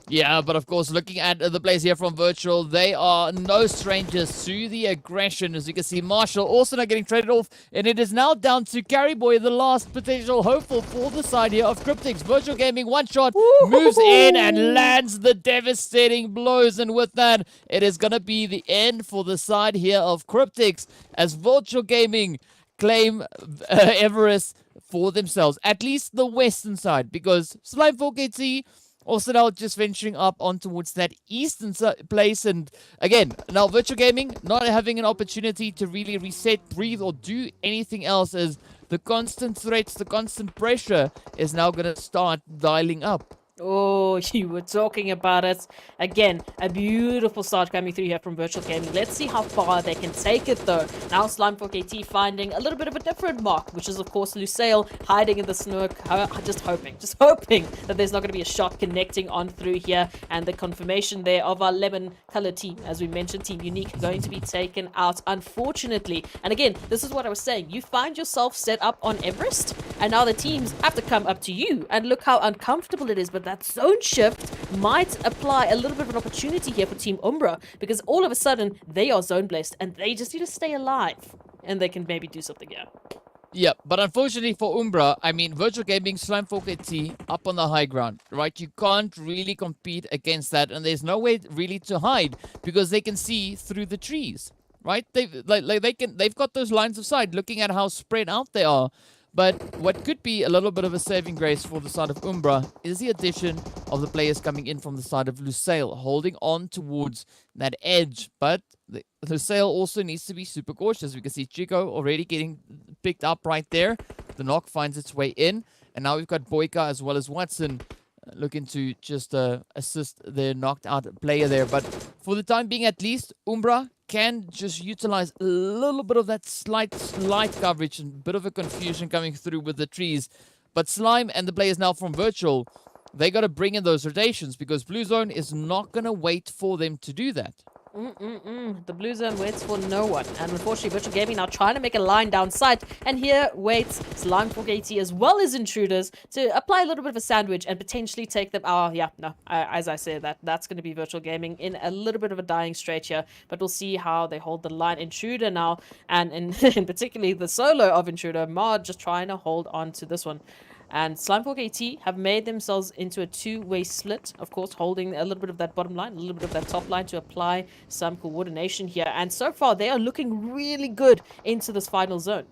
Yeah, but of course, looking at the players here from Virtual, they are no strangers to the aggression. As you can see, Marshall also not getting traded off, and it is now down to Carryboy, the last potential hopeful for the side here of Cryptics. Virtual Gaming, one shot, moves in and lands the devastating blows, and with that, it is going to be the end for the side here of Cryptics, as Virtual Gaming claim Everest for themselves, at least the western side, because Slime 4KT also now just venturing up on towards that eastern place. And again, now Virtual Gaming not having an opportunity to really reset, breathe, or do anything else, as the constant threats, the constant pressure is now going to start dialing up. Oh, you were talking about it. Again, a beautiful start coming through here from Virtual Gaming. Let's see how far they can take it, though. Now, Slime for KT finding a little bit of a different mark, which is, of course, Lusail hiding in the snook. Just hoping that there's not going to be a shot connecting on through here. And the confirmation there of our lemon color team, as we mentioned, Team Unique, going to be taken out, unfortunately. And again, this is what I was saying. You find yourself set up on Everest, and now the teams have to come up to you. And look how uncomfortable it is. But that zone shift might apply a little bit of an opportunity here for Team Umbra, because all of a sudden they are zone blessed and they just need to stay alive, and they can maybe do something here. Yeah, but unfortunately for Umbra, I mean, Virtual Gaming, Slime 4KT up on the high ground, right? You can't really compete against that, and there's no way really to hide because they can see through the trees, right? They've got those lines of sight, looking at how spread out they are. But what could be a little bit of a saving grace for the side of Umbra is the addition of the players coming in from the side of Lusail, holding on towards that edge. But Lusail also needs to be super cautious. We can see Chico already getting picked up right there. The knock finds its way in. And now we've got Boyka as well as Watson looking to just assist their knocked out player there. But for the time being, at least, Umbra can just utilize a little bit of that slight coverage and a bit of a confusion coming through with the trees. But Slime and the players now from Virtual, they got to bring in those rotations because Blue Zone is not going to wait for them to do that. The Blue Zone waits for no one. And unfortunately, Virtual Gaming now trying to make a line down sight. And here waits Slime for KT as well as Intruders to apply a little bit of a sandwich and potentially take them. Oh, yeah, no. As I said, that's going to be Virtual Gaming in a little bit of a dying strait here. But we'll see how they hold the line. Intruder now, and in particularly the solo of Intruder, Mod just trying to hold on to this one. And Slime 4KT have made themselves into a two-way split, of course, holding a little bit of that bottom line, a little bit of that top line to apply some coordination here. And so far, they are looking really good into this final zone.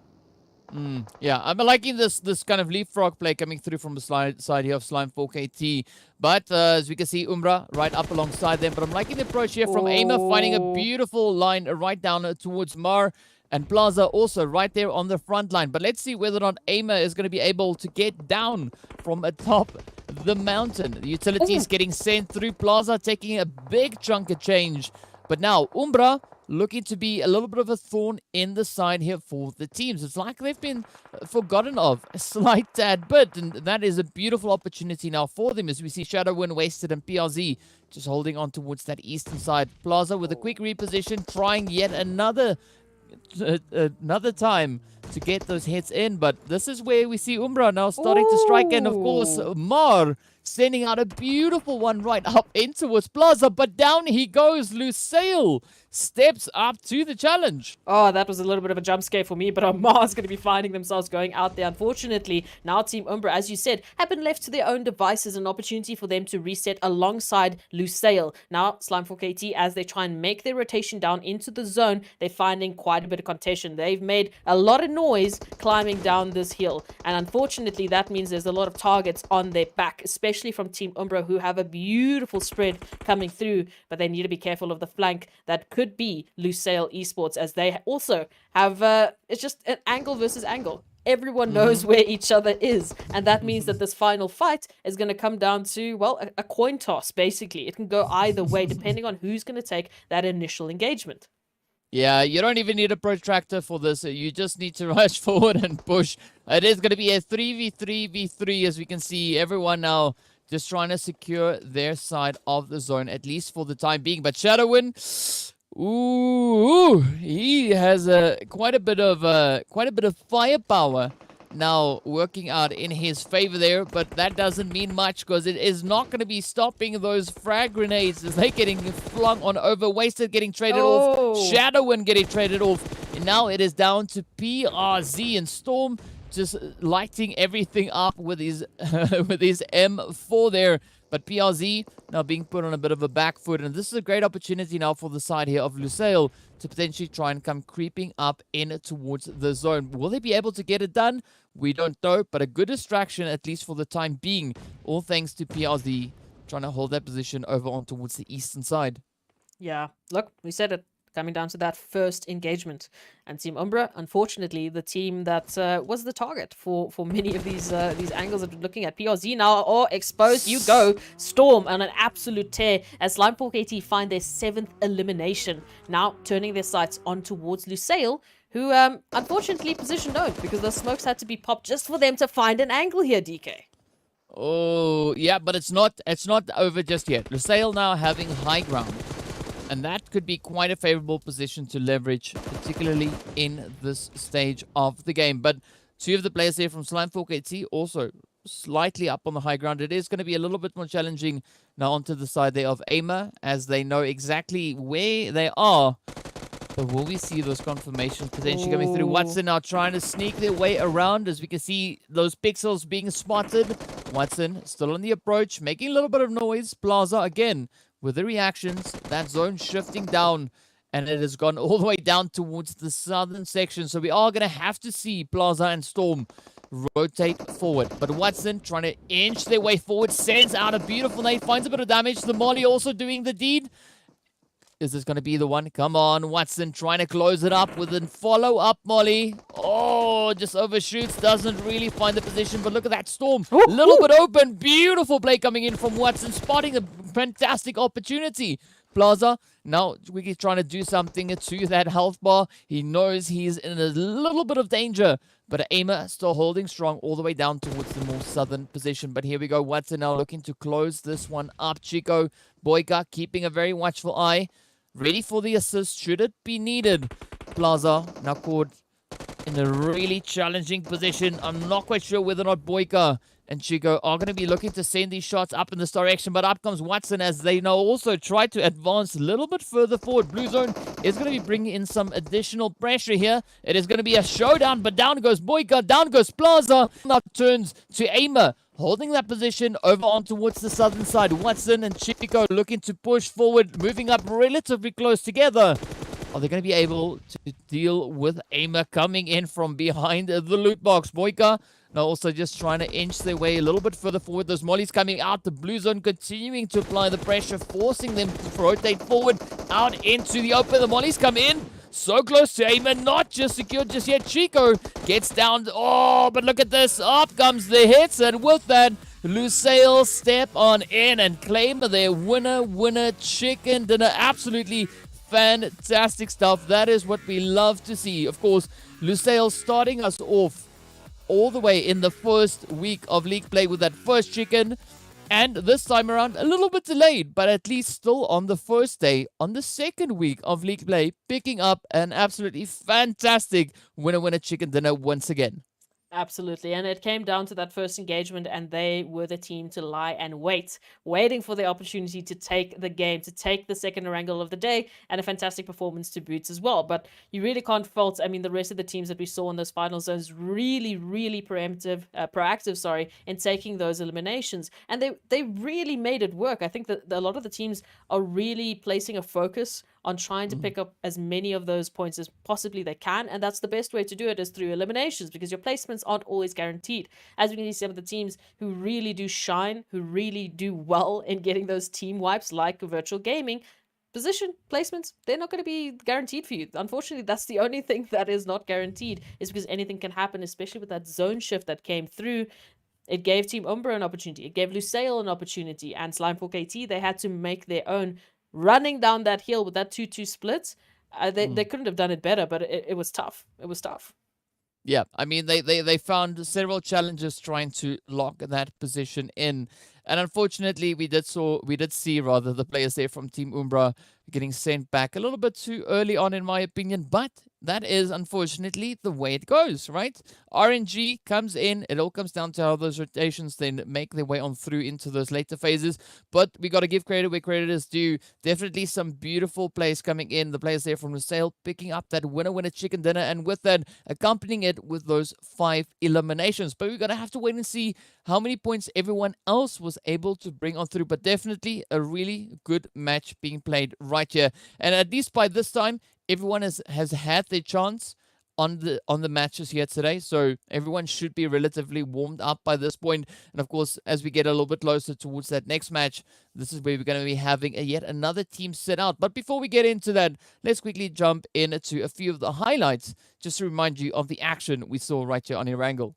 Yeah, I'm liking this kind of leapfrog play coming through from the side here of Slime 4KT. But as we can see, Umbra right up alongside them. But I'm liking the approach here from Aimer, finding a beautiful line right down towards Mar. And Plaza also right there on the front line. But let's see whether or not Aimer is going to be able to get down from atop the mountain. The utilities getting sent through. Plaza taking a big chunk of change. But now Umbra looking to be a little bit of a thorn in the side here for the teams. It's like they've been forgotten of a slight tad bit. And that is a beautiful opportunity now for them as we see Shadowwind, Wasted, and PRZ just holding on towards that eastern side. Plaza with a quick reposition, trying yet another time to get those hits in, but this is where we see Umbra now starting to strike, and of course Mar sending out a beautiful one right up in towards Plaza, but down he goes. Lusail steps up to the challenge. Oh, that was a little bit of a jump scare for me, but Mar's going to be finding themselves going out there. Unfortunately, now Team Umbra, as you said, have been left to their own devices, an opportunity for them to reset alongside Lusail. Now, Slime 4KT, as they try and make their rotation down into the zone, they're finding quite a bit of contention. They've made a lot of noise climbing down this hill, and unfortunately, that means there's a lot of targets on their back, especially from Team Umbra, who have a beautiful spread coming through, but they need to be careful of the flank that could be Lusail Esports, as they also have it's just an angle versus angle. Everyone knows where each other is, and that means that this final fight is going to come down to, well, a coin toss, basically. It can go either way depending on who's going to take that initial engagement. Yeah, you don't even need a protractor for this. You just need to rush forward and push. It is going to be a 3v3v3, as we can see. Everyone now just trying to secure their side of the zone, at least for the time being. But Shadowwind, ooh, he has quite a bit of firepower now working out in his favor there, but that doesn't mean much because it is not going to be stopping those frag grenades as they're getting flung on over. Wasted getting traded off, Shadowwind getting traded off, and now it is down to PRZ and Storm just lighting everything up with his with his M4 there. But PRZ now being put on a bit of a back foot, and this is a great opportunity now for the side here of Lusail to potentially try and come creeping up in towards the zone. Will they be able to get it done? We don't know, but a good distraction, at least for the time being, all thanks to PRZ trying to hold that position over on towards the eastern side. Yeah, look, we said it. coming down to that first engagement. And Team Umbra, unfortunately, the team that was the target for many of these angles that we're looking at. PRZ now are exposed. You go. Storm on an absolute tear as Slimepool KT find their 7th elimination. Now turning their sights on towards Lusail, who unfortunately position known because the smokes had to be popped just for them to find an angle here, DK. Oh, yeah, but it's not over just yet. Lusail now having high ground. And that could be quite a favorable position to leverage, particularly in this stage of the game. But two of the players here from Slimepool KT also slightly up on the high ground. It is going to be a little bit more challenging now onto the side there of Aimer, as they know exactly where they are. But will we see those confirmations potentially coming through? Watson now trying to sneak their way around, as we can see those pixels being spotted. Watson still on the approach, making a little bit of noise. Plaza again with the reactions, that zone shifting down, and it has gone all the way down towards the southern section. So we are going to have to see Plaza and Storm rotate forward. But Watson trying to inch their way forward, sends out a beautiful nade, finds a bit of damage. The Molly also doing the deed. Is this going to be the one? Come on, Watson trying to close it up with a follow-up Molly. Oh, just overshoots, doesn't really find the position. But look at that Storm. A little bit open. Beautiful play coming in from Watson, spotting a fantastic opportunity. Plaza now Wiggy's trying to do something to that health bar. He knows he's in a little bit of danger. But Aimer still holding strong all the way down towards the more southern position. But here we go. Watson now looking to close this one up. Chico, Boyka keeping a very watchful eye. Ready for the assist should it be needed. Plaza now caught in a really challenging position. I'm not quite sure whether or not Boyka and Chico are going to be looking to send these shots up in this direction. But up comes Watson as they now also try to advance a little bit further forward. Blue Zone is going to be bringing in some additional pressure here. It is going to be a showdown, but down goes Boyka, down goes Plaza. Now turns to Aimer, holding that position over on towards the southern side. Watson and Chico looking to push forward, moving up relatively close together. Are they going to be able to deal with Aimer coming in from behind the loot box? Boyka now also just trying to inch their way a little bit further forward. Those mollies coming out. The Blue Zone continuing to apply the pressure, forcing them to rotate forward out into the open. The mollies come in. So close to Aimer, not just secured just yet. Chico gets down. Oh, but look at this. Up comes the hits. And with that, Lusail step on in and claim their winner chicken dinner. Absolutely fantastic stuff. That is what we love to see. Of course, Lusail starting us off all the way in the first week of league play with that first chicken. And this time around, a little bit delayed, but at least still on the first day, on the second week of league play, picking up an absolutely fantastic winner chicken dinner once again. Absolutely, and it came down to that first engagement, and they were the team to lie and waiting for the opportunity to take the game, to take the second Erangel of the day, and a fantastic performance to boot as well. But you really can't fault, I mean, the rest of the teams that we saw in those final zones, really proactive, in taking those eliminations, and they really made it work. I think that a lot of the teams are really placing a focus on trying to pick up as many of those points as possibly they can, and that's the best way to do it, is through eliminations, because your placements aren't always guaranteed. As we can see, some of the teams who really do shine, who really do well in getting those team wipes, like Virtual Gaming, position placements, they're not going to be guaranteed for you. Unfortunately, that's the only thing that is not guaranteed, is because anything can happen, especially with that zone shift that came through. It gave Team Umbra an opportunity, it gave Lusail an opportunity, and Slimepool KT, they had to make their own. Running down that hill with that 2-2 split, they couldn't have done it better, but it was tough. It was tough. Yeah, I mean, they found several challenges trying to lock that position in. And unfortunately, we did see the players there from Team Umbra getting sent back a little bit too early on, in my opinion. But that is unfortunately the way it goes, right? RNG comes in. It all comes down to how those rotations then make their way on through into those later phases. But we got to give credit where credit is due. Definitely some beautiful plays coming in. The players there from Lusail picking up that winner chicken dinner, and with that, accompanying it with those 5 eliminations. But we're going to have to wait and see how many points everyone else was able to bring on through. But definitely a really good match being played right here. And at least by this time, everyone has had their chance. on the matches here today, so everyone should be relatively warmed up by this point. And of course, as we get a little bit closer towards that next match, this is where we're going to be having yet another team set out. But before we get into that, let's quickly jump into a few of the highlights, just to remind you of the action we saw right here on Erangel.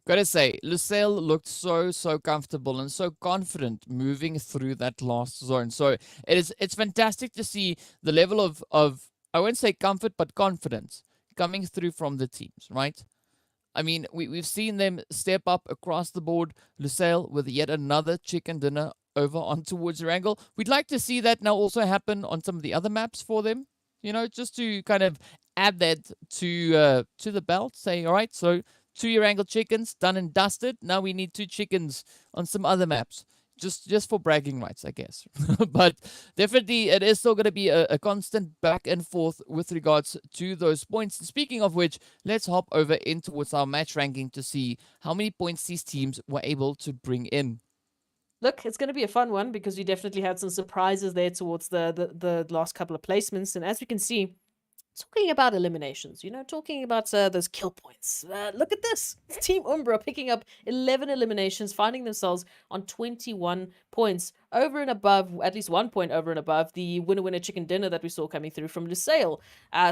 Gotta say, Lusail looked so comfortable and so confident moving through that last zone. So it's fantastic to see the level of I won't say comfort, but confidence coming through from the teams, right? I mean, we've seen them step up across the board. Lusail with yet another chicken dinner over on towards Erangel. We'd like to see that now also happen on some of the other maps for them, you know, just to kind of add that to the belt. Say, all right, so 2 Erangel chickens done and dusted. Now we need 2 chickens on some other maps. Just for bragging rights, I guess. But definitely it is still going to be a constant back and forth with regards to those points. Speaking of which, let's hop over in towards our match ranking to see how many points these teams were able to bring in. Look, it's going to be a fun one because we definitely had some surprises there towards the last couple of placements. And as we can see, talking about eliminations, you know, talking about those kill points. Look at this. Team Umbra picking up 11 eliminations, finding themselves on 21 points, over and above, at least 1 point over and above the winner chicken dinner that we saw coming through from Lusail.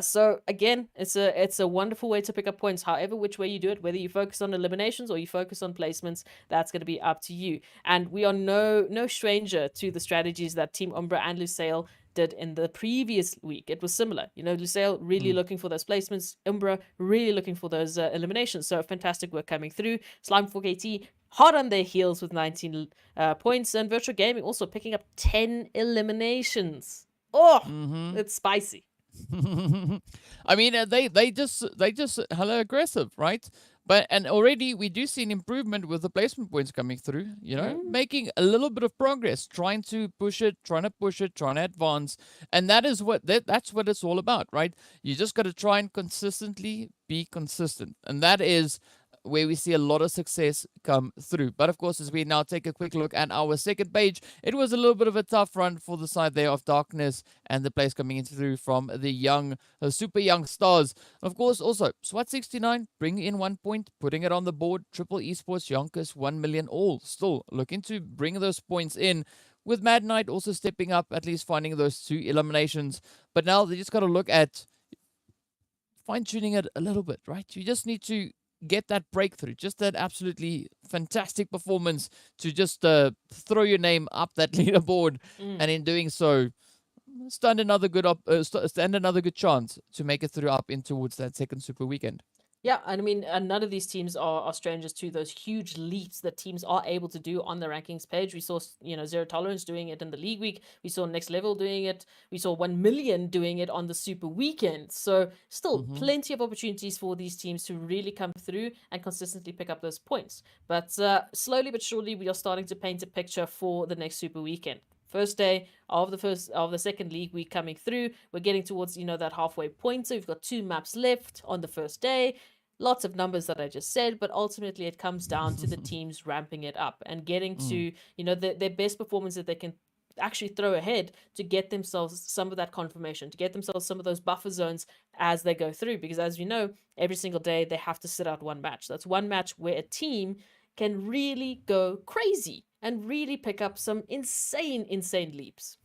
So again, it's a wonderful way to pick up points. However, which way you do it, whether you focus on eliminations or you focus on placements, that's going to be up to you. And we are no stranger to the strategies that Team Umbra and Lusail did in the previous week. It was similar. You know, Lusail really looking for those placements, Umbra really looking for those eliminations. So fantastic work coming through. Slime 4KT hot on their heels with 19 points, and Virtual Gaming also picking up 10 eliminations. Oh, it's spicy. I mean, they just hella aggressive, right? And already we do see an improvement with the placement points coming through, you know, making a little bit of progress, trying to push it, trying to advance. And that's what it's all about, right? You just got to try and consistently be consistent. And that is where we see a lot of success come through. But of course, as we now take a quick look at our second page, it was a little bit of a tough run for the side there of Darkness and the place coming in through from the young, super young stars. Of course, also SWAT 69 bringing in 1 point, putting it on the board. Triple Esports, YONKOUS, 1 million all, still looking to bring those points in. With Mad Knight also stepping up, at least finding those 2 eliminations. But now they just got to look at fine-tuning it a little bit, right? You just need to get that breakthrough, just that absolutely fantastic performance to just throw your name up that leaderboard, and in doing so, stand another good chance to make it through up in towards that second super weekend. Yeah, and I mean, none of these teams are strangers to those huge leaps that teams are able to do on the rankings page. We saw, you know, Zero Tolerance doing it in the League Week. We saw Next Level doing it. We saw 1 million doing it on the Super Weekend. So still plenty of opportunities for these teams to really come through and consistently pick up those points. But slowly but surely, we are starting to paint a picture for the next Super Weekend. First day of the second league week coming through. We're getting towards, you know, that halfway point. So we've got 2 maps left on the first day. Lots of numbers that I just said, but ultimately it comes down to the teams ramping it up and getting to, you know, their best performance that they can actually throw ahead to get themselves some of that confirmation, to get themselves some of those buffer zones as they go through. Because as you know, every single day they have to sit out 1 match. That's 1 match where a team can really go crazy and really pick up some insane leaps.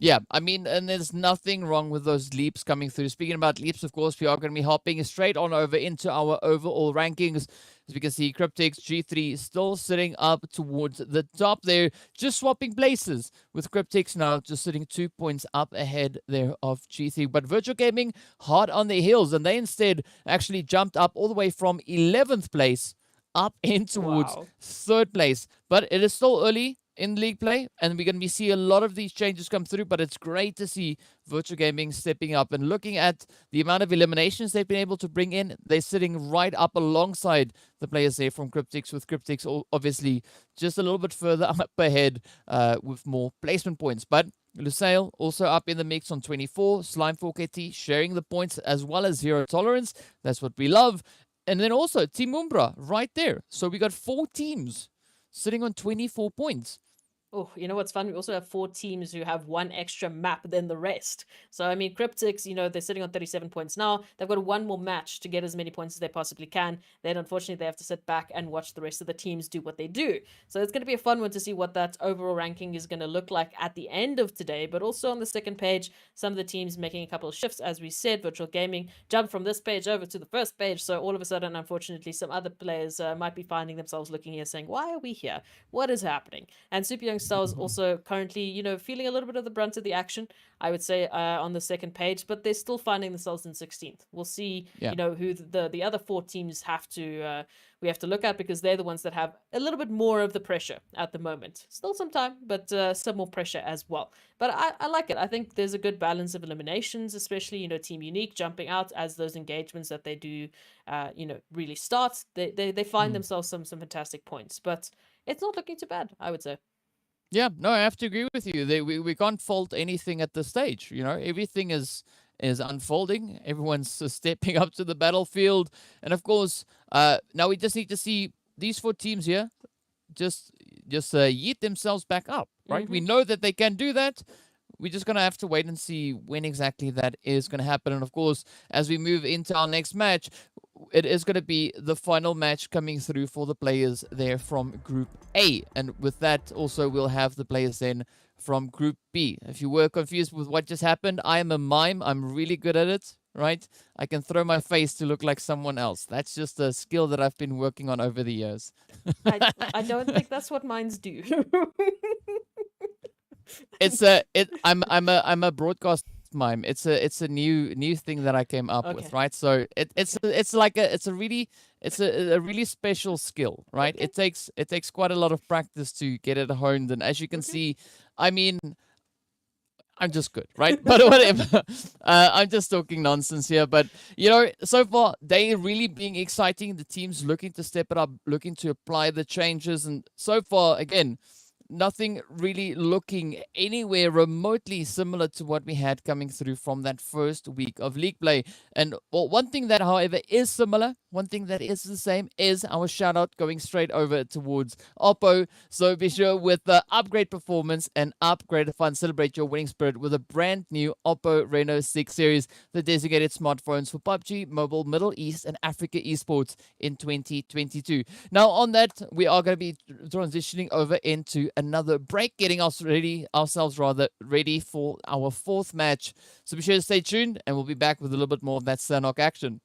Yeah, I mean, and there's nothing wrong with those leaps coming through. Speaking about leaps, of course, we are going to be hopping straight on over into our overall rankings. As we can see, Cryptics G3 still sitting up towards the top there, just swapping places with Cryptics now just sitting 2 points up ahead there of G3. But Virtual Gaming hard on their heels, and they instead actually jumped up all the way from 11th place up in towards Wow. 3rd place. But it is still early in league play, and we're going to see a lot of these changes come through, but it's great to see Virtual Gaming stepping up. And looking at the amount of eliminations they've been able to bring in, they're sitting right up alongside the players there from Cryptics, with Cryptics obviously just a little bit further up ahead with more placement points. But Lusail also up in the mix on 24, Slime 4KT sharing the points as well as Zero Tolerance. That's what we love. And then also Team Umbra right there. So we got 4 teams sitting on 24 points. Oh, you know what's fun? We also have 4 teams who have 1 extra map than the rest. So, I mean, Cryptics, you know, they're sitting on 37 points now. They've got 1 more match to get as many points as they possibly can. Then, unfortunately, they have to sit back and watch the rest of the teams do what they do. So, it's going to be a fun one to see what that overall ranking is going to look like at the end of today. But also on the second page, some of the teams making a couple of shifts. As we said, Virtual Gaming jumped from this page over to the first page. So, all of a sudden, unfortunately, some other players might be finding themselves looking here saying, why are we here? What is happening? And Super Young Stars also currently, you know, feeling a little bit of the brunt of the action, I would say, on the second page, but they're still finding themselves in 16th. We'll see, you know, who the other 4 teams have to we have to look at, because they're the ones that have a little bit more of the pressure at the moment. Still some time, but some more pressure as well. But I like it. I think there's a good balance of eliminations, especially, you know, Team Unique jumping out as those engagements that they do, you know, really start. They find themselves some fantastic points, but it's not looking too bad, I would say. Yeah, no, I have to agree with you. We can't fault anything at this stage. You know, everything is unfolding. Everyone's stepping up to the battlefield, and of course, now we just need to see these 4 teams here just yeet themselves back up. Right? We know that they can do that. We're just gonna have to wait and see when exactly that is gonna happen. And of course, as we move into our next match, it is going to be the final match coming through for the players there from Group A. And with that, also, we'll have the players then from Group B. If you were confused with what just happened, I am a mime. I'm really good at it, right? I can throw my face to look like someone else. That's just a skill that I've been working on over the years. I don't think that's what mines do. I'm a broadcast mime. It's a new thing that I came up with, right? So it's a really special skill, right? It takes quite a lot of practice to get it honed, and as you can see, I mean, I'm just good, right? But whatever. I'm just talking nonsense here. But, you know, so far, they really being exciting. The team's looking to step it up, looking to apply the changes. And so far, again, nothing really looking anywhere remotely similar to what we had coming through from that first week of league play. And one thing that, however, is similar, one thing that is the same is our shout out going straight over towards Oppo. So be sure with the upgrade performance and upgrade fun, celebrate your winning spirit with a brand new Oppo Reno 6 series, the designated smartphones for PUBG, mobile, Middle East, and Africa esports in 2022. Now, on that, we are going to be transitioning over into another break, getting ourselves ready for our 4th match. So be sure to stay tuned, and we'll be back with a little bit more of that Sanhok action.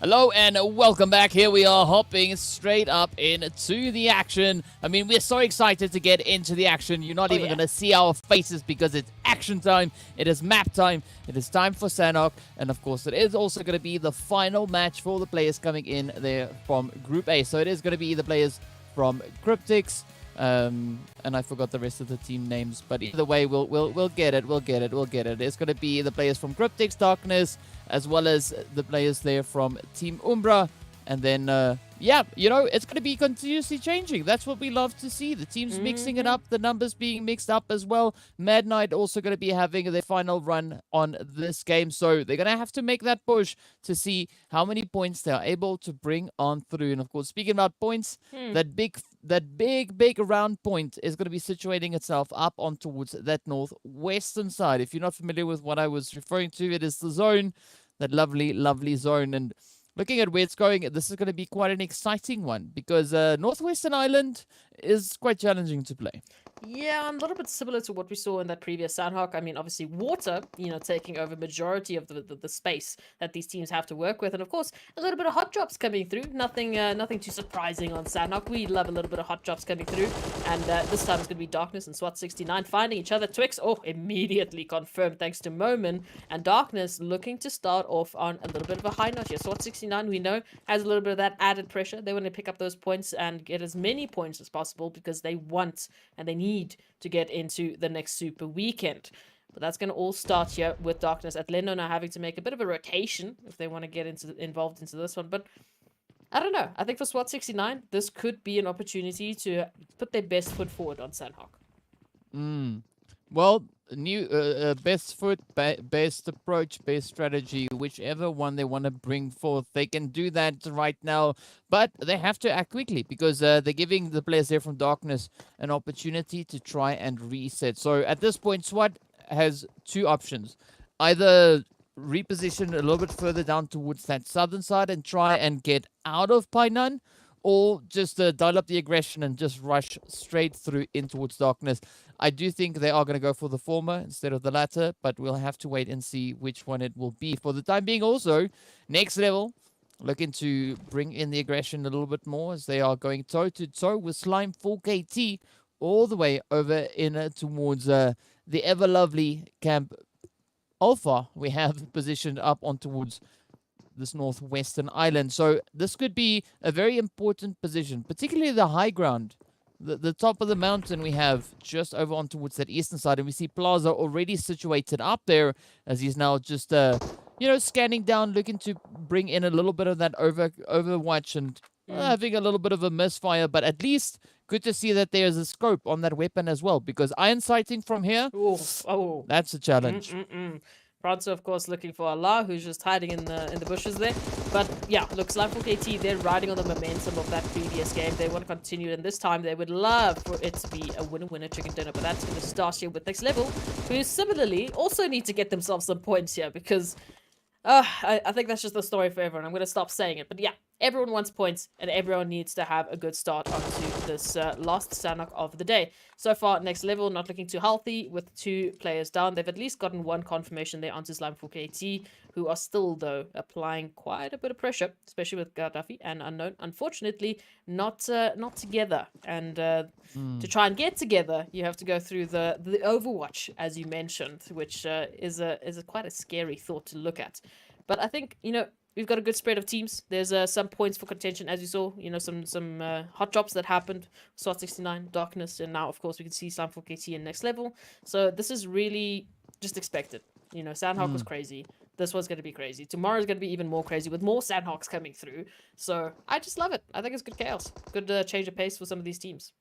Hello and welcome back. Here we are hopping straight up into the action. I mean, we're so excited to get into the action. You're not even going to see our faces because it's action time. It is map time. It is time for Sanhok. And of course, it is also going to be the final match for the players coming in there from Group A. So it is going to be the players from Cryptics. And I forgot the rest of the team names, but either way, we'll get it. We'll get it. It's going to be the players from Cryptics, Darkness, as well as the players there from Team Umbra. And then, yeah, you know, it's going to be continuously changing. That's what we love to see. The teams mixing it up, the numbers being mixed up as well. Mad Knight also going to be having their final run on this game. So they're going to have to make that push to see how many points they are able to bring on through. And of course, speaking about points, that big round point is going to be situating itself up on towards that northwestern side. If you're not familiar with what I was referring to, it is the zone, that lovely zone. And looking at where it's going, this is going to be quite an exciting one because Northwestern Island is quite challenging to play. Yeah, a little bit similar to what we saw in that previous Sanhok. I mean, obviously water, you know, taking over majority of the space that these teams have to work with. And of course, a little bit of hot drops coming through. Nothing too surprising on Sanhok. We love a little bit of hot drops coming through. And this time it's going to be Darkness and SWAT 69 finding each other. Twix, immediately confirmed thanks to Momin. And Darkness looking to start off on a little bit of a high note here. SWAT 69, we know, has a little bit of that added pressure. They want to pick up those points and get as many points as possible because they want and they need to get into the next super weekend. But that's going to all start here with Darkness. Atlendo now having to make a bit of a rotation if they want to get involved into this one. But I don't know. I think for SWAT 69, this could be an opportunity to put their best foot forward on Sanhok. Well, new best foot, best approach, best strategy, whichever one they want to bring forth, they can do that right now. But they have to act quickly because they're giving the players there from Darkness an opportunity to try and reset. So at this point, SWAT has two options. Either reposition a little bit further down towards that southern side and try and get out of Painan, or just dial up the aggression and just rush straight through in towards Darkness. I do think they are going to go for the former instead of the latter, but we'll have to wait and see which one it will be. For the time being also, next level, looking to bring in the aggression a little bit more as they are going toe-to-toe with Slime Full KT all the way over in towards the ever-lovely Camp Alpha. We have positioned up on towards this northwestern island. So this could be a very important position, particularly the high ground. The top of the mountain we have just over on towards that eastern side, and we see Plaza already situated up there as he's now just you know, scanning down, looking to bring in a little bit of that overwatch and having a little bit of a misfire, but at least good to see that there's a scope on that weapon as well, because iron sighting from here, that's a challenge. Pranzo, of course, looking for Allah, who's just hiding in the bushes there. But yeah, look, Slime for KT, they're riding on the momentum of that previous game. They want to continue, and this time they would love for it to be a winner-winner chicken dinner. But that's going to start here with Next Level, who similarly also need to get themselves some points here because I think that's just the story for everyone. I'm going to stop saying it. But yeah, everyone wants points, and everyone needs to have a good start onto this last Sanhok of the day. So far, Next Level not looking too healthy with 2 players down. They've at least gotten 1 confirmation there onto Slime for KT, who are still, though, applying quite a bit of pressure, especially with Gaddafi and Unknown. Unfortunately, not together. And to try and get together, you have to go through the Overwatch, as you mentioned, which is quite a scary thought to look at. But I think, you know, we've got a good spread of teams. There's some points for contention, as you saw. You know, some hot drops that happened. SWAT 69, Darkness, and now, of course, we can see Slime for KT in Next Level. So this is really just expected. You know, Sanhok was crazy. This one's going to be crazy. Tomorrow's going to be even more crazy with more Sanhoks coming through. So I just love it. I think it's good chaos. Good change of pace for some of these teams.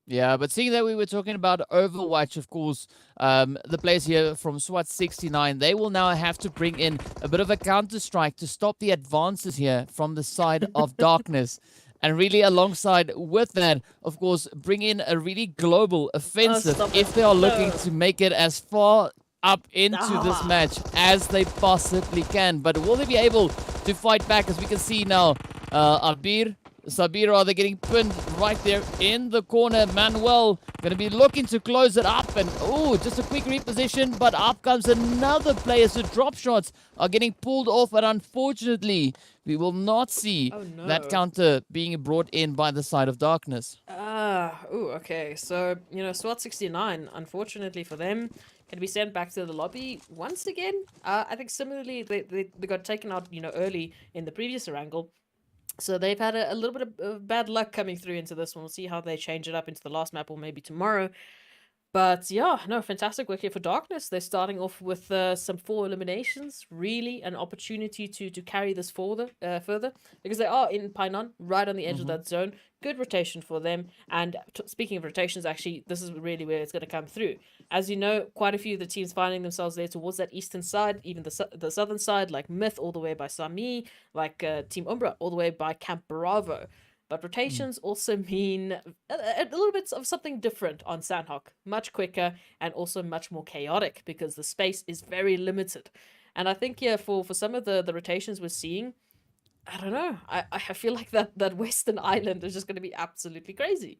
Yeah, but seeing that we were talking about Overwatch, of course, the players here from SWAT 69, they will now have to bring in a bit of a counter-strike to stop the advances here from the side of Darkness. And really alongside with that, of course, bring in a really global offensive if they are looking to make it as far up into this match as they possibly can. But will they be able to fight back? As we can see now, Abir Sabira, are they getting pinned right there in the corner? Manuel going to be looking to close it up. And, oh, just a quick reposition. But up comes another player. So drop shots are getting pulled off. And unfortunately, we will not see that counter being brought in by the side of Darkness. Okay. So, SWAT 69, unfortunately for them, can be sent back to the lobby once again. I think similarly, they got taken out, early in the previous Erangel. So they've had a little bit of bad luck coming through into this one. We'll see how they change it up into the last map or maybe tomorrow. But yeah, no, fantastic work here for Darkness. They're starting off with some 4 eliminations. Really an opportunity to carry this further because they are in Painan, right on the edge of that zone. Good rotation for them. And speaking of rotations, actually, this is really where it's going to come through. As you know, quite a few of the teams finding themselves there towards that eastern side, even the southern side, like Myth all the way by Sami, like Team Umbra all the way by Camp Bravo. But rotations also mean a little bit of something different on Sanhok. Much quicker and also much more chaotic because the space is very limited. And I think, yeah, for some of the rotations we're seeing, I don't know. I feel like that Western Island is just going to be absolutely crazy.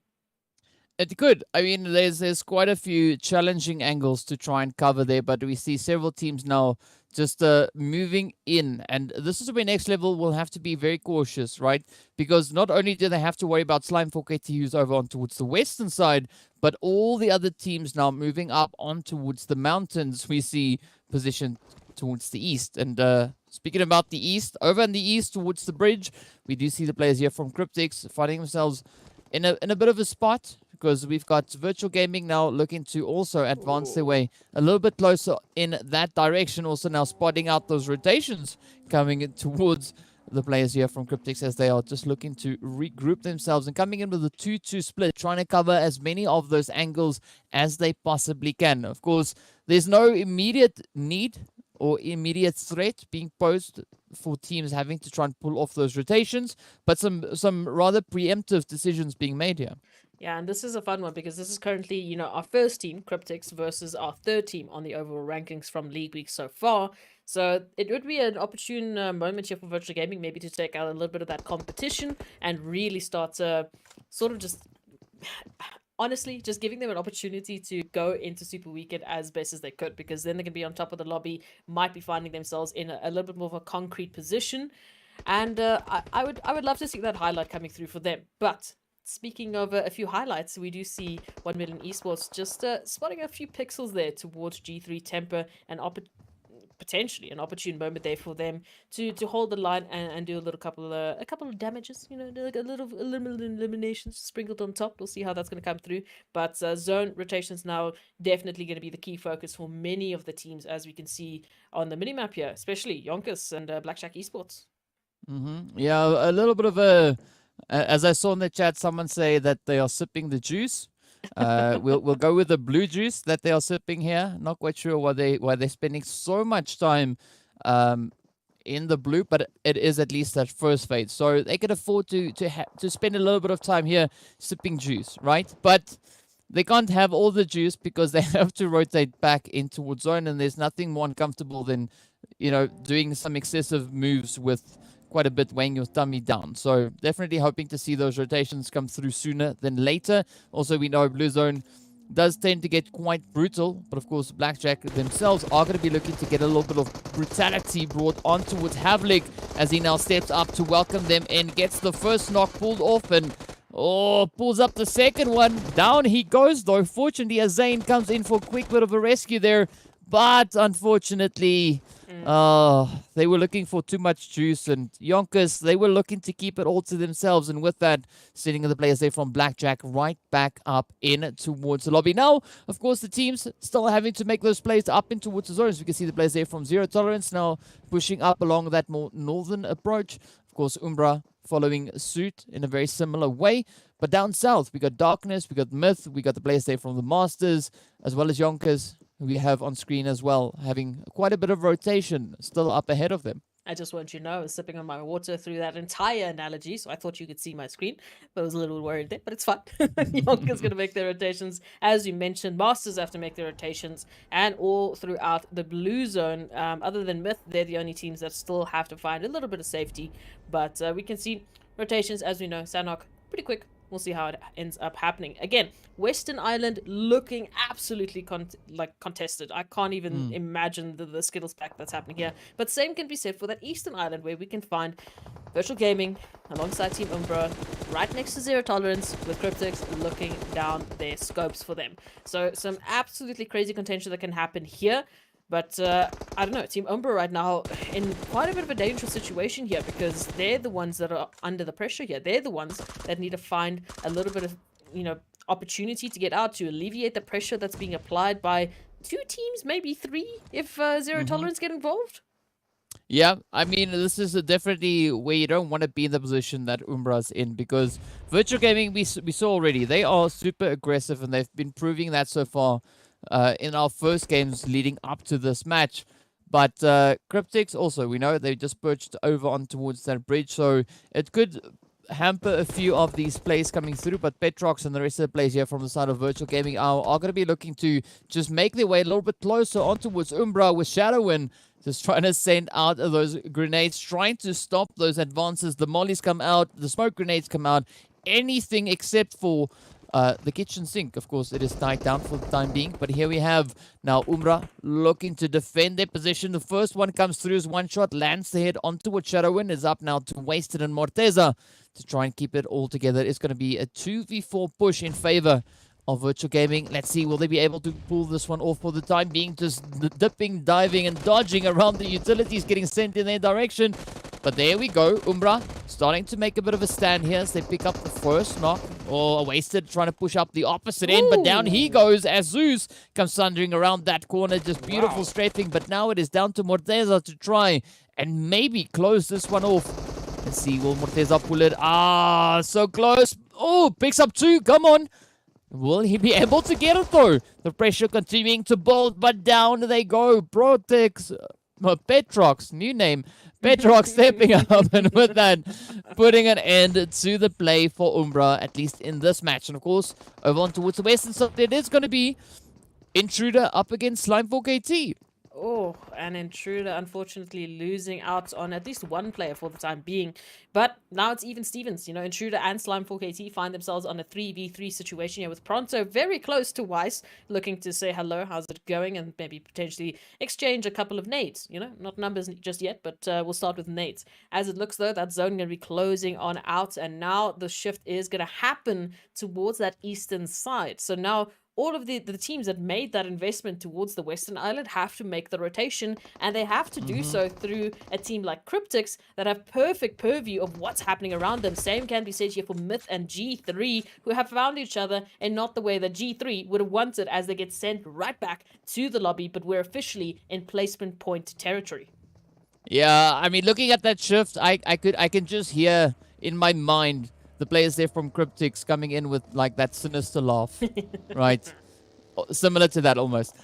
It could. I mean, there's quite a few challenging angles to try and cover there, but we see several teams now just moving in. And this is where Next Level will have to be very cautious, right? Because not only do they have to worry about Slime 4KT who's over on towards the western side, but all the other teams now moving up on towards the mountains we see positioned towards the east. And speaking about the east, over in the east towards the bridge, we do see the players here from Cryptics finding themselves in a bit of a spot, because we've got Virtual Gaming now looking to also advance their way a little bit closer in that direction. Also now spotting out those rotations coming in towards the players here from Cryptics as they are just looking to regroup themselves and coming in with a 2-2 split, trying to cover as many of those angles as they possibly can. Of course, there's no immediate need or immediate threat being posed for teams having to try and pull off those rotations, but some rather preemptive decisions being made here. Yeah, and this is a fun one because this is currently, our first team, Cryptics, versus our third team on the overall rankings from League Week so far. So it would be an opportune moment here for Virtual Gaming maybe to take out a little bit of that competition and really start sort of just... honestly, just giving them an opportunity to go into Super Weekend as best as they could, because then they can be on top of the lobby, might be finding themselves in a little bit more of a concrete position. And I would love to see that highlight coming through for them. But speaking of a few highlights, we do see 1 Million Esports just spotting a few pixels there towards G3 Temper, and potentially an opportune moment there for them to hold the line and do a couple of damages, like a little eliminations sprinkled on top. We'll see how that's going to come through. But zone rotations now definitely going to be the key focus for many of the teams, as we can see on the minimap here, especially YONKOUS and Blackjack Esports. Yeah, a little bit of a... as I saw in the chat, someone say that they are sipping the juice. We'll go with the blue juice that they are sipping here. Not quite sure why they're spending so much time in the blue, but it is at least that first fade, so they can afford to spend a little bit of time here sipping juice, right? But they can't have all the juice because they have to rotate back in towards zone, and there's nothing more uncomfortable than doing some excessive moves with quite a bit weighing your tummy down. So definitely hoping to see those rotations come through sooner than later. Also, we know Blue Zone does tend to get quite brutal, but of course Blackjack themselves are going to be looking to get a little bit of brutality brought on towards Havlik as he now steps up to welcome them and gets the first knock pulled off, and pulls up the second one. Down he goes though. Fortunately, Azane comes in for a quick bit of a rescue there, but unfortunately they were looking for too much juice, and YONKOUS, they were looking to keep it all to themselves, and with that, sending the players there from Blackjack right back up in towards the lobby. Now, of course, the teams still having to make those plays up in towards the zones. We can see the players there from Zero Tolerance now pushing up along that more northern approach. Of course, Umbra following suit in a very similar way. But down south, we got Darkness, we got Myth, we got the players there from the Masters, as well as YONKOUS, we have on screen as well, having quite a bit of rotation still up ahead of them. I just want you to know I was sipping on my water through that entire analogy, so I thought you could see my screen, but I was a little worried there, but it's fine. YONKOUS going to make their rotations. As you mentioned, Masters have to make their rotations, and all throughout the blue zone, other than Myth, they're the only teams that still have to find a little bit of safety. But we can see rotations, as we know, Sanhok, pretty quick. We'll see how it ends up happening. Again, Western Island looking absolutely contested. I can't even imagine the Skittles pack that's happening here. But same can be said for that Eastern Island, where we can find Virtual Gaming alongside Team Umbra, right next to Zero Tolerance, with Cryptics looking down their scopes for them. So some absolutely crazy contention that can happen here. But I don't know, Team Umbra right now in quite a bit of a dangerous situation here, because they're the ones that are under the pressure here. They're the ones that need to find a little bit of, opportunity to get out, to alleviate the pressure that's being applied by 2 teams, maybe 3, if Zero Tolerance get involved. Yeah, I mean, this is definitely where you don't want to be in the position that Umbra's in, because Virtual Gaming, we saw already, they are super aggressive, and they've been proving that so far in our first games leading up to this match. But Cryptics also, we know they just perched over on towards that bridge, so it could hamper a few of these plays coming through. But Petrox and the rest of the players here from the side of Virtual Gaming are going to be looking to just make their way a little bit closer on towards Umbra with Shadowin, just trying to send out those grenades, trying to stop those advances. The mollies come out, the smoke grenades come out, anything except for the kitchen sink. Of course, it is tied down for the time being. But here we have now Umbra looking to defend their position. The first one comes through as one shot, lands the head onto what Shadowin is up now to Wasted and Morteza to try and keep it all together. It's going to be a 2v4 push in favor of Virtual Gaming. Let's see, will they be able to pull this one off for the time being? Just dipping, diving, and dodging around the utilities getting sent in their direction. But there we go. Umbra starting to make a bit of a stand here as they pick up the first knock. Or Wasted trying to push up the opposite end. But down he goes as Zeus comes thundering around that corner. Just beautiful strafing. But now it is down to Morteza to try and maybe close this one off. Let's see, will Morteza pull it? Ah, so close. Oh, picks up 2. Come on. Will he be able to get it though? The pressure continuing to build, but down they go. Petrox, new name. Petrox stepping up, and with that, putting an end to the play for Umbra, at least in this match. And of course, over on towards the western side, it is going to be Intruder up against Slime4KT. Oh, an Intruder unfortunately losing out on at least one player for the time being. But now it's even Stevens. Intruder and Slime4KT find themselves on a 3v3 situation here with Pronto very close to Weiss, looking to say hello, how's it going, and maybe potentially exchange a couple of nades. Not numbers just yet, but we'll start with nades. As it looks though, that zone going to be closing on out, and now the shift is going to happen towards that eastern side. So now all of the teams that made that investment towards the Western Island have to make the rotation, and they have to do so through a team like Cryptics that have perfect purview of what's happening around them. Same can be said here for Myth and G3, who have found each other in not the way that G3 would have wanted, as they get sent right back to the lobby, but we're officially in placement point territory. Yeah, I mean, looking at that shift, I can just hear in my mind the players there from Cryptics coming in with like that sinister laugh, right? Similar to that almost,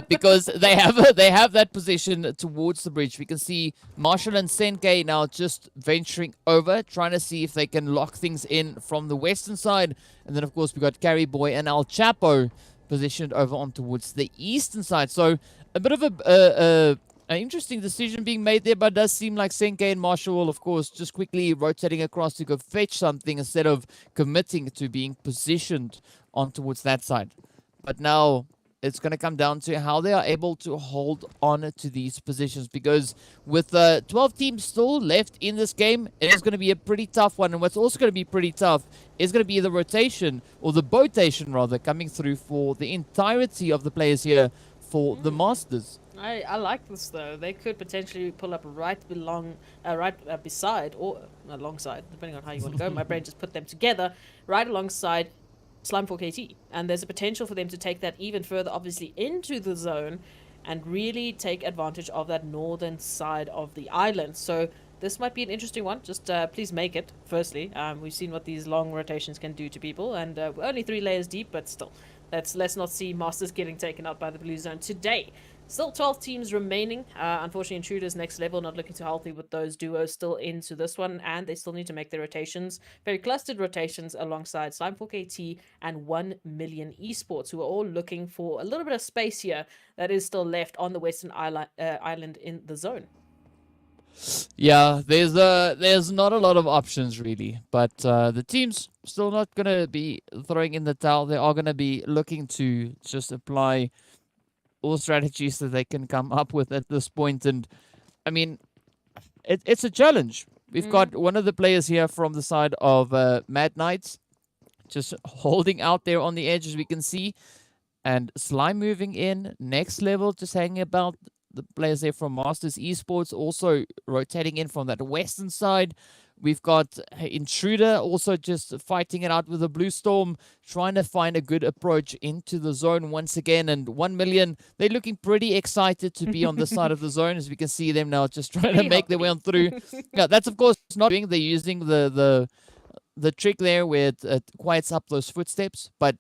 because they have that position towards the bridge. We can see Marshall and Senke now just venturing over, trying to see if they can lock things in from the western side. And then of course we got Carry Boy and El Chapo positioned over on towards the eastern side. So a bit of an interesting decision being made there, but it does seem like Senke and Marshall will, of course, just quickly rotating across to go fetch something instead of committing to being positioned on towards that side. But now it's going to come down to how they are able to hold on to these positions, because with 12 teams still left in this game, it is going to be a pretty tough one. And what's also going to be pretty tough is going to be the rotation, or the botation rather, coming through for the entirety of the players here for the Masters. I like this though. They could potentially pull up right beside or alongside, depending on how you want to go. My brain just put them together, right alongside Slime4KT, and there's a potential for them to take that even further, obviously, into the zone and really take advantage of that northern side of the island. So this might be an interesting one. Just please make it. Firstly, we've seen what these long rotations can do to people, and we're only 3 layers deep, but still, let's not see Masters getting taken out by the blue zone today. Still 12 teams remaining. Unfortunately, Intruders next level, not looking too healthy with those duos still into this one, and they still need to make their rotations. Very clustered rotations alongside Slime4KT and 1 Million Esports, who are all looking for a little bit of space here that is still left on the Western Island in the zone. Yeah, there's not a lot of options really, but the team's still not gonna be throwing in the towel. They are gonna be looking to just apply all strategies that they can come up with at this point. And I mean, it's a challenge. We've got one of the players here from the side of Mad Knights, just holding out there on the edge, as we can see, and Slime moving in next level, just hanging about. The players there from Masters Esports also rotating in from that western side. We've got Intruder also just fighting it out with the Blue Storm, trying to find a good approach into the zone once again. And 1 million, they're looking pretty excited to be on this side of the zone, as we can see them now just trying to make their way on through. Yeah, that's of course not doing. They're using the trick there where it quiets up those footsteps, but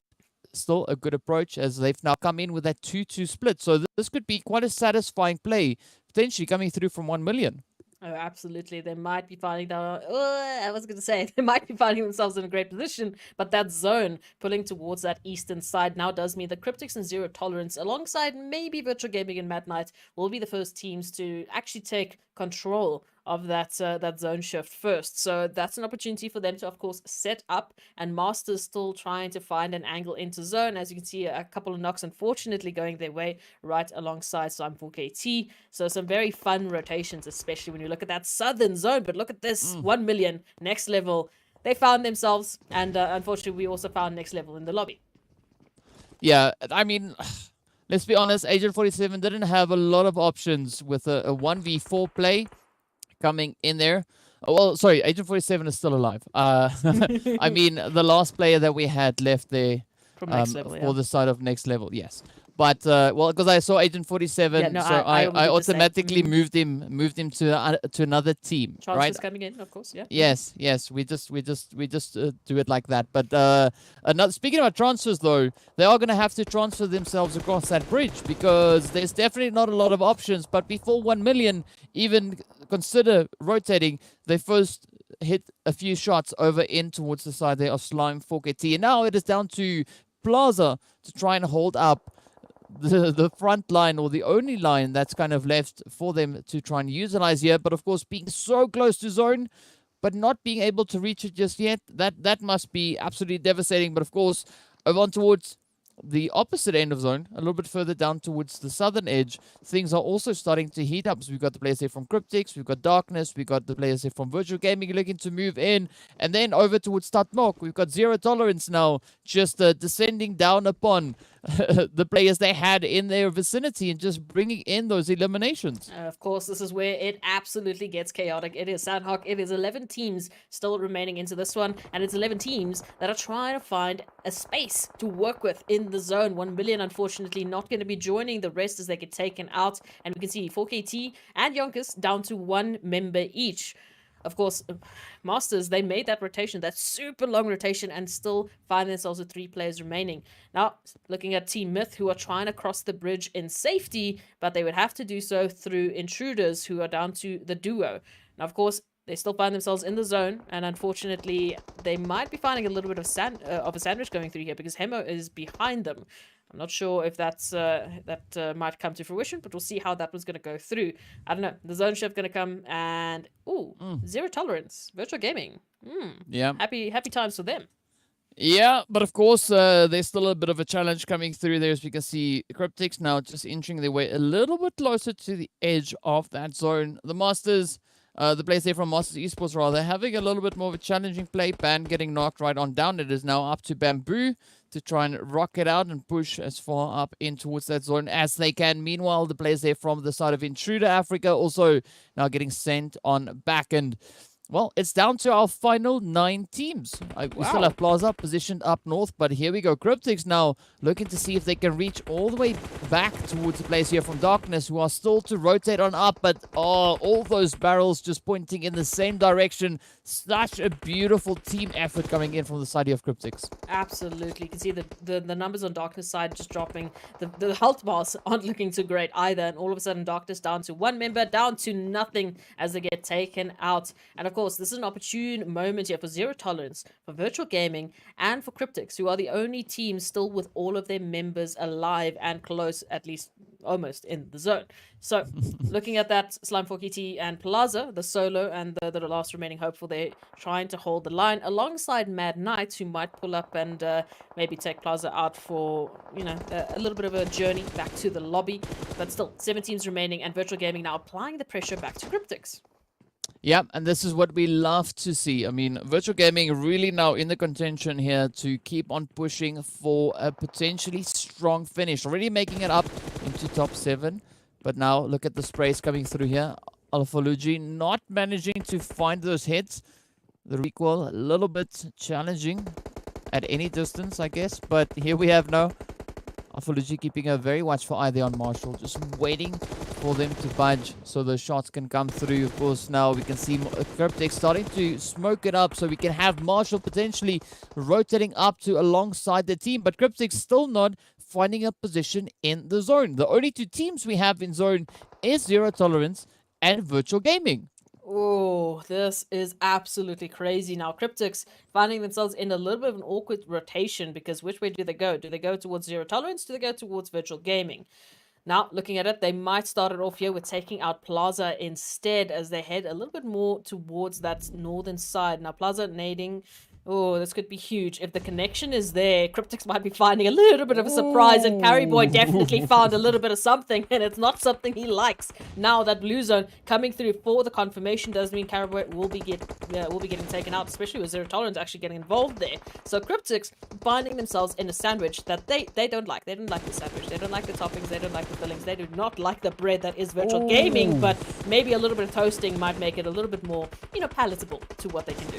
still a good approach, as they've now come in with that 2-2 split. So this could be quite a satisfying play, potentially coming through from 1 million. Oh, absolutely. They might be finding that. I was going to say they might be finding themselves in a great position, but that zone pulling towards that eastern side now does mean that Cryptics and Zero Tolerance, alongside maybe Virtual Gaming and Mad Knight, will be the first teams to actually take control of that zone shift first. So that's an opportunity for them to, of course, set up. And Masters still trying to find an angle into zone. As you can see, a couple of knocks, unfortunately, going their way right alongside Slime 4KT. So some very fun rotations, especially when you look at that southern zone. But look at this, 1 million, next level. They found themselves, and unfortunately, we also found next level in the lobby. Yeah, I mean, let's be honest, Agent 47 didn't have a lot of options with a 1v4 play coming in there. Oh, well, sorry, Agent 47 is still alive. I mean, the last player that we had left there From next level, for the side of next level, yes. But well, because I saw Agent 47, Yeah, no, so I I would do the same. automatically moved him to another team, right? Transfers coming in, of course, yeah. Yes. We just do it like that. But speaking about transfers, though, they are going to have to transfer themselves across that bridge, because there's definitely not a lot of options. But before 1 million even consider rotating, they first hit a few shots over in towards the side there of Slime 4KT, and now it is down to Plaza to try and hold up the front line, or the only line that's kind of left for them to try and utilize here. But of course, being so close to zone but not being able to reach it just yet, that must be absolutely devastating. But of course, over on towards the opposite end of zone, a little bit further down towards the southern edge, things are also starting to heat up. So we've got the players here from Cryptics, we've got Darkness, we've got the players here from Virtual Gaming looking to move in, and then over towards Sanhok, we've got Zero Tolerance now just descending down upon the players they had in their vicinity and just bringing in those eliminations. Of course, this is where it absolutely gets chaotic. It is Sanhok. It is 11 teams still remaining into this one, and it's 11 teams that are trying to find a space to work with in the zone. 1 million, unfortunately, not going to be joining the rest as they get taken out, and we can see 4KT and YONKOUS down to 1 member each. Of course, Masters, they made that rotation, that super long rotation, and still find themselves with 3 players remaining. Now, looking at Team Myth, who are trying to cross the bridge in safety, but they would have to do so through Intruders, who are down to the duo. Now, of course, they still find themselves in the zone, and unfortunately, they might be finding a little bit of a sandwich going through here, because Hemo is behind them. I'm not sure if that might come to fruition, but we'll see how that was going to go through. I don't know. The zone shift going to come, and Zero Tolerance, Virtual Gaming. Yeah. Happy times for them. Yeah, but of course, there's still a bit of a challenge coming through there, as we can see Cryptics now just inching their way a little bit closer to the edge of that zone. The Masters, the players there from Masters Esports, rather, having a little bit more of a challenging play. Ban getting knocked right on down. It is now up to Bamboo to try and rock it out and push as far up in towards that zone as they can. Meanwhile, the players there from the side of Intruder Africa also now getting sent on back. And well, it's down to our final 9 teams. We still have Plaza positioned up north, but here we go. Cryptics now looking to see if they can reach all the way back towards the players here from Darkness, who are still to rotate on up, but all those barrels just pointing in the same direction. Such a beautiful team effort coming in from the side of Cryptics. Absolutely. You can see the numbers on Darkness side just dropping. The health bars aren't looking too great either, and all of a sudden Darkness down to 1 member, down to nothing as they get taken out. And of course, course, this is an opportune moment here for Zero Tolerance, for Virtual Gaming, and for Cryptics, who are the only team still with all of their members alive and close, at least almost in the zone. So, looking at that, Slime 4KT and Plaza, the solo and the last remaining hopeful, they're trying to hold the line alongside Mad Knights, who might pull up and maybe take Plaza out for, you know, a little bit of a journey back to the lobby. But still, 7 teams remaining, and Virtual Gaming now applying the pressure back to Cryptics. Yeah, and this is what we love to see. I mean, Virtual Gaming really now in the contention here to keep on pushing for a potentially strong finish. Already making it up into top 7. But now look at the sprays coming through here. Alpha Luigi not managing to find those hits. The recoil a little bit challenging at any distance, I guess. But here we have now Alpha Luigi keeping a very watchful eye there on Marshall. Just waiting for them to budge so the shots can come through. Of course, now we can see Cryptics starting to smoke it up so we can have Marshall potentially rotating up to alongside the team. But Cryptics still not finding a position in the zone. The only 2 teams we have in zone is Zero Tolerance and Virtual Gaming. Oh, this is absolutely crazy now. Cryptics finding themselves in a little bit of an awkward rotation, because which way do they go? Do they go towards Zero Tolerance? Do they go towards Virtual Gaming? Now, looking at it, they might start it off here with taking out Plaza instead as they head a little bit more towards that northern side. Now, Plaza nading. Oh, this could be huge. If the connection is there, Cryptics might be finding a little bit of a surprise, and Carryboy definitely found a little bit of something, and it's not something he likes. Now that blue zone coming through for the confirmation does mean Carryboy will be getting taken out, especially with Zero Tolerance actually getting involved there. So Cryptics finding themselves in a sandwich that they don't like. They don't like the sandwich. They don't like the toppings. They don't like the fillings. They do not like the bread that is Virtual Gaming, but maybe a little bit of toasting might make it a little bit more, you know, palatable to what they can do.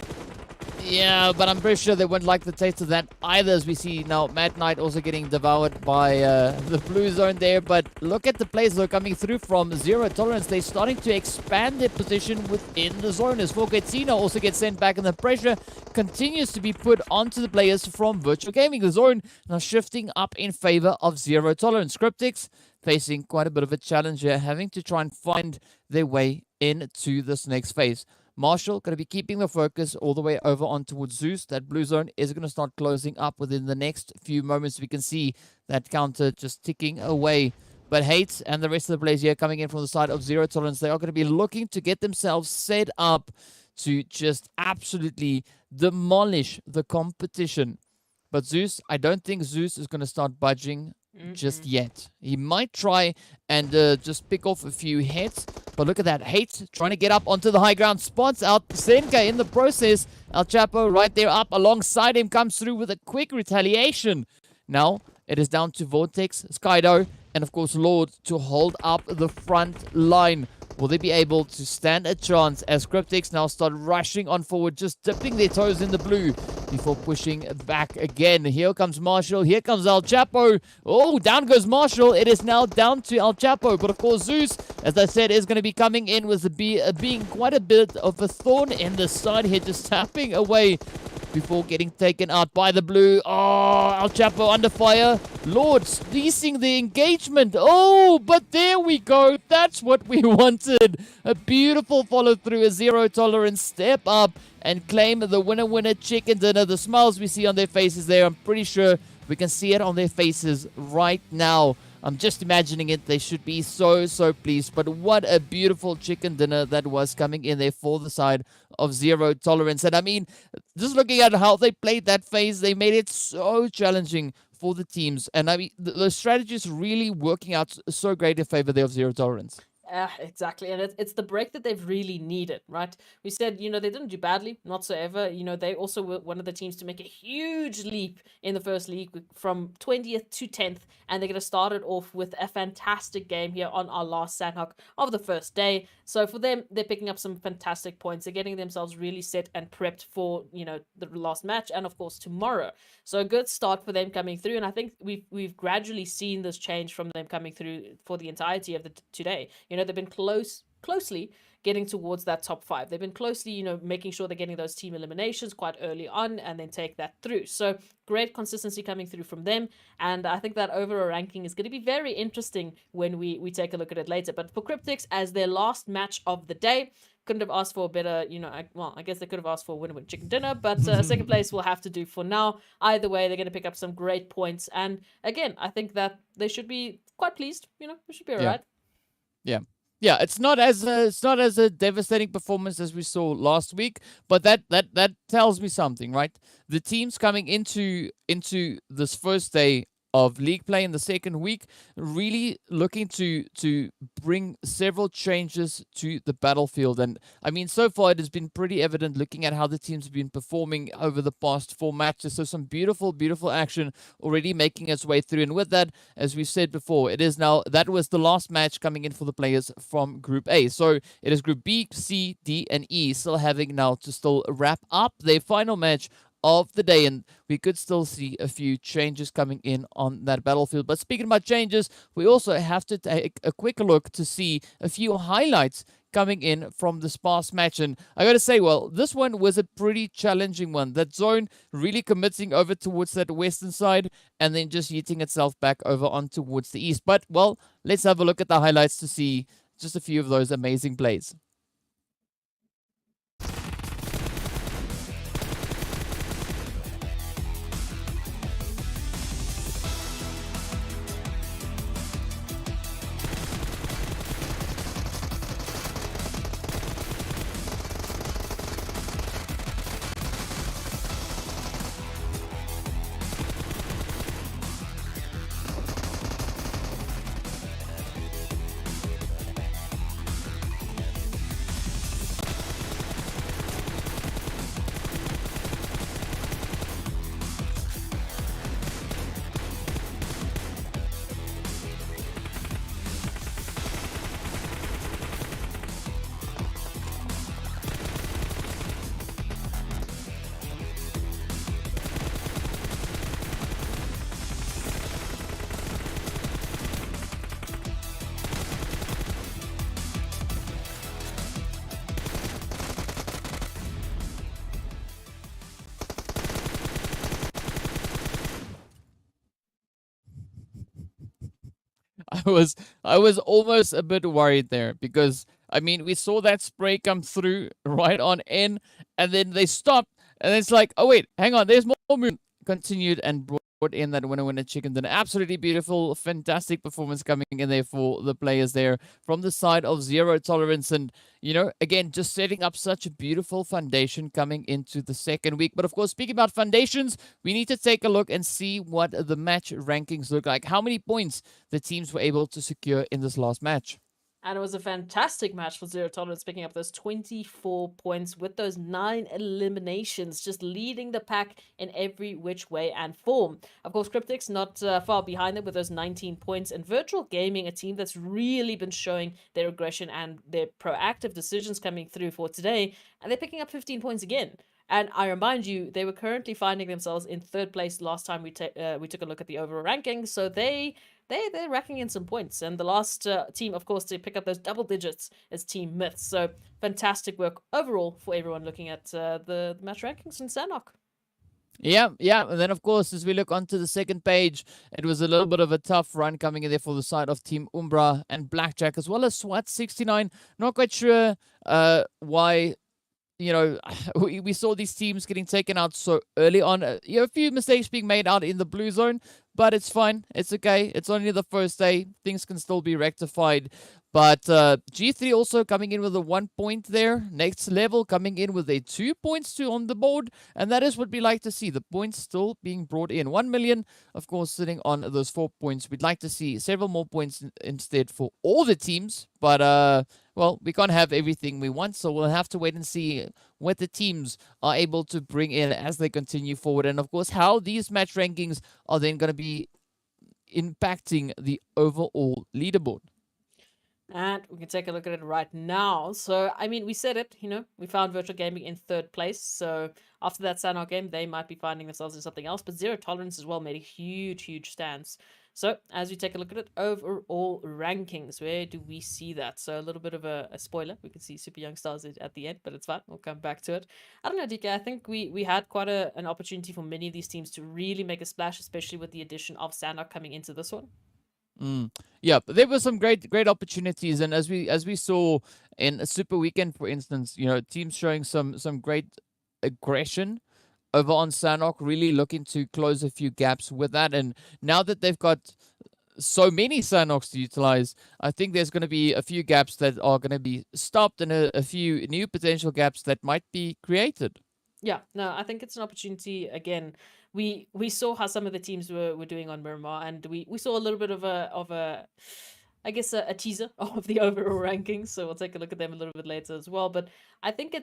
Yeah, but I'm pretty sure they wouldn't like the taste of that either, as we see now Mad Knight also getting devoured by the blue zone there. But look at the players that are coming through from Zero Tolerance. They're starting to expand their position within the zone as 4KT also gets sent back, and the pressure continues to be put onto the players from Virtual Gaming. The zone now shifting up in favor of Zero Tolerance. Cryptics facing quite a bit of a challenge here, having to try and find their way into this next phase. Marshall going to be keeping the focus all the way over on towards Zeus. That blue zone is going to start closing up within the next few moments. We can see that counter just ticking away. But Hate and the rest of the players here coming in from the side of Zero Tolerance, they are going to be looking to get themselves set up to just absolutely demolish the competition. But Zeus, I don't think Zeus is going to start budging just yet. He might try and just pick off a few hits, but look at that. Hate trying to get up onto the high ground, spots out Senka in the process. El Chapo right there up alongside him comes through with a quick retaliation. Now it is down to Vortex, Skydo, and of course Lord to hold up the front line. Will they be able to stand a chance as Cryptics now start rushing on forward, just dipping their toes in the blue before pushing back again? Here comes Marshall. Here comes El Chapo. Oh, down goes Marshall. It is now down to El Chapo. But of course, Zeus, as I said, is going to be coming in with being quite a bit of a thorn in the side here, just tapping away before getting taken out by the blue. Oh, El Chapo under fire. Lord ceasing the engagement. Oh, but there we go. That's what we wanted. A beautiful follow through, a Zero Tolerance step up and claim the winner chicken dinner. The smiles we see on their faces there, I'm pretty sure we can see it on their faces right now. I'm just imagining it. They should be so pleased. But what a beautiful chicken dinner that was coming in there for the side of Zero Tolerance. And I mean, just looking at how they played that phase, they made it so challenging for the teams. And I mean, the strategy is really working out so great in favor there of Zero Tolerance. Exactly, and it's the break that they've really needed, right? We said, you know, they didn't do badly, whatsoever. You know, they also were one of the teams to make a huge leap in the first league from 20th to 10th, and they're going to start it off with a fantastic game here on our last Sanhok of the first day. So for them, they're picking up some fantastic points. They're getting themselves really set and prepped for, you know, the last match and, of course, tomorrow. So a good start for them coming through, and I think we've gradually seen this change from them coming through for the entirety of the today. You know, they've been close closely getting towards that top 5. They've been closely, you know, making sure they're getting those team eliminations quite early on and then take that through. So great consistency coming through from them. And I think that overall ranking is going to be very interesting when we take a look at it later. But for Cryptics, as their last match of the day, couldn't have asked for a better, you know, well, I guess they could have asked for a win-win chicken dinner, but second place will have to do for now. Either way, they're going to pick up some great points. And again, I think that they should be quite pleased. You know, they should be all right. Yeah, it's not as a devastating performance as we saw last week, but that tells me something, right? The teams coming into this first day of league play in the second week really looking to bring several changes to the battlefield. And I mean, so far it has been pretty evident looking at how the teams have been performing over the past 4 matches. So some beautiful action already making its way through. And with that, as we said before, it is now, that was the last match coming in for the players from Group A. So it is Group B, C, D, and E still having now to still wrap up their final match of the day, and we could still see a few changes coming in on that battlefield. But speaking about changes, we also have to take a quick look to see a few highlights coming in from this past match. And I gotta say, well, this one was a pretty challenging one. That zone really committing over towards that western side and then just yeeting itself back over on towards the east. But, well, let's have a look at the highlights to see just a few of those amazing plays. I was almost a bit worried there because I mean we saw that spray come through right on in and then they stopped and it's like, oh wait, hang on, there's more movement. Continued and brought in that winner chicken dinner. Absolutely beautiful, fantastic performance coming in there for the players there from the side of Zero Tolerance. And you know, again, just setting up such a beautiful foundation coming into the second week. But of course, speaking about foundations, we need to take a look and see what the match rankings look like, how many points the teams were able to secure in this last match. And it was a fantastic match for Zero Tolerance, picking up those 24 points with those 9 eliminations, just leading the pack in every which way and form. Of course, Cryptics not far behind them with those 19 points. And Virtual Gaming, a team that's really been showing their aggression and their proactive decisions coming through for today. And they're picking up 15 points again. And I remind you, they were currently finding themselves in third place last time we took a look at the overall rankings. So they're racking in some points. And the last team, of course, to pick up those double digits is Team Myths. So fantastic work overall for everyone looking at the match rankings in Sanhok. Yeah. And then, of course, as we look onto the second page, it was a little bit of a tough run coming in there for the side of Team Umbra and Blackjack, as well as SWAT 69. Not quite sure why. You know, we saw these teams getting taken out so early on. A few mistakes being made out in the blue zone, but it's fine. It's okay. It's only the first day. Things can still be rectified. But G3 also coming in with a 1 point there. Next level coming in with a 2 points too on the board. And that is what we like to see. The points still being brought in. 1 million, of course, sitting on those 4 points. We'd like to see several more points instead for all the teams. But, well, we can't have everything we want. So we'll have to wait and see what the teams are able to bring in as they continue forward. And, of course, how these match rankings are then going to be impacting the overall leaderboard. And we can take a look at it right now. So, I mean, we said it, we found Virtual Gaming in third place. So, after that Sanhok game, they might be finding themselves in something else. But Zero Tolerance as well made a huge stance. So as we take a look at it, overall rankings, where do we see that? So a little bit of a spoiler. We can see Super Young Stars at the end, but it's fine. We'll come back to it. I don't know, DK. I think we had quite an opportunity for many of these teams to really make a splash, especially with the addition of Sanhok coming into this one. Yeah, but there were some great opportunities, and as we saw in a Super Weekend, for instance, teams showing some great aggression over on Sanhok, really looking to close a few gaps with that. And now that they've got so many Sanhoks to utilize, I think there's going to be a few gaps that are going to be stopped, and a few new potential gaps that might be created. Yeah, no, I think it's an opportunity. Again, we saw how some of the teams were doing on Miramar, and we saw a little bit of a I guess a teaser of the overall rankings. So we'll take a look at them a little bit later as well. But I think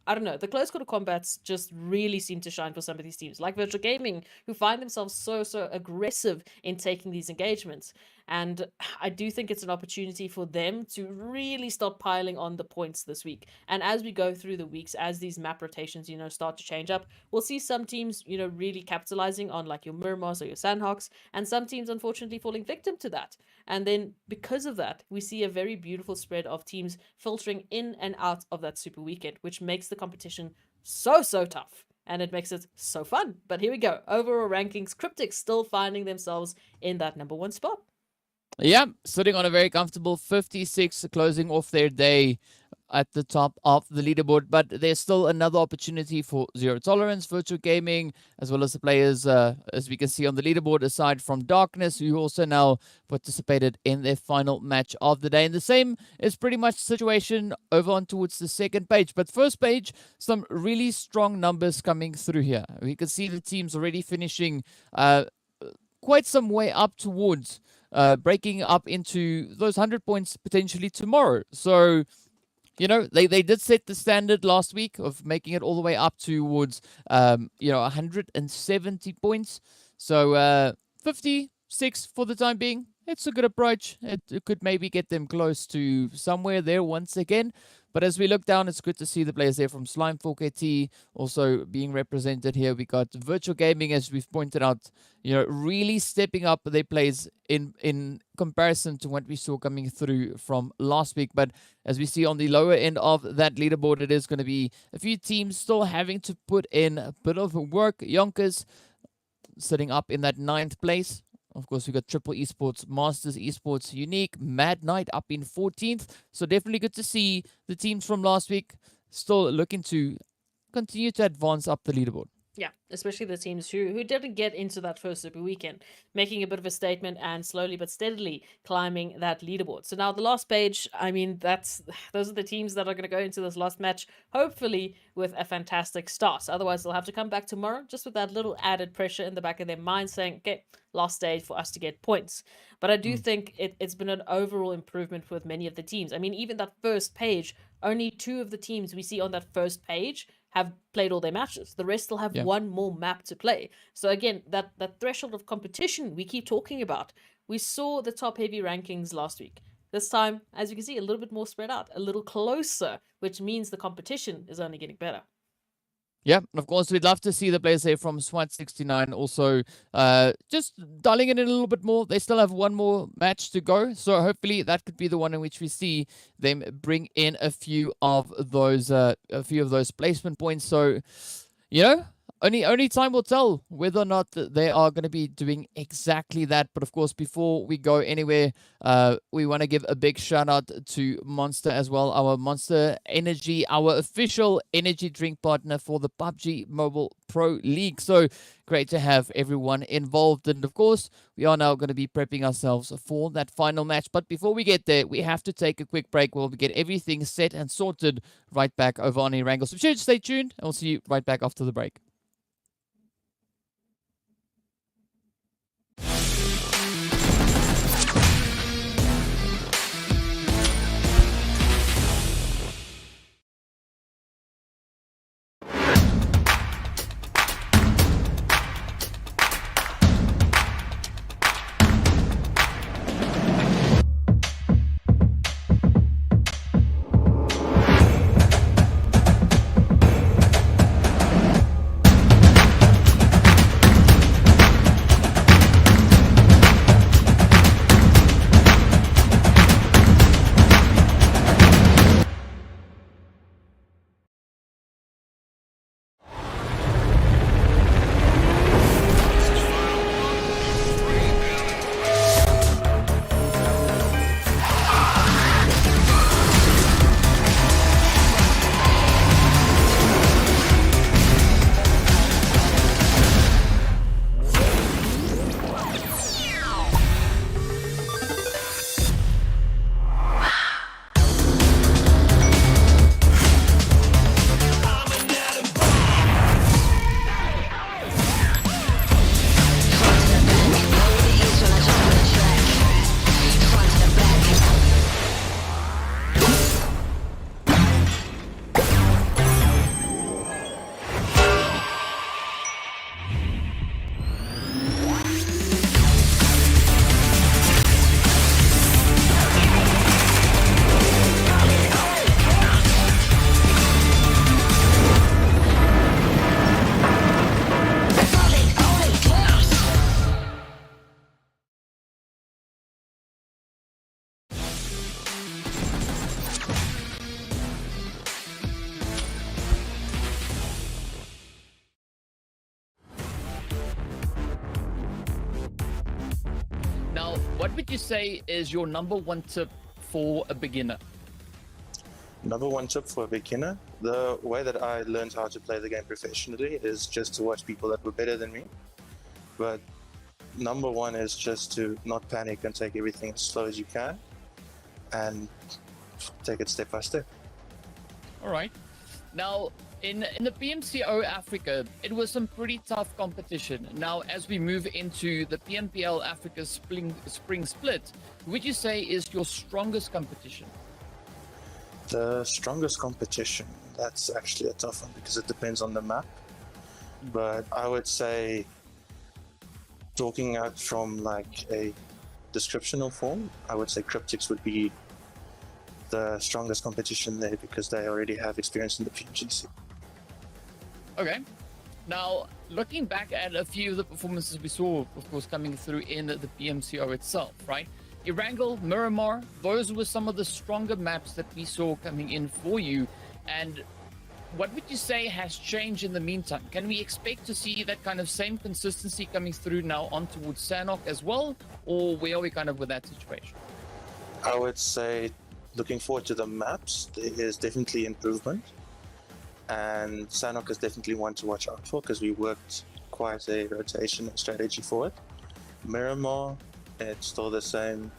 I don't know, the close quarter combats just really seem to shine for some of these teams, like Virtual Gaming, who find themselves so aggressive in taking these engagements. And I do think it's an opportunity for them to really start piling on the points this week. And as we go through the weeks, as these map rotations, start to change up, we'll see some teams, really capitalizing on like your Miramars or your Sanhoks, and some teams unfortunately falling victim to that. And then because of that, we see a very beautiful spread of teams filtering in and out of that Super Weekend, which makes the competition so tough. And it makes it so fun. But here we go. Overall rankings, Cryptics still finding themselves in that #1 spot. Yeah, sitting on a very comfortable 56, closing off their day at the top of the leaderboard. But there's still another opportunity for Zero Tolerance, Virtual Gaming, as well as the players, as we can see on the leaderboard, aside from Darkness, who also now participated in their final match of the day. And the same is pretty much the situation over on towards the second page. But first page, some really strong numbers coming through here. We can see the teams already finishing quite some way up towards breaking up into those 100 points potentially tomorrow. So, they did set the standard last week of making it all the way up towards, 170 points. So 56 for the time being. It's a good approach. It could maybe get them close to somewhere there once again. But as we look down, it's good to see the players there from Slime 4KT also being represented here. We got Virtual Gaming, as we've pointed out, really stepping up their plays in comparison to what we saw coming through from last week. But as we see on the lower end of that leaderboard, it is going to be a few teams still having to put in a bit of work. YONKOUS sitting up in that 9th place. Of course, we got Triple Esports, Masters Esports, Unique, Mad Knight up in 14th. So definitely good to see the teams from last week still looking to continue to advance up the leaderboard. Yeah, especially the teams who didn't get into that first Super Weekend, making a bit of a statement and slowly but steadily climbing that leaderboard. So now the last page, I mean, those are the teams that are going to go into this last match, hopefully with a fantastic start. Otherwise, they'll have to come back tomorrow just with that little added pressure in the back of their mind saying, okay, last stage for us to get points. But I do think it's been an overall improvement with many of the teams. I mean, even that first page, only 2 of the teams we see on that first page have played all their matches. The rest still have one more map to play. So again, that threshold of competition we keep talking about. We saw the top heavy rankings last week. This time, as you can see, a little bit more spread out, a little closer, which means the competition is only getting better. Yeah, and of course, we'd love to see the players here from SWAT 69 also just dialing it in a little bit more. They still have one more match to go, so hopefully that could be the one in which we see them bring in a few of those placement points. So, only time will tell whether or not they are going to be doing exactly that. But of course, before we go anywhere, we want to give a big shout out to Monster as well, our Monster Energy, our official energy drink partner for the PUBG Mobile Pro League. So great to have everyone involved. And of course, we are now going to be prepping ourselves for that final match. But before we get there, we have to take a quick break. We'll get everything set and sorted right back over on Erangel. So be sure to stay tuned, and we'll see you right back after the break. what would you say is your number one tip for a beginner? Number one tip for a beginner, the way that I learned how to play the game professionally is just to watch people that were better than me. But number one is just to not panic and take everything as slow as you can and take it step by step. All right. Now, in the PMCO Africa, it was some pretty tough competition. Now, as we move into the PMPL Africa spring split, would you say is your strongest competition? The strongest competition, that's actually a tough one because it depends on the map. But I would say, talking out from like a descriptional form, I would say Cryptics would be the strongest competition there because they already have experience in the PGC. Okay. Now, looking back at a few of the performances we saw, of course, coming through in the PMCO itself, right? Erangel, Miramar, those were some of the stronger maps that we saw coming in for you. And what would you say has changed in the meantime? Can we expect to see that kind of same consistency coming through now on towards Sanhok as well? Or where are we kind of with that situation? I would say, looking forward to the maps, there is definitely improvement. And Sanhok is definitely one to watch out for because we worked quite a rotational strategy for it. Miramar, it's still the same,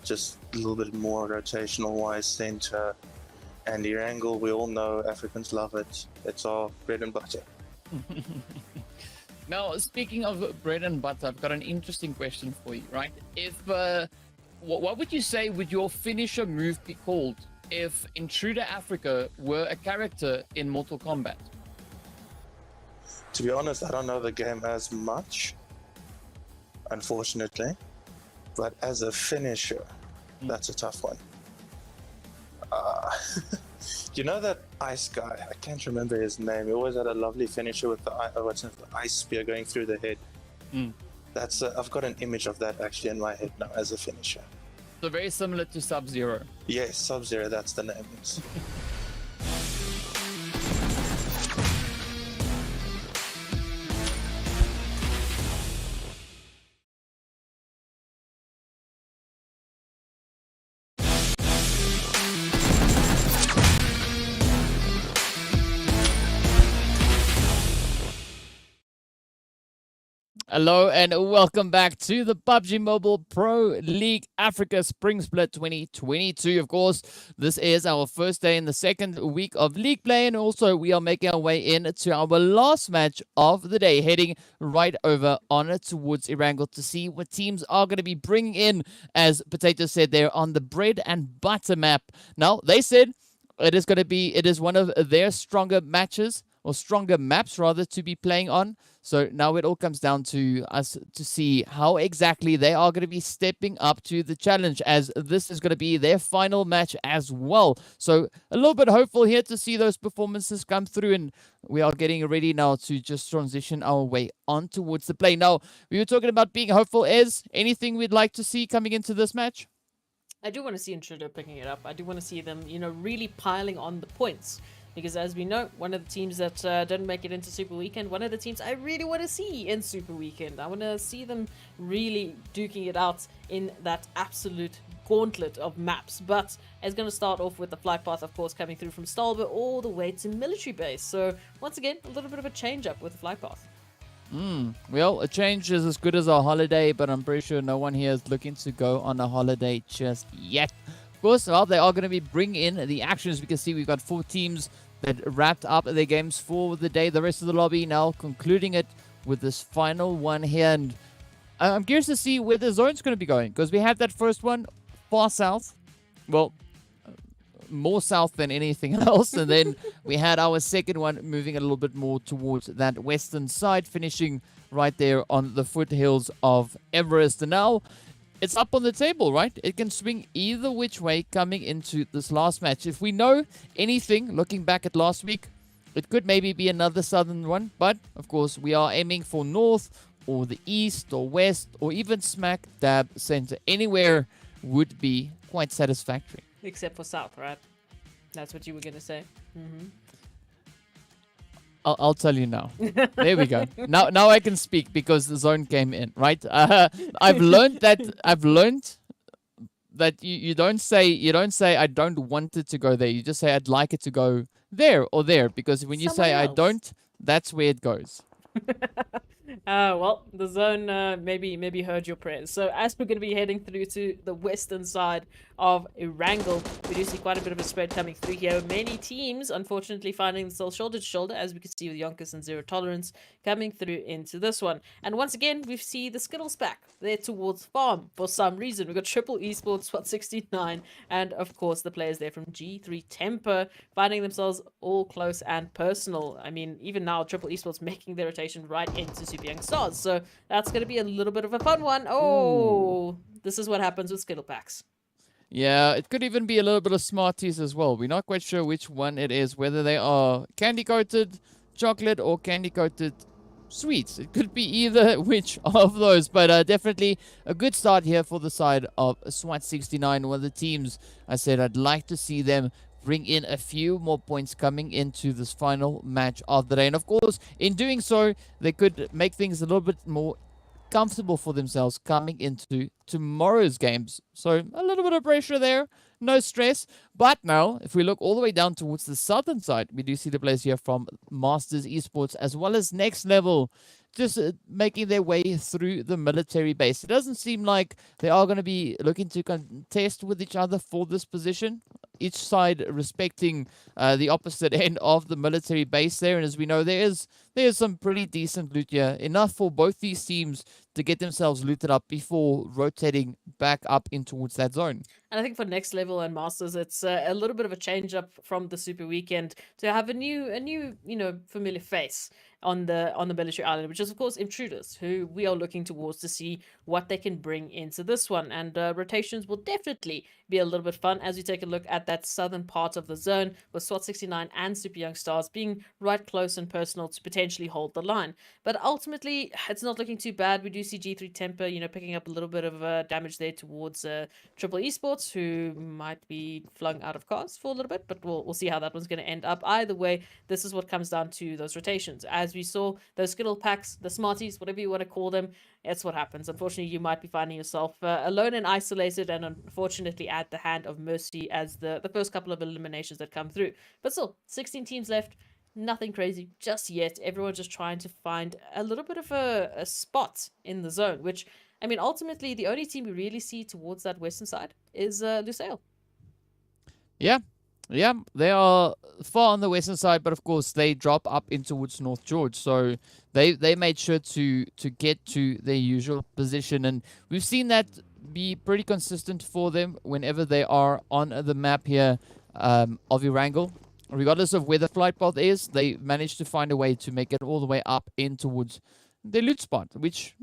just a little bit more rotational wise center. And Erangel, we all know Africans love it. It's our bread and butter. Now, speaking of bread and butter, I've got an interesting question for you, right? If what would you say would your finisher move be called if Intruder Africa were a character in Mortal Kombat? To be honest, I don't know the game as much, unfortunately. But as a finisher, that's a tough one. You know that ice guy? I can't remember his name. He always had a lovely finisher with the ice spear going through the head. That's I've got an image of that actually in my head now as a finisher. So very similar to Sub-Zero. Yes, Sub-Zero, that's the name. Hello and welcome back to the PUBG Mobile Pro League Africa Spring Split 2022. Of course, this is our first day in the second week of league play, and also we are making our way into our last match of the day, heading right over on it towards Erangel to see what teams are going to be bringing in, as Potato said, they're on the bread and butter map. Now, they said it is one of their stronger matches, or stronger maps rather, to be playing on. So now it all comes down to us to see how exactly they are going to be stepping up to the challenge, as this is going to be their final match as well. So a little bit hopeful here to see those performances come through, and we are getting ready now to just transition our way on towards the play. Now, we were talking about being hopeful. Is anything we'd like to see coming into this match? I do want to see Intruder picking it up. I do want to see them, really piling on the points. Because as we know, one of the teams that didn't make it into Super Weekend, one of the teams I really want to see in Super Weekend. I want to see them really duking it out in that absolute gauntlet of maps. But it's going to start off with the flight path, of course, coming through from Stalber all the way to Military Base. So once again, a little bit of a change up with the flight path. Well, a change is as good as a holiday, but I'm pretty sure no one here is looking to go on a holiday just yet. Of course, well, they are going to be bringing in the action. As we can see, we've got 4 teams that wrapped up their games for the day. The rest of the lobby now concluding it with this final one here. And I'm curious to see where the zone's going to be going, because we had that first one far south. Well, more south than anything else. And then we had our second one moving a little bit more towards that western side, finishing right there on the foothills of Everest. And now it's up on the table, right? It can swing either which way coming into this last match. If we know anything, looking back at last week, it could maybe be another southern one. But, of course, we are aiming for north or the east or west or even smack dab center. Anywhere would be quite satisfactory. Except for south, right? That's what you were going to say. I'll tell you now. There we go. Now I can speak because the zone came in, right? I've learned that you don't say I don't want it to go there. You just say I'd like it to go there or there, because when you say Somewhere I else. don't, that's where it goes. Well, the zone maybe heard your prayers. So as we're going to be heading through to the western side of Erangel, we do see quite a bit of a spread coming through here. Many teams, unfortunately, finding themselves shoulder to shoulder, as we can see with YONKOUS and Zero Tolerance coming through into this one. And once again, we see the Skittles back there towards Farm for some reason. We've got Triple Esports, SWAT 69, and of course the players there from G3 Temper finding themselves all close and personal. I mean, even now, Triple Esports making their rotation right into Super Young Stars. So that's going to be a little bit of a fun one. Oh, this is what happens with Skittle packs. Yeah, it could even be a little bit of Smarties as well. We're not quite sure which one it is, whether they are candy-coated chocolate or candy-coated sweets. It could be either which of those, but definitely a good start here for the side of SWAT 69. One of the teams I said I'd like to see them bring in a few more points coming into this final match of the day. And of course, in doing so, they could make things a little bit more comfortable for themselves coming into tomorrow's games. So a little bit of pressure there, no stress. But now, if we look all the way down towards the southern side, we do see the players here from Masters Esports as well as Next Level just making their way through the military base. It doesn't seem like they are going to be looking to contest with each other for this position. Each side respecting the opposite end of the military base there. And as we know, there's some pretty decent loot here. Enough for both these teams to get themselves looted up before rotating back up in towards that zone. And I think for Next Level and Masters, it's a little bit of a change up from the Super Weekend to have a new familiar face on the military island, which is of course Intruders, who we are looking towards to see what they can bring into this one. And rotations will definitely be a little bit fun as we take a look at that southern part of the zone, with SWAT 69 and Super Young Stars being right close and personal to potentially hold the line. But ultimately, it's not looking too bad. We do see G3 Temper, picking up a little bit of damage there towards Triple Esports, who might be flung out of cars for a little bit, but we'll see how that one's going to end up. Either way, this is what comes down to those rotations. As we saw, those Skittle packs, the Smarties, whatever you want to call them, it's what happens. Unfortunately, you might be finding yourself alone and isolated, and unfortunately at the hand of mercy as the first couple of eliminations that come through. But still, 16 teams left. Nothing crazy just yet. Everyone's just trying to find a little bit of a spot in the zone, which, I mean, ultimately, the only team we really see towards that western side is Lusail. Yeah, they are far on the western side, but of course they drop up in towards North George, so they made sure to get to their usual position, and we've seen that be pretty consistent for them whenever they are on the map here of Erangel. Regardless of where the flight path is, they managed to find a way to make it all the way up in towards their loot spot, which,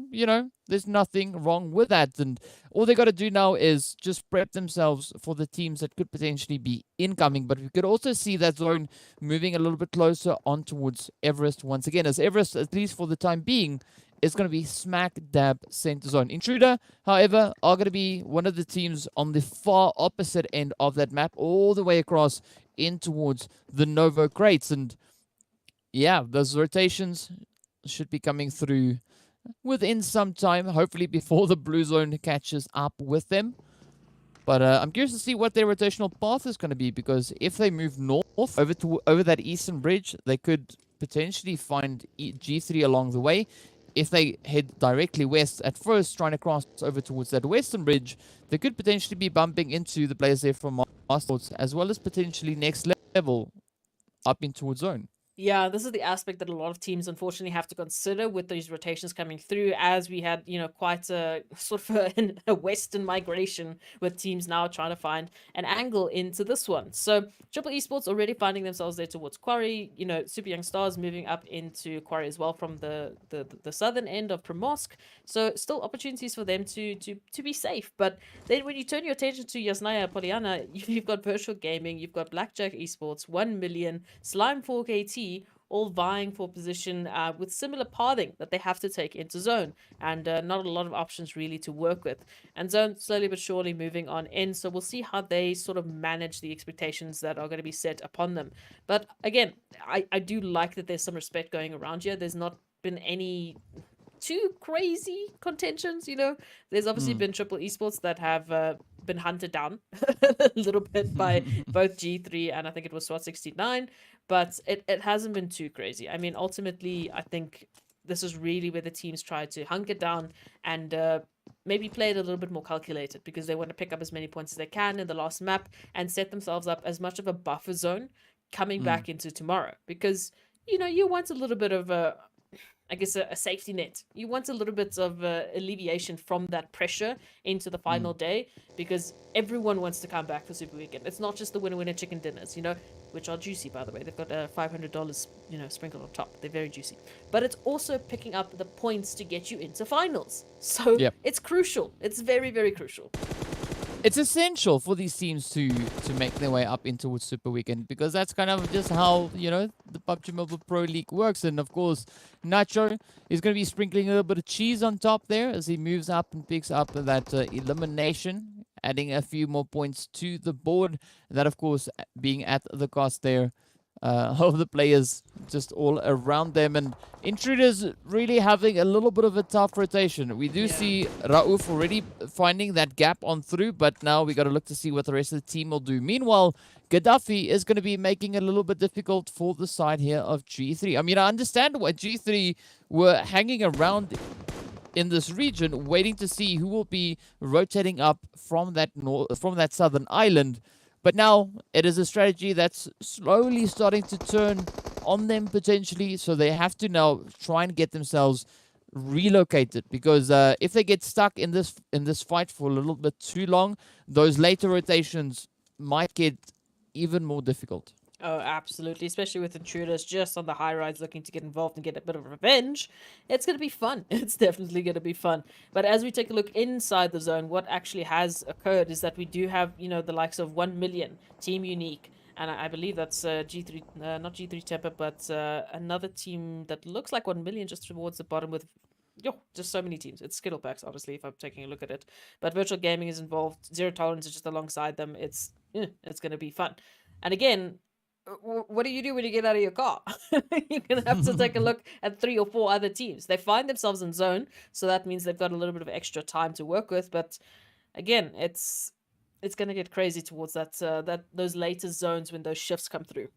there's nothing wrong with that. And all they got to do now is just prep themselves for the teams that could potentially be incoming. But we could also see that zone moving a little bit closer on towards Everest once again, as Everest, at least for the time being, is going to be smack dab center zone. Intruder, however, are going to be one of the teams on the far opposite end of that map, all the way across in towards the Novo crates. And yeah, those rotations should be coming through within some time, hopefully before the blue zone catches up with them. But I'm curious to see what their rotational path is going to be, because if they move north over that eastern bridge, they could potentially find G3 along the way. If they head directly west at first, trying to cross over towards that western bridge, they could potentially be bumping into the players there from Masters, as well as potentially Next Level up in towards zone. Yeah, this is the aspect that a lot of teams unfortunately have to consider with these rotations coming through, as we had, quite a sort of a western migration with teams now trying to find an angle into this one. So Triple Esports already finding themselves there towards Quarry, Super Young Stars moving up into Quarry as well from the southern end of Primorsk. So still opportunities for them to be safe. But then when you turn your attention to Yasnaya Poliana, you've got Virtual Gaming, you've got Blackjack Esports, 1 million, Slime 4KT, all vying for position with similar pathing that they have to take into zone, and not a lot of options really to work with. And zone slowly but surely moving on in, so we'll see how they sort of manage the expectations that are going to be set upon them. But again, I do like that there's some respect going around here. There's not been any too crazy contentions, you know. There's obviously been Triple Esports that have been hunted down a little bit by both G3 and I think it was SWAT 69, but it hasn't been too crazy. I mean, ultimately, I think this is really where the teams try to hunker down and maybe play it a little bit more calculated, because they want to pick up as many points as they can in the last map and set themselves up as much of a buffer zone coming back into tomorrow, because, you know, you want a little bit of a, I guess, a safety net. You want a little bit of alleviation from that pressure into the final day, because everyone wants to come back for Super Weekend. It's not just the winner chicken dinners, you know, which are juicy, by the way. They've got $500, you know, sprinkled on top. They're very juicy. But it's also picking up the points to get you into finals. So it's crucial. It's very, very crucial. It's essential for these teams to make their way up into Super Weekend, because that's kind of just how, you know, the PUBG Mobile Pro League works. And of course, Nacho is going to be sprinkling a little bit of cheese on top there as he moves up and picks up that elimination, adding a few more points to the board. That, of course, being at the cost there of the players just all around them. And Intruders really having a little bit of a tough rotation. We do see Rauf already finding that gap on through, but now we got to look to see what the rest of the team will do. Meanwhile, Gaddafi is going to be making it a little bit difficult for the side here of G3. I mean, I understand why G3 were hanging around in this region, waiting to see who will be rotating up from that southern island. But now it is a strategy that's slowly starting to turn on them potentially. So they have to now try and get themselves relocated, because if they get stuck in this fight for a little bit too long, those later rotations might get even more difficult. Oh, absolutely. Especially with Intruders just on the high rise looking to get involved and get a bit of revenge. It's going to be fun. It's definitely going to be fun. But as we take a look inside the zone, what actually has occurred is that we do have, you know, the likes of 1 million, Team Unique. And I believe that's G3, not G3 Temper, but another team that looks like 1 million just towards the bottom with, just so many teams. It's Skittle Packs, honestly, if I'm taking a look at it. But Virtual Gaming is involved. Zero Tolerance is just alongside them. It's going to be fun. And again, what do you do when you get out of your car? You're going to have to take a look at 3 or 4 other teams. They find themselves in zone, so that means they've got a little bit of extra time to work with. But again, it's going to get crazy towards those later zones when those shifts come through.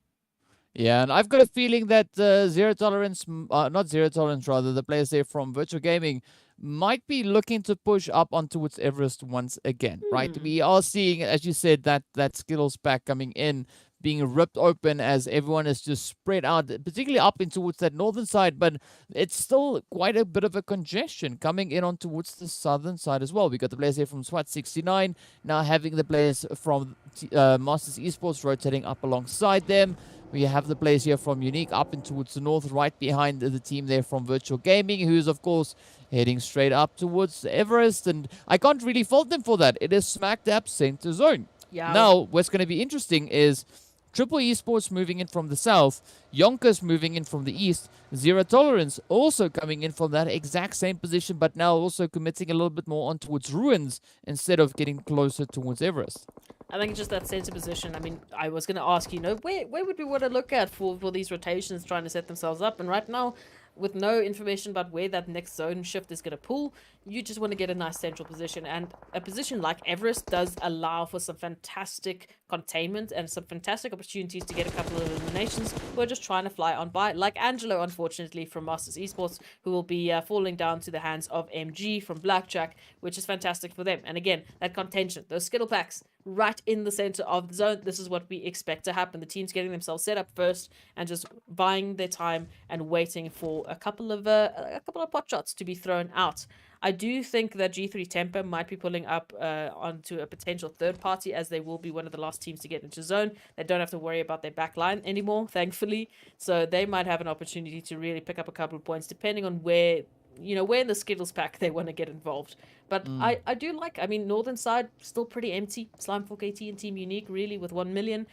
Yeah, and I've got a feeling that Zero Tolerance, not Zero Tolerance, rather, the players there from Virtual Gaming might be looking to push up on towards Everest once again, right? We are seeing, as you said, that Skittles pack coming in, being ripped open as everyone is just spread out, particularly up in towards that northern side, but it's still quite a bit of a congestion coming in on towards the southern side as well. We got the players here from SWAT 69, now having the players from Masters Esports rotating up alongside them. We have the players here from Unique up in towards the north, right behind the team there from Virtual Gaming, who's of course heading straight up towards Everest, and I can't really fault them for that. It is smack dab center zone. Yeah. Now, what's going to be interesting is Triple Esports moving in from the south, YONKOUS moving in from the east, Zero Tolerance also coming in from that exact same position, but now also committing a little bit more on towards Ruins instead of getting closer towards Everest. I think it's just that center position. I mean, I was going to ask, you know, where would we want to look at for these rotations trying to set themselves up? And right now, with no information about where that next zone shift is going to pull, you just want to get a nice central position. And a position like Everest does allow for some fantastic containment and some fantastic opportunities to get a couple of eliminations who are just trying to fly on by, like Angelo, unfortunately, from Masters Esports, who will be falling down to the hands of MG from Blackjack, which is fantastic for them. And again, that contention, those Skittle Packs right in the center of the zone, this is what we expect to happen. The team's getting themselves set up first and just buying their time and waiting for a couple of pot shots to be thrown out. I do think that G3 Temper might be pulling up onto a potential third party, as they will be one of the last teams to get into zone. They don't have to worry about their back line anymore, thankfully. So they might have an opportunity to really pick up a couple of points, depending on where in the Skittles pack they want to get involved. But I do like, I mean, northern side, still pretty empty. Slime4KT and Team Unique, really, with 1 million.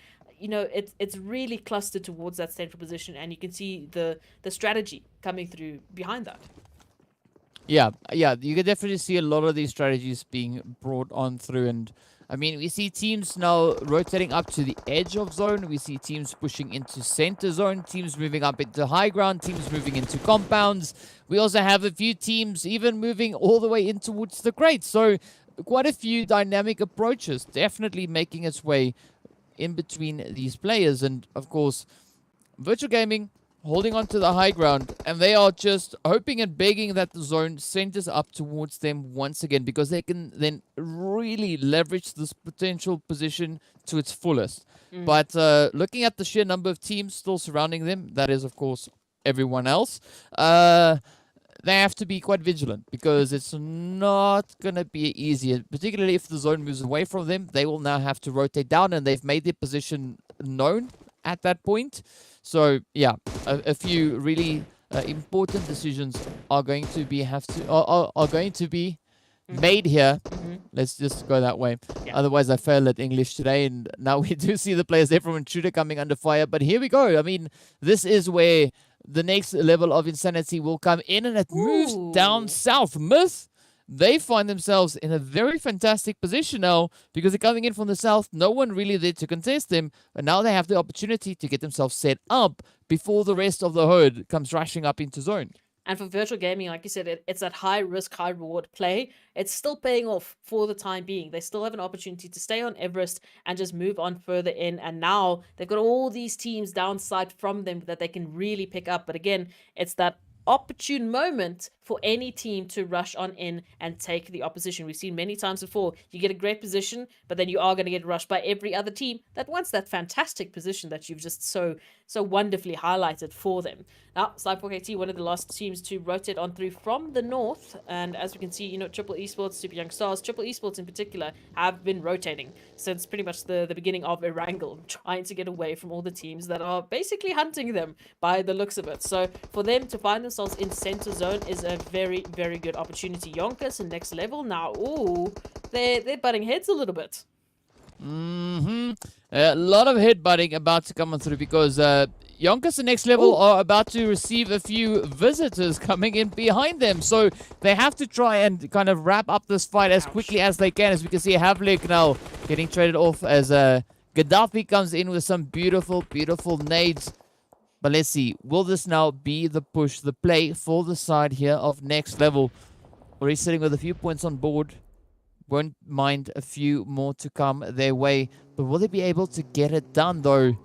you know, it's really clustered towards that central position, and you can see the strategy coming through behind that. Yeah, you can definitely see a lot of these strategies being brought on through. And I mean, we see teams now rotating up to the edge of zone. We see teams pushing into center zone, teams moving up into high ground, teams moving into compounds. We also have a few teams even moving all the way in towards the crates. So quite a few dynamic approaches definitely making its way in between these players. And of course, Virtual Gaming holding on to the high ground, and they are just hoping and begging that the zone centers up towards them once again, because they can then really leverage this potential position to its fullest. But looking at the sheer number of teams still surrounding them, that is of course everyone else, they have to be quite vigilant, because it's not going to be easy, particularly if the zone moves away from them. They will now have to rotate down, and they've made their position known at that point. So yeah, a few really important decisions are going to be made here. Let's just go that way. Yeah. Otherwise, I fail at English today, and now we do see the players there from Intruder coming under fire. But here we go. I mean, this is where the next level of insanity will come in, and it moves down south. Myth, they find themselves in a very fantastic position now, because they're coming in from the south. No one really there to contest them, but now they have the opportunity to get themselves set up before the rest of the herd comes rushing up into zone. And for Virtual Gaming, like you said, it's that high risk, high reward play. It's still paying off for the time being. They still have an opportunity to stay on Everest and just move on further in. And now they've got all these teams downside from them that they can really pick up. But again, it's that opportune moment for any team to rush on in and take the opposition. We've seen many times before, you get a great position, but then you are going to get rushed by every other team that wants that fantastic position that you've just so wonderfully highlighted for them. Now, Sniper4KT, one of the last teams to rotate on through from the north, and as we can see, you know, Triple Esports, Super Young Stars, Triple Esports in particular, have been rotating since pretty much the beginning of Erangel, trying to get away from all the teams that are basically hunting them by the looks of it. So for them to find themselves in center zone is a very, very good opportunity. YONKOUS and next level now, ooh, they're butting heads a little bit. A lot of headbutting about to come on through, because YONKOUS and next level are about to receive a few visitors coming in behind them. So they have to try and kind of wrap up this fight as quickly as they can. As we can see, Havlik now getting traded off as Gaddafi comes in with some beautiful, beautiful nades. But let's see, will this now be the push, the play for the side here of next level? Already sitting with a few points on board. Won't mind a few more to come their way. But will they be able to get it done, though?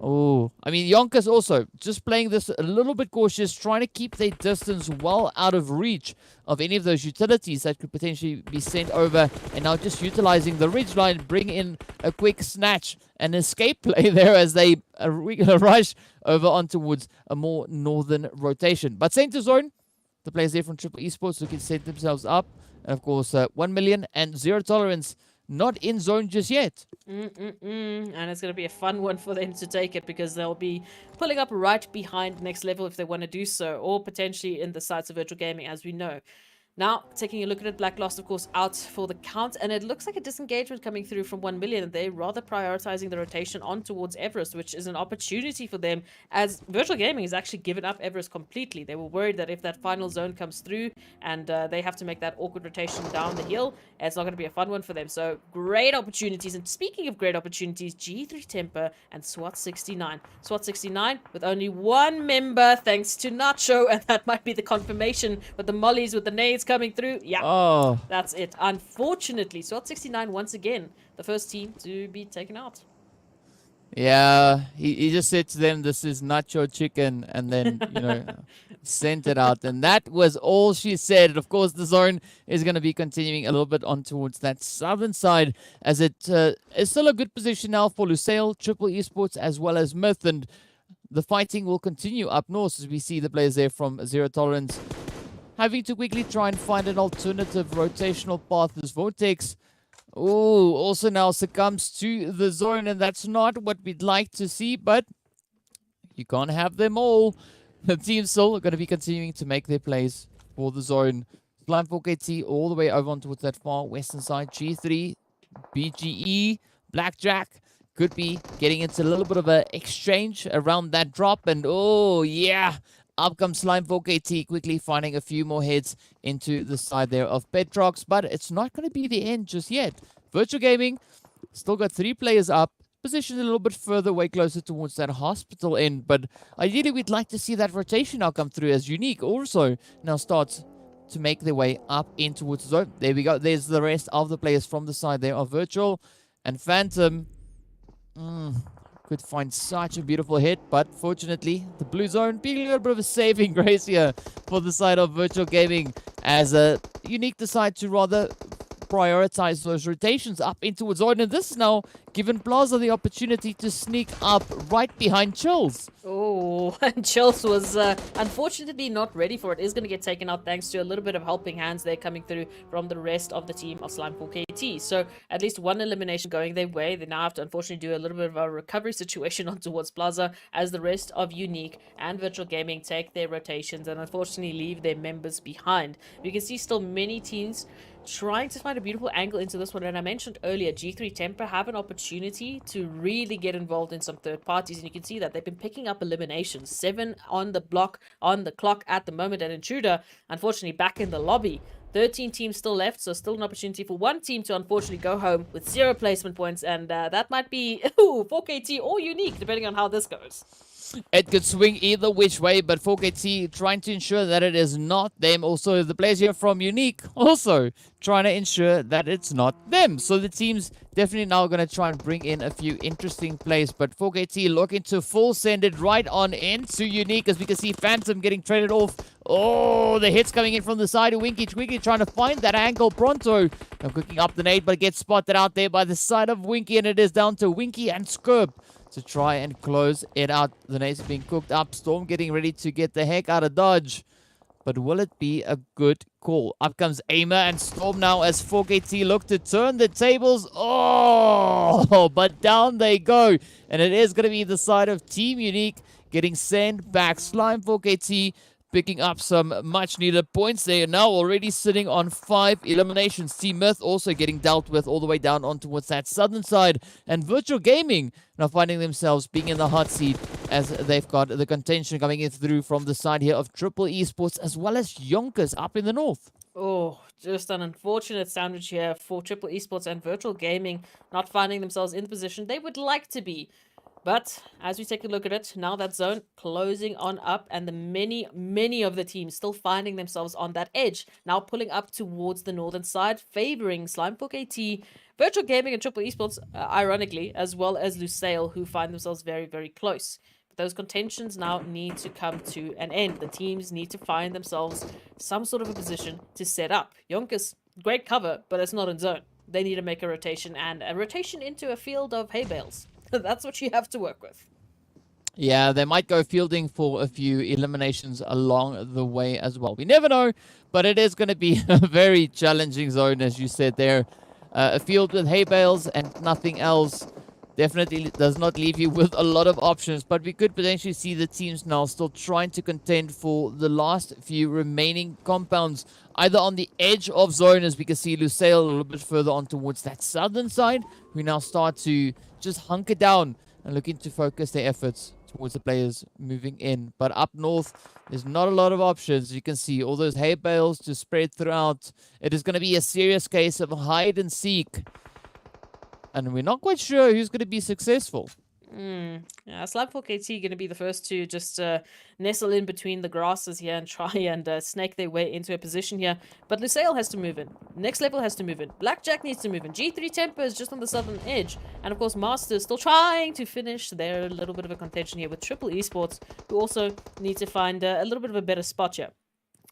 Oh, I mean, YONKOUS also just playing this a little bit cautious, trying to keep their distance well out of reach of any of those utilities that could potentially be sent over. And now just utilizing the ridge line, bring in a quick snatch and escape play there as they rush over on towards a more northern rotation. But center zone, the players there from Triple Esports who can set themselves up. And of course, 1 million and zero tolerance, not in zone just yet. And it's going to be a fun one for them to take it, because they'll be pulling up right behind next level if they want to do so, or potentially in the sights of Virtual Gaming, as we know. Now, taking a look at it, Black Lost, of course, out for the count, and it looks like a disengagement coming through from 1 million. They're rather prioritizing the rotation on towards Everest, which is an opportunity for them, as Virtual Gaming has actually given up Everest completely. They were worried that if that final zone comes through and they have to make that awkward rotation down the hill, it's not going to be a fun one for them. So, great opportunities. And speaking of great opportunities, G3 Temper and SWAT 69. SWAT 69 with only one member, thanks to Nacho, and that might be the confirmation with the mollies, with the nades coming through. Yeah, that's it. Unfortunately, SWAT 69 once again, the first team to be taken out. Yeah, he just said to them, this is not your chicken, and then, you know, sent it out. And that was all she said. Of course, the zone is going to be continuing a little bit on towards that southern side, as it is still a good position now for Lusail, Triple Esports, as well as Myth. And the fighting will continue up north, as we see the players there from Zero Tolerance having to quickly try and find an alternative rotational path as Vortex. Oh, also now succumbs to the zone, and that's not what we'd like to see, but you can't have them all. The team still are going to be continuing to make their plays for the zone. Sniper4KT all the way over on towards that far western side. G3, BGE, Blackjack could be getting into a little bit of an exchange around that drop. And oh, yeah, up comes Slime 4KT, quickly finding a few more heads into the side there of Bedrocks. But it's not going to be the end just yet. Virtual Gaming still got 3 players up, positioned a little bit further away, closer towards that hospital end. But ideally, we'd like to see that rotation now come through, as Unique also now starts to make their way up in towards the zone. There we go. There's the rest of the players from the side there of Virtual. And Phantom could find such a beautiful hit, but fortunately, the blue zone being a little bit of a saving grace here for the side of Virtual Gaming, as Unique decide to rather prioritize those rotations up into zone. And this is now given Plaza the opportunity to sneak up right behind Chills. Oh, and Chills was unfortunately not ready for it. Is going to get taken out thanks to a little bit of helping hands there coming through from the rest of the team of Slime 4KT. So at least one elimination going their way. They now have to unfortunately do a little bit of a recovery situation on towards Plaza, as the rest of Unique and Virtual Gaming take their rotations and unfortunately leave their members behind. You can see still many teams trying to find a beautiful angle into this one. And I mentioned earlier, G3 Temper have an opportunity to really get involved in some third parties, and you can see that they've been picking up eliminations. 7 on the block, on the clock at the moment, and Intruder unfortunately back in the lobby. 13 teams still left, so still an opportunity for one team to unfortunately go home with 0 placement points, and that might be 4KT or Unique, depending on how this goes. It could swing either which way, but 4KT trying to ensure that it is not them. Also, the players here from Unique also trying to ensure that it's not them. So the team's definitely now going to try and bring in a few interesting plays. But 4KT looking to full send it right on into Unique, as we can see Phantom getting traded off. Oh, the hits coming in from the side of Winky. Quickly trying to find that angle. Pronto now cooking up the nade, but gets spotted out there by the side of Winky, and it is down to Winky and Skirp to try and close it out. The nades are being cooked up. Storm getting ready to get the heck out of dodge. But will it be a good call? Up comes Aimer and Storm now as 4KT look to turn the tables. Oh, but down they go. And it is going to be the side of Team Unique getting sent back. Slime 4KT picking up some much needed points. They are now already sitting on 5 eliminations. Team Myth also getting dealt with all the way down on towards that southern side. And Virtual Gaming now finding themselves being in the hot seat, as they've got the contention coming in through from the side here of Triple Esports, as well as YONKOUS up in the north. Oh, just an unfortunate sandwich here for Triple Esports and Virtual Gaming, not finding themselves in the position they would like to be. But as we take a look at it, now that zone closing on up, and the many of the teams still finding themselves on that edge, now pulling up towards the northern side, favoring Slime 4KT, Virtual Gaming and Triple Esports, ironically, as well as Lusail, who find themselves very, very close. But those contentions now need to come to an end. The teams need to find themselves some sort of a position to set up. YONKOUS, great cover, but it's not in zone. They need to make a rotation, and a rotation into a field of hay bales. That's what you have to work with. Yeah, they might go fielding for a few eliminations along the way as well. We never know, but it is going to be a very challenging zone, as you said there. A field with hay bales and nothing else definitely does not leave you with a lot of options, but we could potentially see the teams now still trying to contend for the last few remaining compounds, either on the edge of zone, as we can see Lusail a little bit further on towards that southern side, who now start to just hunker down and looking to focus their efforts towards the players moving in. But up north, there's not a lot of options. You can see all those hay bales to spread throughout. It is going to be a serious case of hide and seek, and we're not quite sure who's going to be successful. Yeah, Slime 4KT going to be the first to just nestle in between the grasses here and try and snake their way into a position here. But Lusail has to move in. Next level has to move in. Blackjack needs to move in. G3 Temper is just on the southern edge. And of course, Master still trying to finish their little bit of a contention here with Triple Esports, who also need to find a little bit of a better spot here.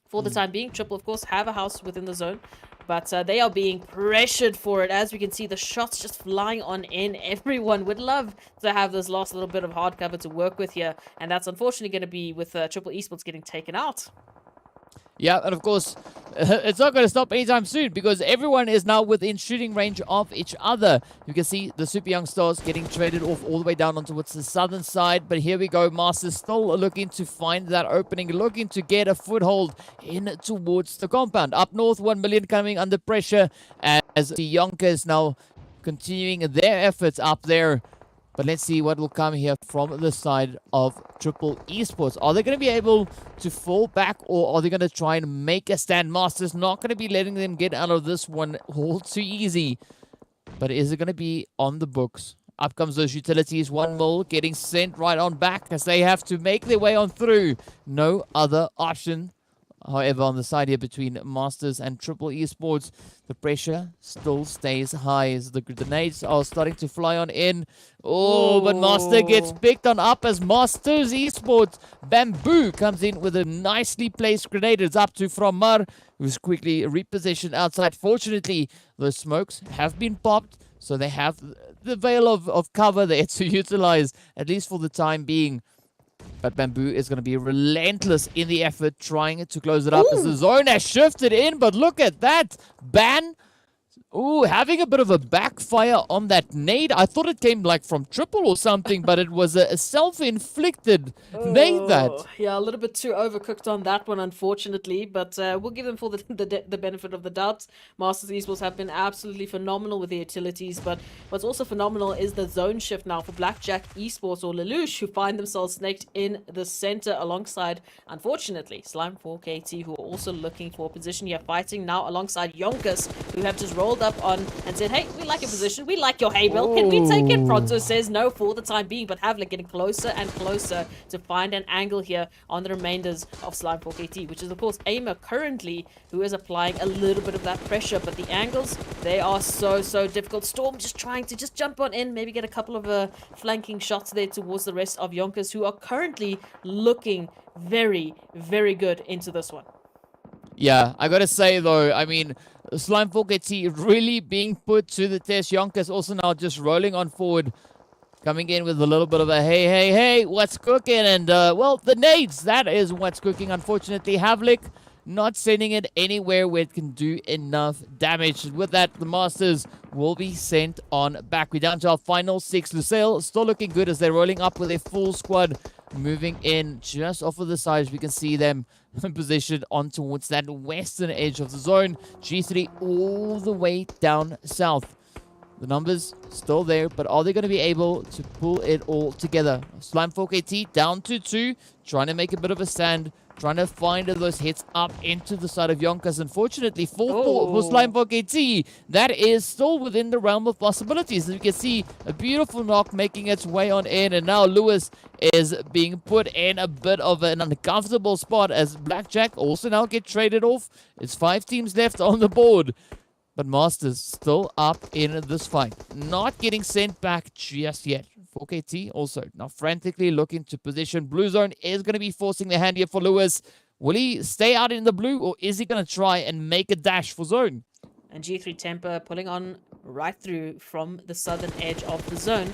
For the time being, Triple, of course, have a house within the zone, but they are being pressured for it. As we can see, the shots just flying on in. Everyone would love to have this last little bit of hard cover to work with here, and that's unfortunately going to be with Triple Esports getting taken out. Yeah, and of course, it's not going to stop anytime soon, because everyone is now within shooting range of each other. You can see the Super Young Stars getting traded off all the way down onto what's the southern side. But here we go. Masters still looking to find that opening, looking to get a foothold in towards the compound. Up north, 1 million coming under pressure as the YONKOUS now continuing their efforts up there. But let's see what will come here from the side of Triple Esports. Are they going to be able to fall back, or are they going to try and make a stand? Masters not going to be letting them get out of this one all too easy. But is it going to be on the books? Up comes those utilities. 1 mil getting sent right on back as they have to make their way on through. No other option. However, on the side here between Masters and Triple Esports, the pressure still stays high as the grenades are starting to fly on in. Oh, but Master gets picked on up as Masters Esports. Bamboo comes in with a nicely placed grenade. It's up to Framar, who's quickly repositioned outside. Fortunately, the smokes have been popped, so they have the veil of cover there to utilize, at least for the time being. But Bamboo is going to be relentless in the effort, trying to close it up as the zone has shifted in. But look at that. Ban. Ooh, having a bit of a backfire on that nade. I thought it came like from Triple or something, but it was a self-inflicted nade that. Yeah, a little bit too overcooked on that one, unfortunately. But we'll give them for the benefit of the doubt. Masters Esports have been absolutely phenomenal with the utilities. But what's also phenomenal is the zone shift now for Blackjack Esports or Lelouch, who find themselves snaked in the center alongside, unfortunately, Slime4KT, who are also looking for a position here, fighting now alongside YONKOUS, who have just rolled up on and said, hey, we like your position, we like your hay bale, can we take it? Pronto says no for the time being, but Havlik getting closer and closer to find an angle here on the remainders of Slime4KT, which is of course Aimer currently, who is applying a little bit of that pressure, but the angles, they are so difficult. Storm just trying to just jump on in, maybe get a couple of flanking shots there towards the rest of YONKOUS, who are currently looking very good into this one. Yeah, I gotta say though, I mean, Slime4KT really being put to the test. YONKOUS also now just rolling on forward, coming in with a little bit of a hey, what's cooking? And, well, the nades, that is what's cooking. Unfortunately, Havlik not sending it anywhere where it can do enough damage. With that, the Masters will be sent on back. We're down to our final 6. Lusail still looking good as they're rolling up with a full squad, moving in just off of the sides. We can see them positioned on towards that western edge of the zone. G3 all the way down south. The numbers still there, but are they going to be able to pull it all together? Slime4KT down to 2, trying to make a bit of a stand, trying to find those hits up into the side of YONKOUS. Unfortunately, for Slime4KT, that is still within the realm of possibilities. As you can see, a beautiful knock making its way on in, and now Lewis is being put in a bit of an uncomfortable spot as Blackjack also now get traded off. It's 5 teams left on the board. But Masters still up in this fight. Not getting sent back just yet. 4KT also now frantically looking to position. Blue zone is going to be forcing the hand here for Lewis. Will he stay out in the blue, or is he going to try and make a dash for zone? And G3 Temper pulling on right through from the southern edge of the zone.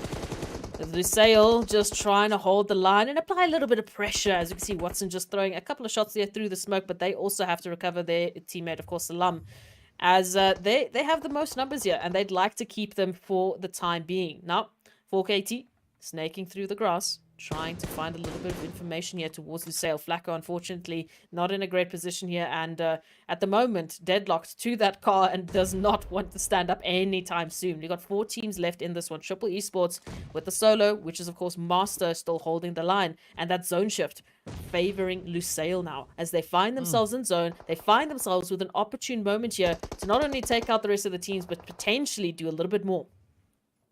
Lusail just trying to hold the line and apply a little bit of pressure. As you can see, Watson just throwing a couple of shots there through the smoke, but they also have to recover their teammate, of course, Salam. As they have the most numbers here, and they'd like to keep them for the time being. Now, 4KT snaking through the grass, trying to find a little bit of information here towards Lusail. Flacco, unfortunately, not in a great position here, and at the moment, deadlocked to that car and does not want to stand up anytime soon. We've got 4 teams left in this one. Triple Esports with the solo, which is, of course, Master still holding the line, and that zone shift favoring Lusail now. As they find themselves in zone, they find themselves with an opportune moment here to not only take out the rest of the teams, but potentially do a little bit more.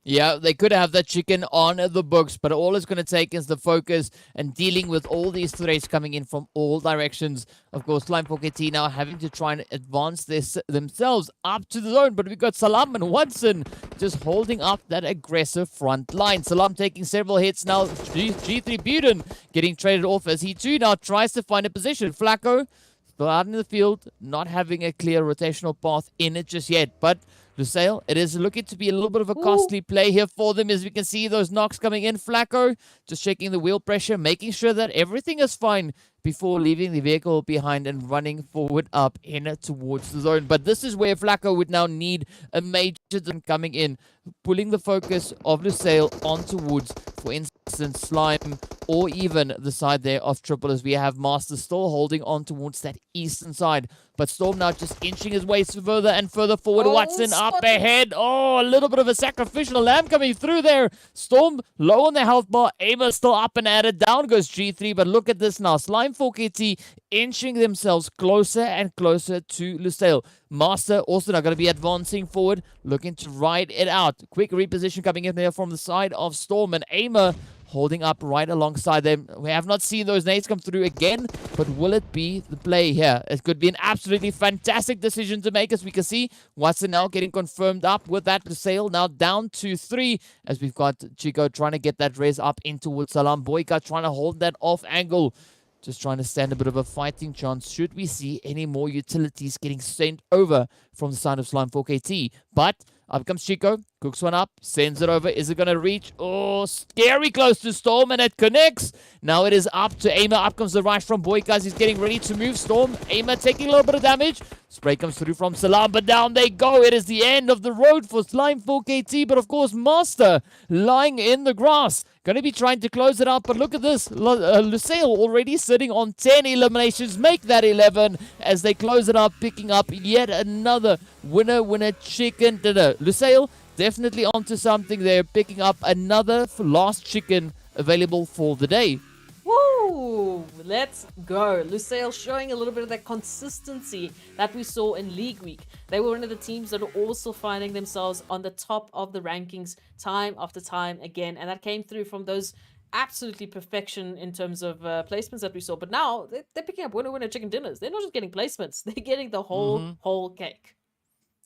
Yeah, they could have that chicken on the books, but all it's going to take is the focus and dealing with all these threats coming in from all directions. Of course, Slime4KT now having to try and advance this themselves up to the zone, but we've got Salam and Watson just holding up that aggressive front line. Salam taking several hits now. G3 Buden getting traded off as he too now tries to find a position. Flacco still out in the field, not having a clear rotational path in it just yet, but Lusail, it is looking to be a little bit of a costly play here for them, as we can see those knocks coming in. Flacco just checking the wheel pressure, making sure that everything is fine before leaving the vehicle behind and running forward up in towards the zone. But this is where Flacco would now need a major coming in, pulling the focus of Lusail on towards, for instance, Slime or even the side there of Triple, as we have Master still holding on towards that eastern side. But Storm now just inching his way further and further forward. Oh, Watson up spotted. ahead. Oh, a little bit of a sacrificial lamb coming through there. Storm low on the health bar. Aimer still up and at it. Down goes G3. But look at this now. Slime 4KT inching themselves closer and closer to Lusail. Master also now going to be advancing forward, looking to ride it out. Quick reposition coming in there from the side of Storm, and Aimer holding up right alongside them. We have not seen those nades come through again, but will it be the play here? It could be an absolutely fantastic decision to make, as we can see. Watson now getting confirmed up with that Lusail, now down to 3, as we've got Chico trying to get that res up in towards Salam. Boyka trying to hold that off angle. Just trying to stand a bit of a fighting chance should we see any more utilities getting sent over from the side of Slime 4KT. But up comes Chico, cooks one up, sends it over. Is it going to reach? Oh, scary close to Storm, and it connects. Now it is up to Aimer. Up comes the rush from Boykas. He's getting ready to move. Storm, Aimer taking a little bit of damage. Spray comes through from Salam, but down they go. It is the end of the road for Slime 4KT, but of course, Master lying in the grass. Going to be trying to close it out, but look at this. Lusail already sitting on 10 eliminations. Make that 11 as they close it up, picking up yet another winner chicken dinner. Lusail definitely onto something there, picking up another last chicken available for the day. Woo! Let's go. Lusail showing a little bit of that consistency that we saw in League Week. They were one of the teams that are also finding themselves on the top of the rankings time after time again. And that came through from those absolutely perfection in terms of placements that we saw. But now they're picking up winner chicken dinners. They're not just getting placements. They're getting the whole cake.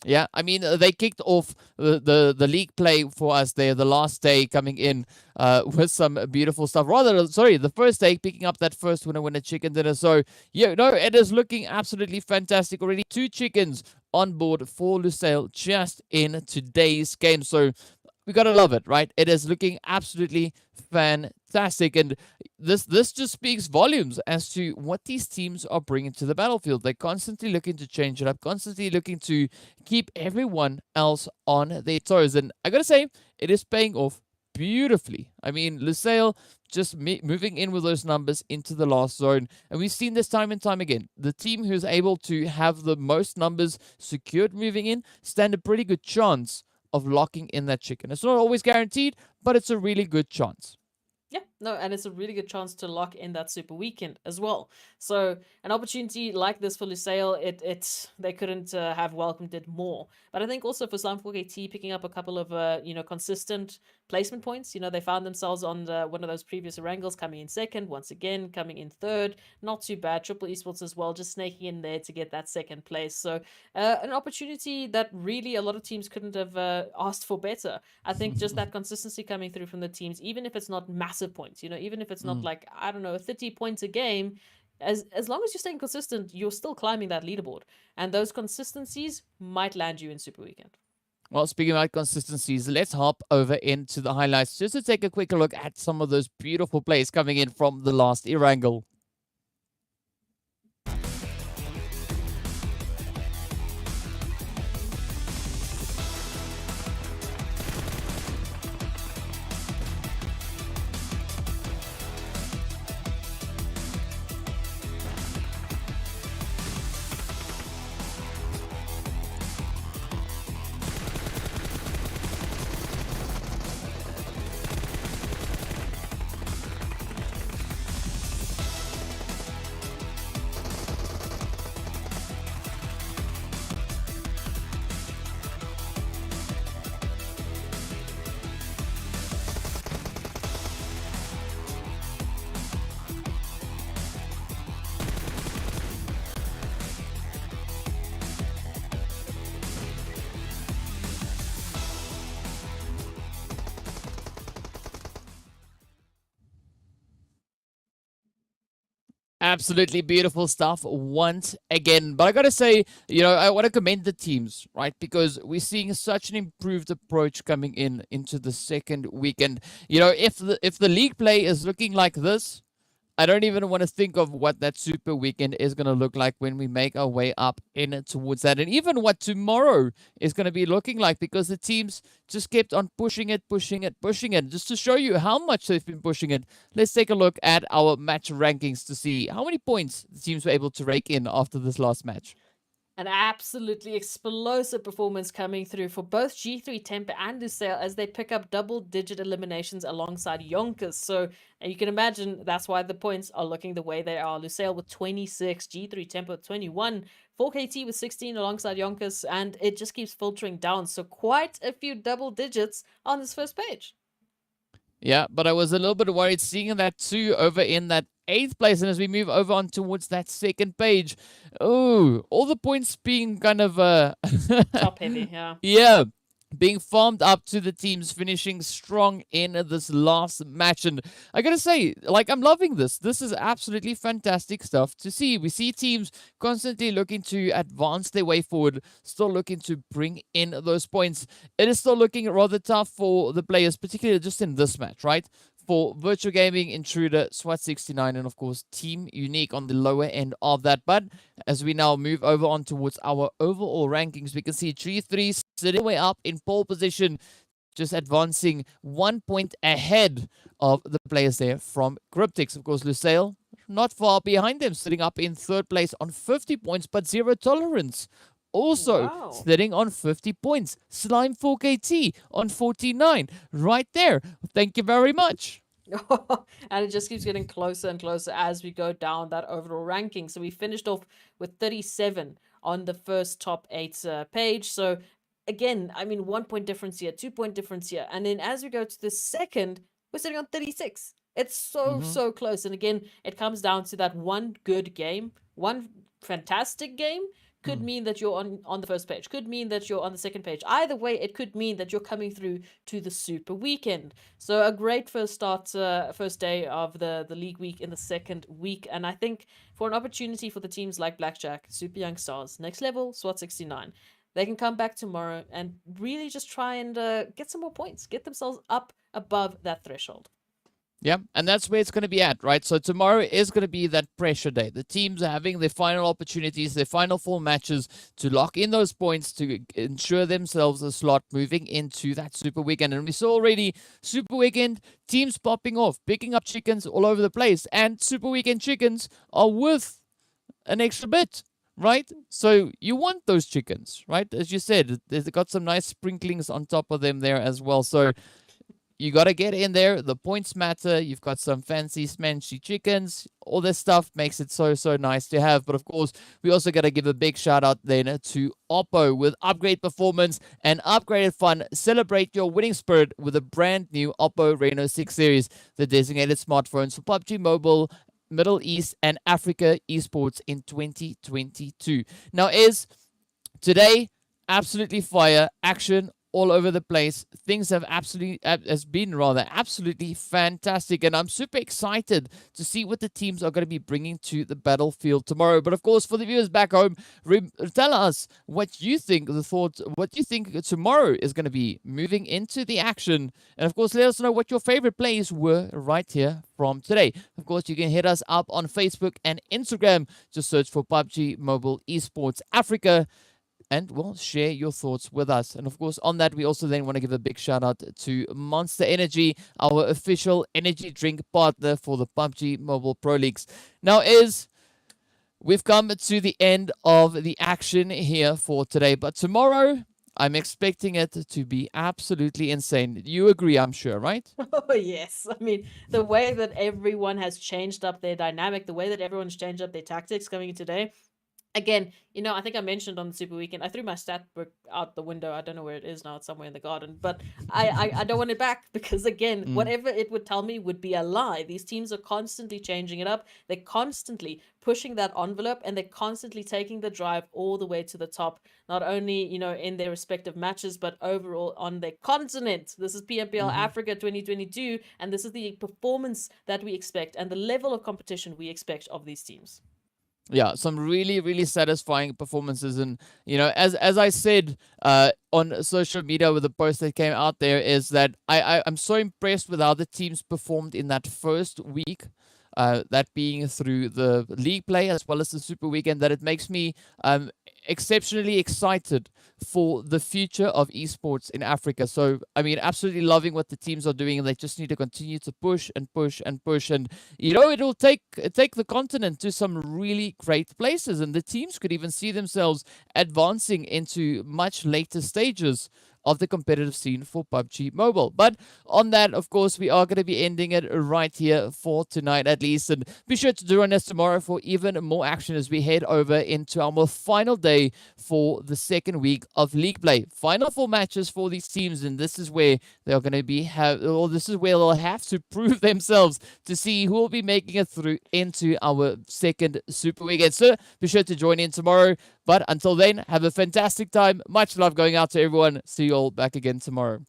Yeah, I mean, they kicked off the league play for us there, the last day coming in with some beautiful stuff. The first day picking up that first winner chicken dinner. So, yeah, no, it is looking absolutely fantastic already. 2 chickens on board for Lusail just in today's game. So, we gotta love it, right? It is looking absolutely fantastic, and this just speaks volumes as to what these teams are bringing to the battlefield. They're constantly looking to change it up, constantly looking to keep everyone else on their toes, and I gotta say, it is paying off beautifully. I mean, Lusail just moving in with those numbers into the last zone, and we've seen this time and time again. The team who's able to have the most numbers secured moving in stand a pretty good chance of locking in that chicken. It's not always guaranteed, but it's a really good chance. Yeah, no, and it's a really good chance to lock in that super weekend as well. So an opportunity like this for Lusail, they couldn't have welcomed it more. But I think also for Slime 4KT picking up a couple of consistent placement points. They found themselves on one of those previous Erangels, coming in second, once again coming in third. Not too bad. Triple Esports as well, just snaking in there to get that second place. So an opportunity that really a lot of teams couldn't have asked for better. I think just that consistency coming through from the teams, even if it's not massive points, even if it's not like, I don't know, 30 points a game, as long as you're staying consistent, you're still climbing that leaderboard. And those consistencies might land you in Super Weekend. Well, speaking about consistencies, let's hop over into the highlights just to take a quick look at some of those beautiful plays coming in from the last Erangel. Absolutely beautiful stuff once again. But I got to say, I want to commend the teams, right? Because we're seeing such an improved approach coming into the second weekend. If the league play is looking like this, I don't even want to think of what that super weekend is going to look like when we make our way up in towards that. And even what tomorrow is going to be looking like, because the teams just kept on pushing it. Just to show you how much they've been pushing it, let's take a look at our match rankings to see how many points the teams were able to rake in after this last match. An absolutely explosive performance coming through for both G3 Temper and Lusail as they pick up double-digit eliminations alongside YONKOUS. So you can imagine that's why the points are looking the way they are. Lusail with 26, G3 Temper with 21, 4KT with 16 alongside YONKOUS, and it just keeps filtering down. So quite a few double digits on this first page. Yeah, but I was a little bit worried seeing that too over in that 8th place. And as we move over on towards that 2nd page, oh, all the points being kind of Top heavy, yeah. Yeah, being farmed up to the teams finishing strong in this last match. And I gotta say, like, I'm loving this. This is absolutely fantastic stuff to see. We see teams constantly looking to advance their way forward, still looking to bring in those points. It is still looking rather tough for the players, particularly just in this match, right? For Virtual Gaming, Intruder, SWAT 69, and of course Team Unique on the lower end of that. But as we now move over on towards our overall rankings, we can see G3 sitting way up in pole position, just advancing 1 point ahead of the players there from Cryptics. Of course, Lusail not far behind them, sitting up in 3rd place on 50 points, but zero tolerance. Also sitting on 50 points. Slime 4KT on 49. Right there. Thank you very much. And it just keeps getting closer and closer as we go down that overall ranking. So we finished off with 37 on the first top 8 page. So again, I mean, 1 point difference here, 2 point difference here. And then as we go to the second, we're sitting on 36. It's so close. And again, it comes down to that one good game, one fantastic game. Could mean that you're on the first page. Could mean that you're on the second page. Either way, it could mean that you're coming through to the super weekend. So a great first day of the league week in the 2nd week. And I think for an opportunity for the teams like Blackjack, Super Young Stars, Next Level, SWAT 69, they can come back tomorrow and really just try and get some more points. Get themselves up above that threshold. Yeah, and that's where it's going to be at, right? So tomorrow is going to be that pressure day. The teams are having their final opportunities, their final 4 matches to lock in those points to ensure themselves a slot moving into that Super Weekend. And we saw already Super Weekend teams popping off, picking up chickens all over the place. And Super Weekend chickens are worth an extra bit, right? So you want those chickens, right? As you said, they've got some nice sprinklings on top of them there as well. So you got to get in there. The points matter. You've got some fancy smanchy chickens. All this stuff makes it so nice to have. But of course, we also got to give a big shout out then to Oppo with upgrade performance and upgraded fun. Celebrate your winning spirit with a brand new Oppo Reno 6 series, the designated smartphones for PUBG Mobile, Middle East, and Africa esports in 2022. Now is today absolutely fire action all over the place. Things have absolutely fantastic, and I'm super excited to see what the teams are going to be bringing to the battlefield tomorrow. But of course, for the viewers back home, tell us what you think what you think tomorrow is going to be moving into the action, and of course, let us know what your favorite plays were right here from today. Of course, you can hit us up on Facebook and Instagram. Just search for PUBG Mobile Esports Africa, and well, share your thoughts with us. And of course, on that, we also then want to give a big shout out to Monster Energy, our official energy drink partner for the PUBG Mobile Pro Leagues. Now we've come to the end of the action here for today, but tomorrow I'm expecting it to be absolutely insane. You agree, I'm sure, right? Oh, yes. I mean, the way that everyone has changed up their dynamic, the way that everyone's changed up their tactics coming in today. Again, you know, I think I mentioned on the Super Weekend, I threw my stat book out the window. I don't know where it is now. It's somewhere in the garden. But I don't want it back because, again, whatever it would tell me would be a lie. These teams are constantly changing it up. They're constantly pushing that envelope, and they're constantly taking the drive all the way to the top, not only, you know, in their respective matches, but overall on their continent. This is PMPL Africa 2022, and this is the performance that we expect and the level of competition we expect of these teams. Yeah, some really satisfying performances. And, you know, as I said on social media with the post that came out there, is that I'm so impressed with how the teams performed in that first week that being through the league play as well as the Super Weekend, that it makes me exceptionally excited for the future of esports in Africa. So, I mean, absolutely loving what the teams are doing, and they just need to continue to push and push and push. And, you know, it'll take the continent to some really great places, and the teams could even see themselves advancing into much later stages of the competitive scene for PUBG Mobile. But on that, of course, we are going to be ending it right here for tonight at least. And be sure to join us tomorrow for even more action as we head over into our final day for the second week of league play. Final 4 matches for these teams, and this is where they are going to be this is where they'll have to prove themselves to see who will be making it through into our second Super Weekend. So be sure to join in tomorrow. But until then, have a fantastic time. Much love going out to everyone. See you all back again tomorrow.